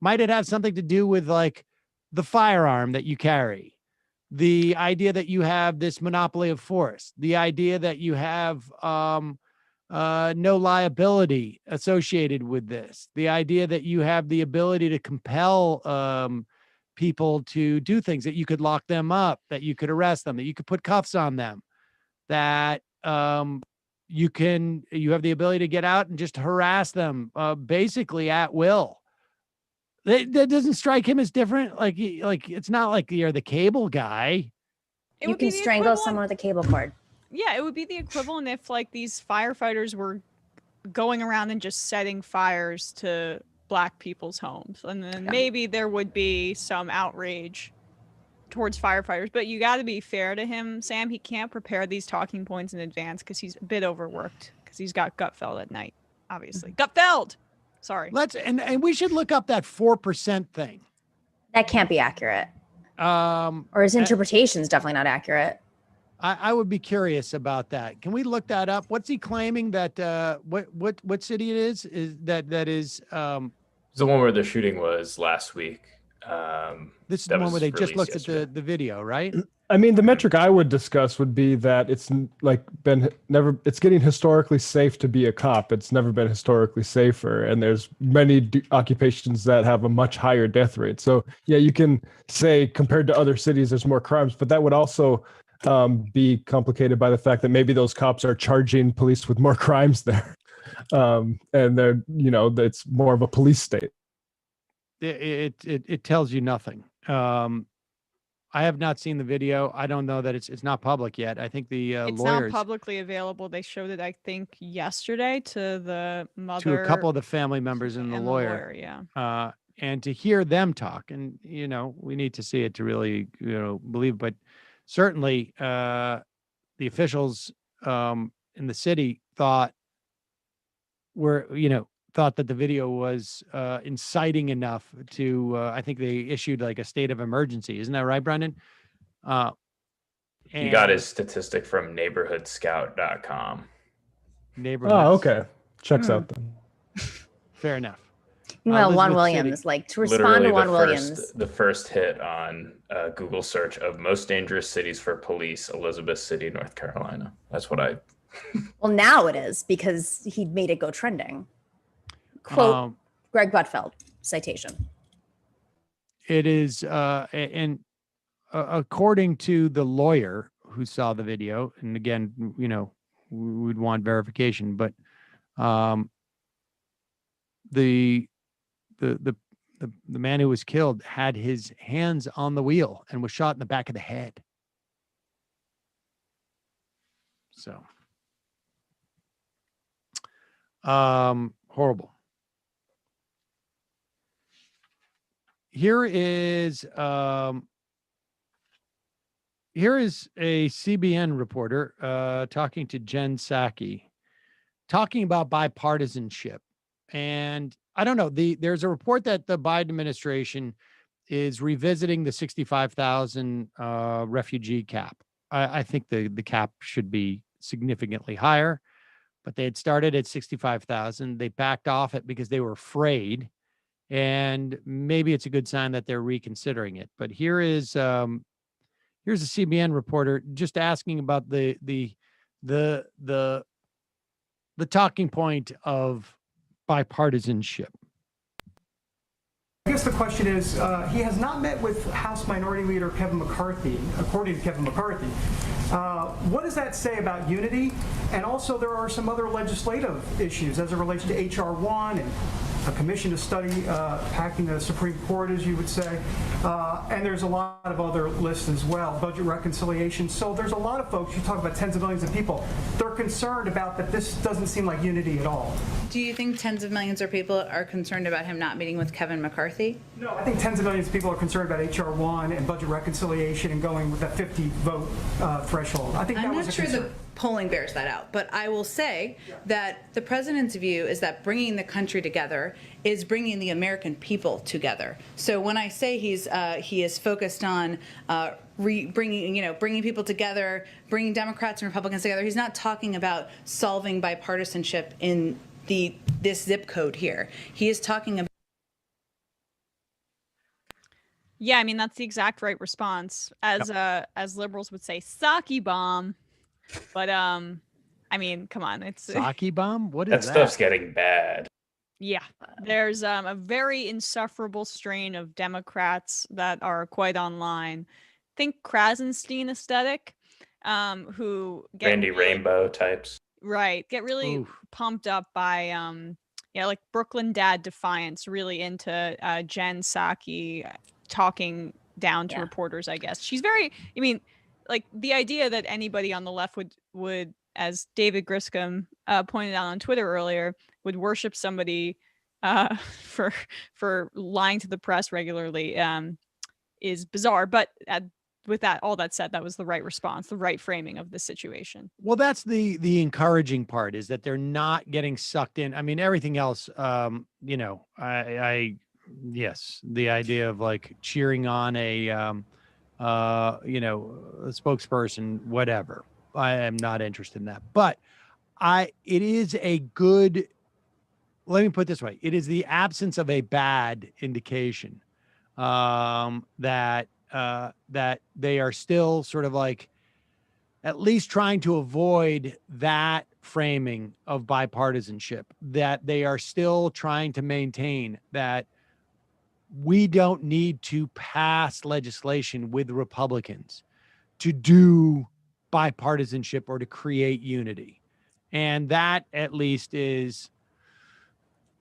Might it have something to do with like the firearm that you carry? The idea that you have this monopoly of force, the idea that you have no liability associated with this, the idea that you have the ability to compel people to do things, that you could lock them up, that you could arrest them, that you could put cuffs on them, that you have the ability to get out and just harass them basically at will. That doesn't strike him as different. Like it's not like you're the cable guy. You can strangle someone with a cable cord. Yeah, it would be the equivalent if like these firefighters were going around and just setting fires to Black people's homes. And then maybe there would be some outrage towards firefighters. But you got to be fair to him, Sam. He can't prepare these talking points in advance because he's a bit overworked because he's got Gutfeld at night, obviously. Gutfeld! Sorry. And we should look up that 4% thing. That can't be accurate. Or his interpretation is definitely not accurate. I would be curious about that. Can we look that up? What's he claiming that what city it is? Is that is the one where the shooting was last week. This is the one where they just looked at the video, right? I mean, the metric I would discuss would be that it's like it's getting historically safe to be a cop. It's never been historically safer. And there's many occupations that have a much higher death rate. So yeah, you can say compared to other cities, there's more crimes, but that would also be complicated by the fact that maybe those cops are charging police with more crimes there. And they're, it's more of a police state. It tells you nothing. I have not seen the video. I don't know that it's not public yet. I think the it's lawyers, not publicly available. They showed it, I think, yesterday to the mother, to a couple of the family members and the lawyer. Yeah. And to hear them talk, and we need to see it to really believe. But certainly, the officials in the city thought that the video was inciting enough to, I think they issued like a state of emergency. Isn't that right, Brendan? He got his statistic from neighborhoodscout.com. Oh, okay. Checks out then. Fair enough. Well, Juan Williams, City. To respond Literally to Juan Williams. The first hit on Google search of most dangerous cities for police, Elizabeth City, North Carolina. That's what I... Well, now it is because he made it go trending. Quote, Greg Gutfeld, citation. It is, and according to the lawyer who saw the video, and again, we would want verification, but the man who was killed had his hands on the wheel and was shot in the back of the head. So, horrible. Here is a CBN reporter talking to Jen Psaki, talking about bipartisanship. And I don't know, there's a report that the Biden administration is revisiting the 65,000 refugee cap. I think the cap should be significantly higher, but they had started at 65,000. They backed off it because they were afraid. And maybe it's a good sign that they're reconsidering it. But here's a CBN reporter just asking about the talking point of bipartisanship. I guess the question is, he has not met with House Minority Leader Kevin McCarthy, according to Kevin McCarthy. What does that say about unity? And also there are some other legislative issues as it relates to H.R. 1 and a commission to study packing the Supreme Court, as you would say. And there's a lot of other lists as well, budget reconciliation. So there's a lot of folks, you talk about tens of millions of people, they're concerned about that this doesn't seem like unity at all. Do you think tens of millions of people are concerned about him not meeting with Kevin McCarthy? No, I think tens of millions of people are concerned about H.R. 1 and budget reconciliation and going with that 50 vote threshold. I think that was a concern. polling bears that out. But I will say that the president's view is that bringing the country together is bringing the American people together. So when I say he is focused on bringing people together, bringing Democrats and Republicans together, he's not talking about solving bipartisanship in this zip code here. He is talking about. Yeah, I mean, that's the exact right response. As liberals would say, sake bomb. But I mean, come on, it's sake bomb. What is that? That stuff's getting bad. Yeah, there's a very insufferable strain of Democrats that are quite online. Think Krasenstein aesthetic, who get Randy Rainbow types. Right, get really pumped up by like Brooklyn Dad Defiance, really into Jen Psaki talking down to reporters. I guess she's very. I mean, like the idea that anybody on the left would, as David Griscom pointed out on Twitter earlier, would worship somebody for lying to the press regularly is bizarre. But with that, all that said, that was the right response, the right framing of the situation. Well, that's the encouraging part, is that they're not getting sucked in. I mean, everything else, yes, the idea of like cheering on a spokesperson, whatever. I am not interested in that. But it is a good, let me put it this way. It is the absence of a bad indication that they are still sort of like at least trying to avoid that framing of bipartisanship, that they are still trying to maintain that we don't need to pass legislation with Republicans to do bipartisanship or to create unity. And that at least is,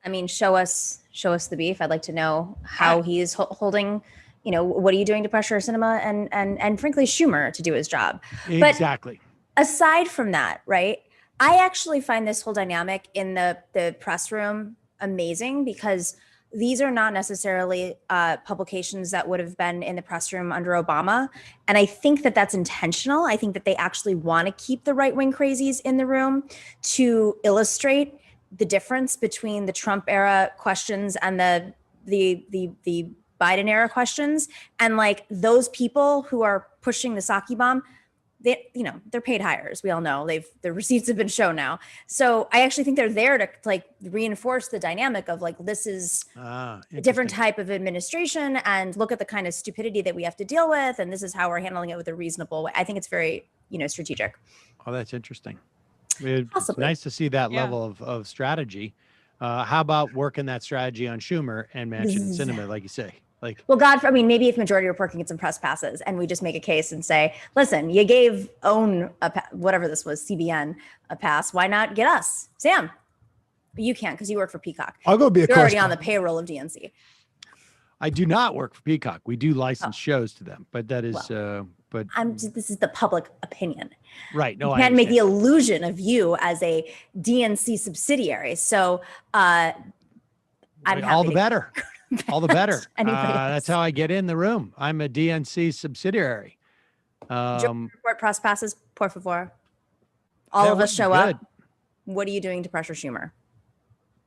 I mean, show us the beef. I'd like to know how he's holding, what are you doing to pressure Sinema and frankly Schumer to do his job? Exactly. But aside from that, right, I actually find this whole dynamic in the press room amazing, because these are not necessarily publications that would have been in the press room under Obama. And I think that that's intentional. I think that they actually want to keep the right-wing crazies in the room to illustrate the difference between the Trump era questions and the Biden era questions. And like those people who are pushing the sake bomb, they're paid hires. We all know the receipts have been shown now. So I actually think they're there to like reinforce the dynamic of like, this is a different type of administration, and look at the kind of stupidity that we have to deal with. And this is how we're handling it with a reasonable way. I think it's very, strategic. Oh, that's interesting. It's nice to see that level of strategy. How about working that strategy on Schumer and Manchin and Sinema, like you say? Well, maybe if Majority Report can get some press passes and we just make a case and say, listen, you gave whatever this was, CBN, a pass. Why not get us? Sam, you can't because you work for Peacock. I'll go be a You're already on the payroll of DNC. I do not work for Peacock. We do license shows to them, but that is, this is the public opinion. Right. No, you can't make the illusion of you as a DNC subsidiary. So I'm all the better. All the better. That's how I get in the room. I'm a DNC subsidiary. Report press passes, por favor. All of us show up. What are you doing to pressure Schumer?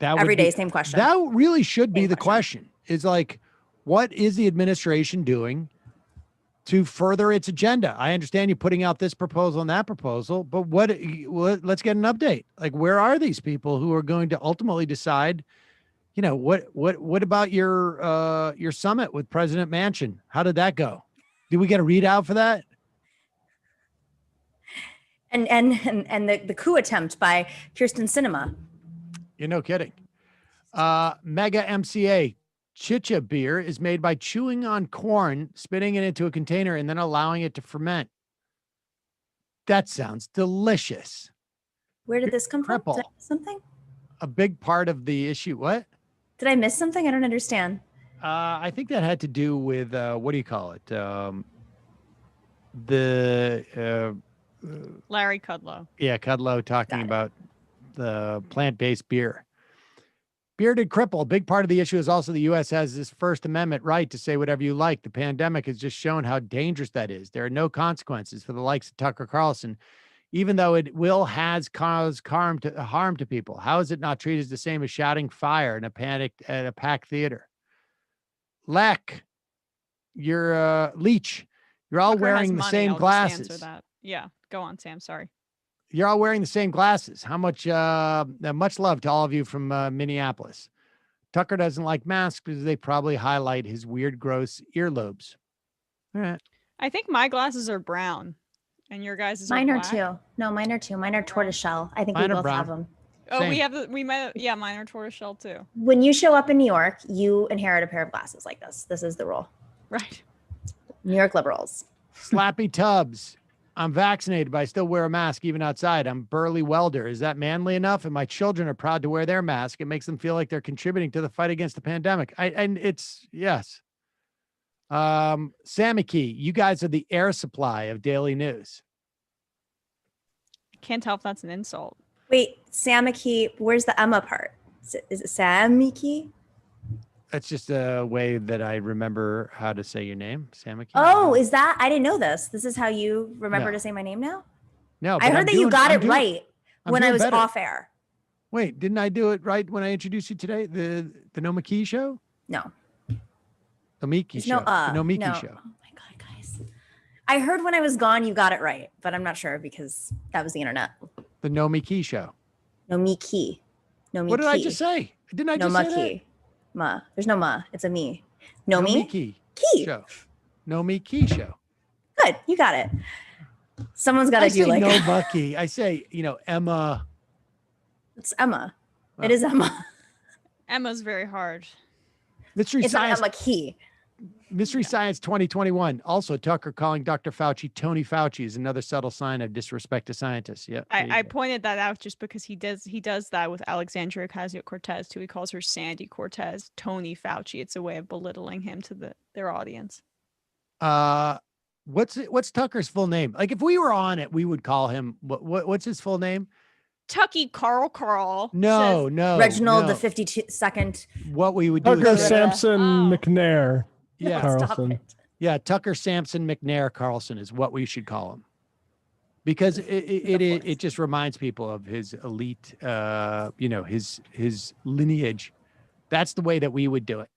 Every day, same question. That really should be the question. Is like, what is the administration doing to further its agenda? I understand you putting out this proposal and that proposal, but let's get an update. Like, where are these people who are going to ultimately decide? What about your summit with President Manchin? How did that go? Did we get a readout for that? And the coup attempt by Kirsten Sinema. You're no kidding. Mega MCA chicha beer is made by chewing on corn, spitting it into a container, and then allowing it to ferment. That sounds delicious. Where did this come from? Did I miss something? A big part of the issue. What? Did I miss something? I don't understand. I think that had to do with, what do you call it? Larry Kudlow. Yeah, Kudlow talking about the plant-based beer. Bearded cripple. A big part of the issue is also the U.S. has this First Amendment right to say whatever you like. The pandemic has just shown how dangerous that is. There are no consequences for the likes of Tucker Carlson, even though it has caused harm to people. How is it not treated the same as shouting fire in a packed theater? You're Leach. You're all Tucker wearing has the money, same I'll just glasses. answer that. Yeah, go on, Sam. Sorry. You're all wearing the same glasses. How much much love to all of you from Minneapolis. Tucker doesn't like masks because they probably highlight his weird, gross earlobes. All right. I think my glasses are brown, and your guys' Mine are are black. too. No, mine are too. Mine are tortoiseshell. I think Mine we are both brown. have them. Oh, Same. we might. Yeah, mine are tortoiseshell too. When you show up in New York, you inherit a pair of glasses like this. This is the rule. Right. New York liberals. Slappy Tubbs. I'm vaccinated, but I still wear a mask even outside. I'm burly welder. Is that manly enough? And my children are proud to wear their mask. It makes them feel like they're contributing to the fight against the pandemic. And it's yes. Sammy Key, you guys are the air supply of daily news. Can't tell if that's an insult. Wait, Samiki, where's the Emma part? Is it Samiki? That's just a way that I remember how to say your name, Sammy Key. Oh, is that? I didn't know this. This is how you remember No. to say my name now? No, I heard that you got it right I'm when I doing was better. off air. Wait, didn't I do it right when I introduced you today? The Nomiki show? No. Nomiki There's show. no The Nomiki no. show. Oh my God, guys. I heard when I was gone you got it right, but I'm not sure because that was the internet. The Nomiki show. Nomiki. Nomiki. What did I just say? Didn't I just say that? Ma. There's no ma. It's a me. Nomi? Nomiki Key. show. Nomiki show. Good. You got it. Someone's got to I do say like Nomiki. I say, Emma. It's Emma. Oh. It is Emma. Emma's very hard. Mystery It's Science. not Emma Key. Mystery Science 2021. Also, Tucker calling Dr. Fauci Tony Fauci is another subtle sign of disrespect to scientists. Yeah. I pointed that out just because he does that with Alexandria Ocasio-Cortez too. He calls her Sandy Cortez, Tony Fauci. It's a way of belittling him to their audience. What's Tucker's full name? Like if we were on it, we would call him what's his full name? Tucky Carl. No, says, no. Reginald no. the 52nd. What we would do Tucker is Sampson McNair. Yeah. Carlson. Yeah, Tucker Sampson McNair Carlson is what we should call him. Because it just reminds people of his elite his lineage. That's the way that we would do it.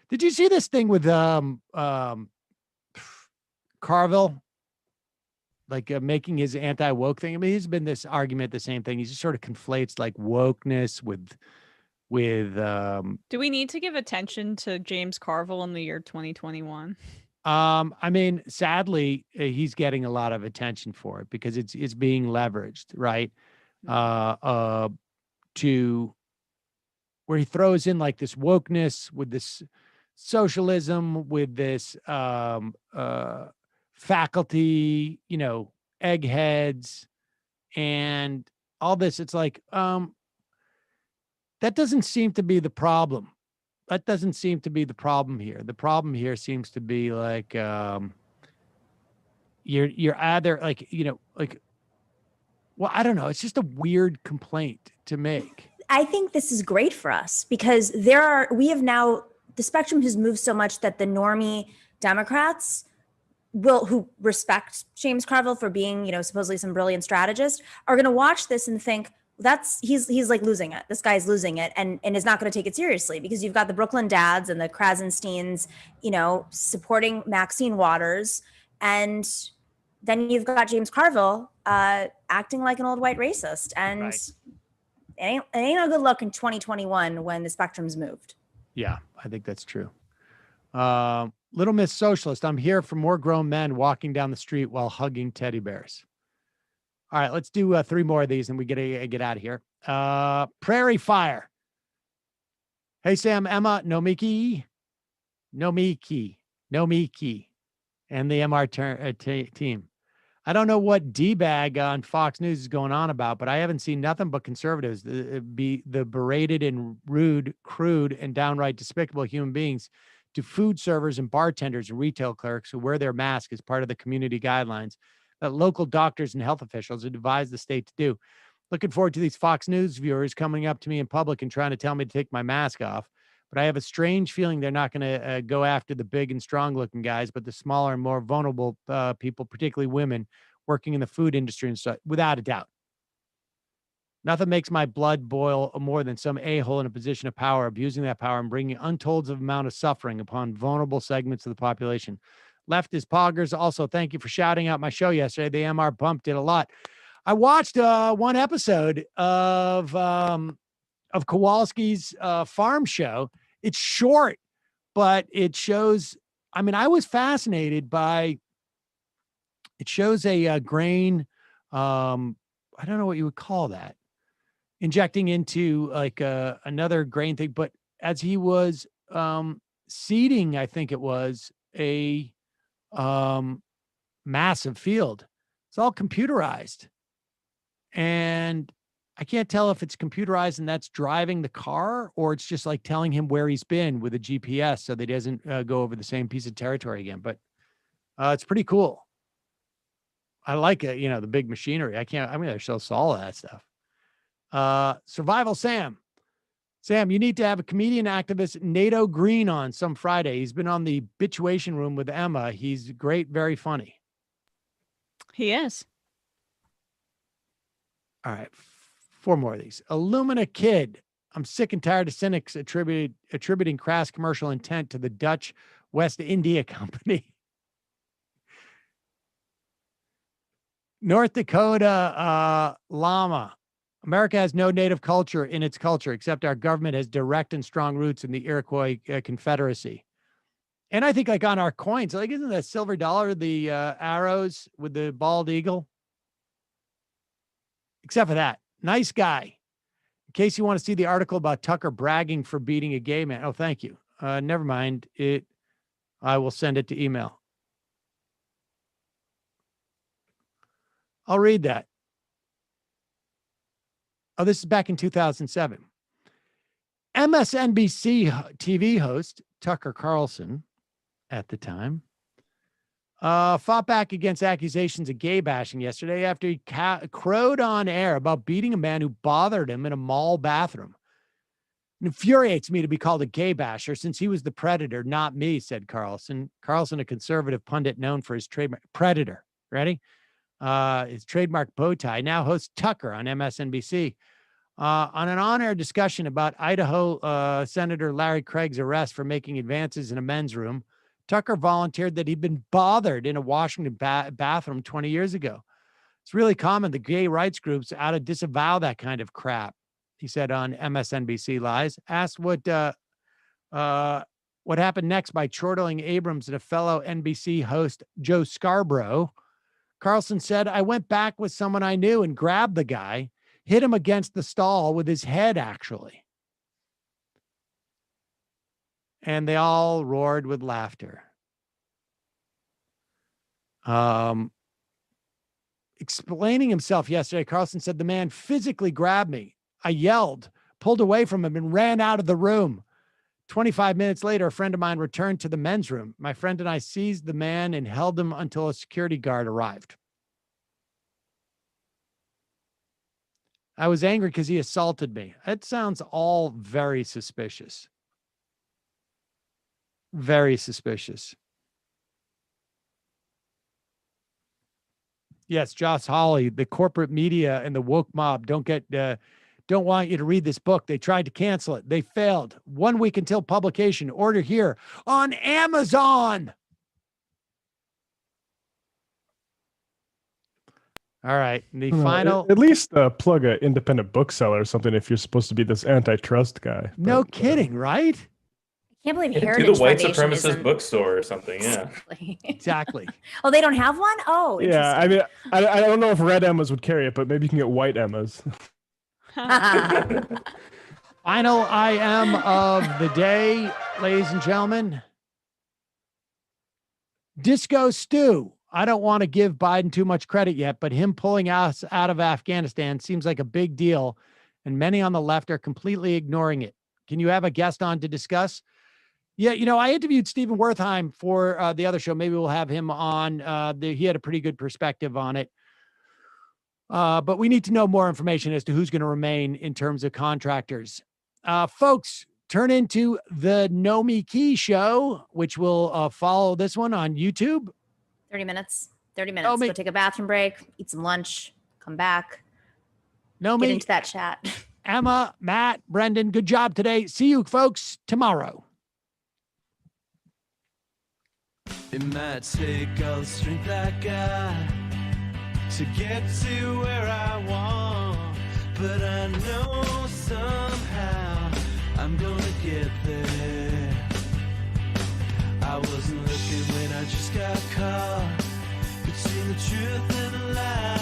Did you see this thing with Carville? Like making his anti-woke thing. I mean, he's been this argument, the same thing. He just sort of conflates like wokeness with do we need to give attention to James Carville in the year 2021? I mean, sadly, he's getting a lot of attention for it because it's being leveraged, right? To where he throws in like this wokeness with this socialism, with this faculty, eggheads and all this. It's like, that doesn't seem to be the problem. That doesn't seem to be the problem here. The problem here seems to be like, you're either like, well, I don't know. It's just a weird complaint to make. I think this is great for us because the spectrum has moved so much that the normie Democrats who respect James Carville for being, supposedly some brilliant strategist are going to watch this and think he's like losing it. This guy's losing it and is not going to take it seriously because you've got the Brooklyn Dads and the Krasensteins, supporting Maxine Waters. And then you've got James Carville acting like an old white racist. And Right. it ain't a good look in 2021 when the spectrum's moved. Yeah, I think that's true. Little Miss Socialist, I'm here for more grown men walking down the street while hugging teddy bears. All right, let's do 3 more of these and we get out of here. Prairie Fire. Hey, Sam, Emma, Nomiki, and the MR team. I don't know what D-bag on Fox News is going on about, but I haven't seen nothing but conservatives be the berated and rude, crude, and downright despicable human beings to food servers and bartenders and retail clerks who wear their mask as part of the community guidelines that local doctors and health officials have advised the state to do. Looking forward to these Fox News viewers coming up to me in public and trying to tell me to take my mask off. But I have a strange feeling they're not going to go after the big and strong looking guys, but the smaller and more vulnerable people, particularly women, working in the food industry and stuff, without a doubt. Nothing makes my blood boil more than some a-hole in a position of power abusing that power and bringing untold amount of suffering upon vulnerable segments of the population. Leftist poggers, also thank you for shouting out my show yesterday. The MR Bump did a lot. I watched one episode of Kowalski's farm show. It's short, but it shows, I mean, I was fascinated by, it shows a grain, I don't know what you would call that, injecting into like another grain thing. But as he was seeding, I think it was a massive field. It's all computerized. And I can't tell if it's computerized and that's driving the car, or it's just like telling him where he's been with a GPS so that he doesn't go over the same piece of territory again. But it's pretty cool. I like it, you know, the big machinery. I'm going to show all of that stuff. Survival Sam. Sam, you need to have a comedian activist, NATO Green, on some Friday. He's been on the Bitchuation Room with Emma. He's great, very funny. He is. All right. 4 more of these. Illumina Kid. I'm sick and tired of cynics attributing crass commercial intent to the Dutch West India Company. North Dakota Llama. America has no native culture in its culture, except our government has direct and strong roots in the Iroquois Confederacy. And I think like on our coins, like isn't that silver dollar the arrows with the bald eagle? Except for that. Nice guy. In case you want to see the article about Tucker bragging for beating a gay man. Oh, thank you. Never mind. I will send it to email. I'll read that. Oh, this is back in 2007. MSNBC TV host Tucker Carlson, at the time, fought back against accusations of gay bashing yesterday after he crowed on air about beating a man who bothered him in a mall bathroom. It infuriates me to be called a gay basher since he was the predator, not me, said Carlson. Carlson, a conservative pundit known for his trademark predator. Ready? His trademark bow tie, now hosts Tucker on MSNBC. On an on-air discussion about Idaho Senator Larry Craig's arrest for making advances in a men's room, Tucker volunteered that he'd been bothered in a Washington bathroom 20 years ago. It's really common. The gay rights groups ought to disavow that kind of crap, he said on MSNBC Live. Asked what happened next by chortling Abrams and a fellow NBC host, Joe Scarborough. Carlson said, I went back with someone I knew and grabbed the guy, hit him against the stall with his head, actually. And they all roared with laughter. Explaining himself yesterday, Carlson said, the man physically grabbed me. I yelled, pulled away from him, and ran out of the room. 25 minutes later, a friend of mine returned to the men's room. My friend and I seized the man and held him until a security guard arrived. I was angry because he assaulted me. It sounds all very suspicious. Very suspicious. Yes, Josh Hawley, the corporate media and the woke mob don't want you to read this book. They tried to cancel it. They failed. 1 week until publication. Order here on Amazon. All right. The final. At least plug an independent bookseller or something if you're supposed to be this antitrust guy. No kidding, right? I can't believe Do Heritage the white Foundation supremacist isn't- bookstore or something. Yeah. Exactly. Oh, they don't have one? Oh, Yeah, I mean, I don't know if red Emmas would carry it, but maybe you can get white Emmas. Final IM of the day, ladies and gentlemen. Disco Stew. I don't want to give Biden too much credit yet, but him pulling us out of Afghanistan seems like a big deal, and many on the left are completely ignoring it. Can you have a guest on to discuss? Yeah, you know, I interviewed Stephen Wertheim for the other show. Maybe we'll have him on. He had a pretty good perspective on it. But we need to know more information as to who's going to remain in terms of contractors. Folks, turn into the Nomi Key Show, which will follow this one on YouTube. 30 minutes. 30 minutes. Go take a bathroom break, eat some lunch, come back. Get into that chat. Emma, Matt, Brendan, good job today. See you folks tomorrow. It might take all the strength I got to get to where I want, but I know somehow I'm gonna get there. I wasn't looking when I just got caught between the truth and the lie.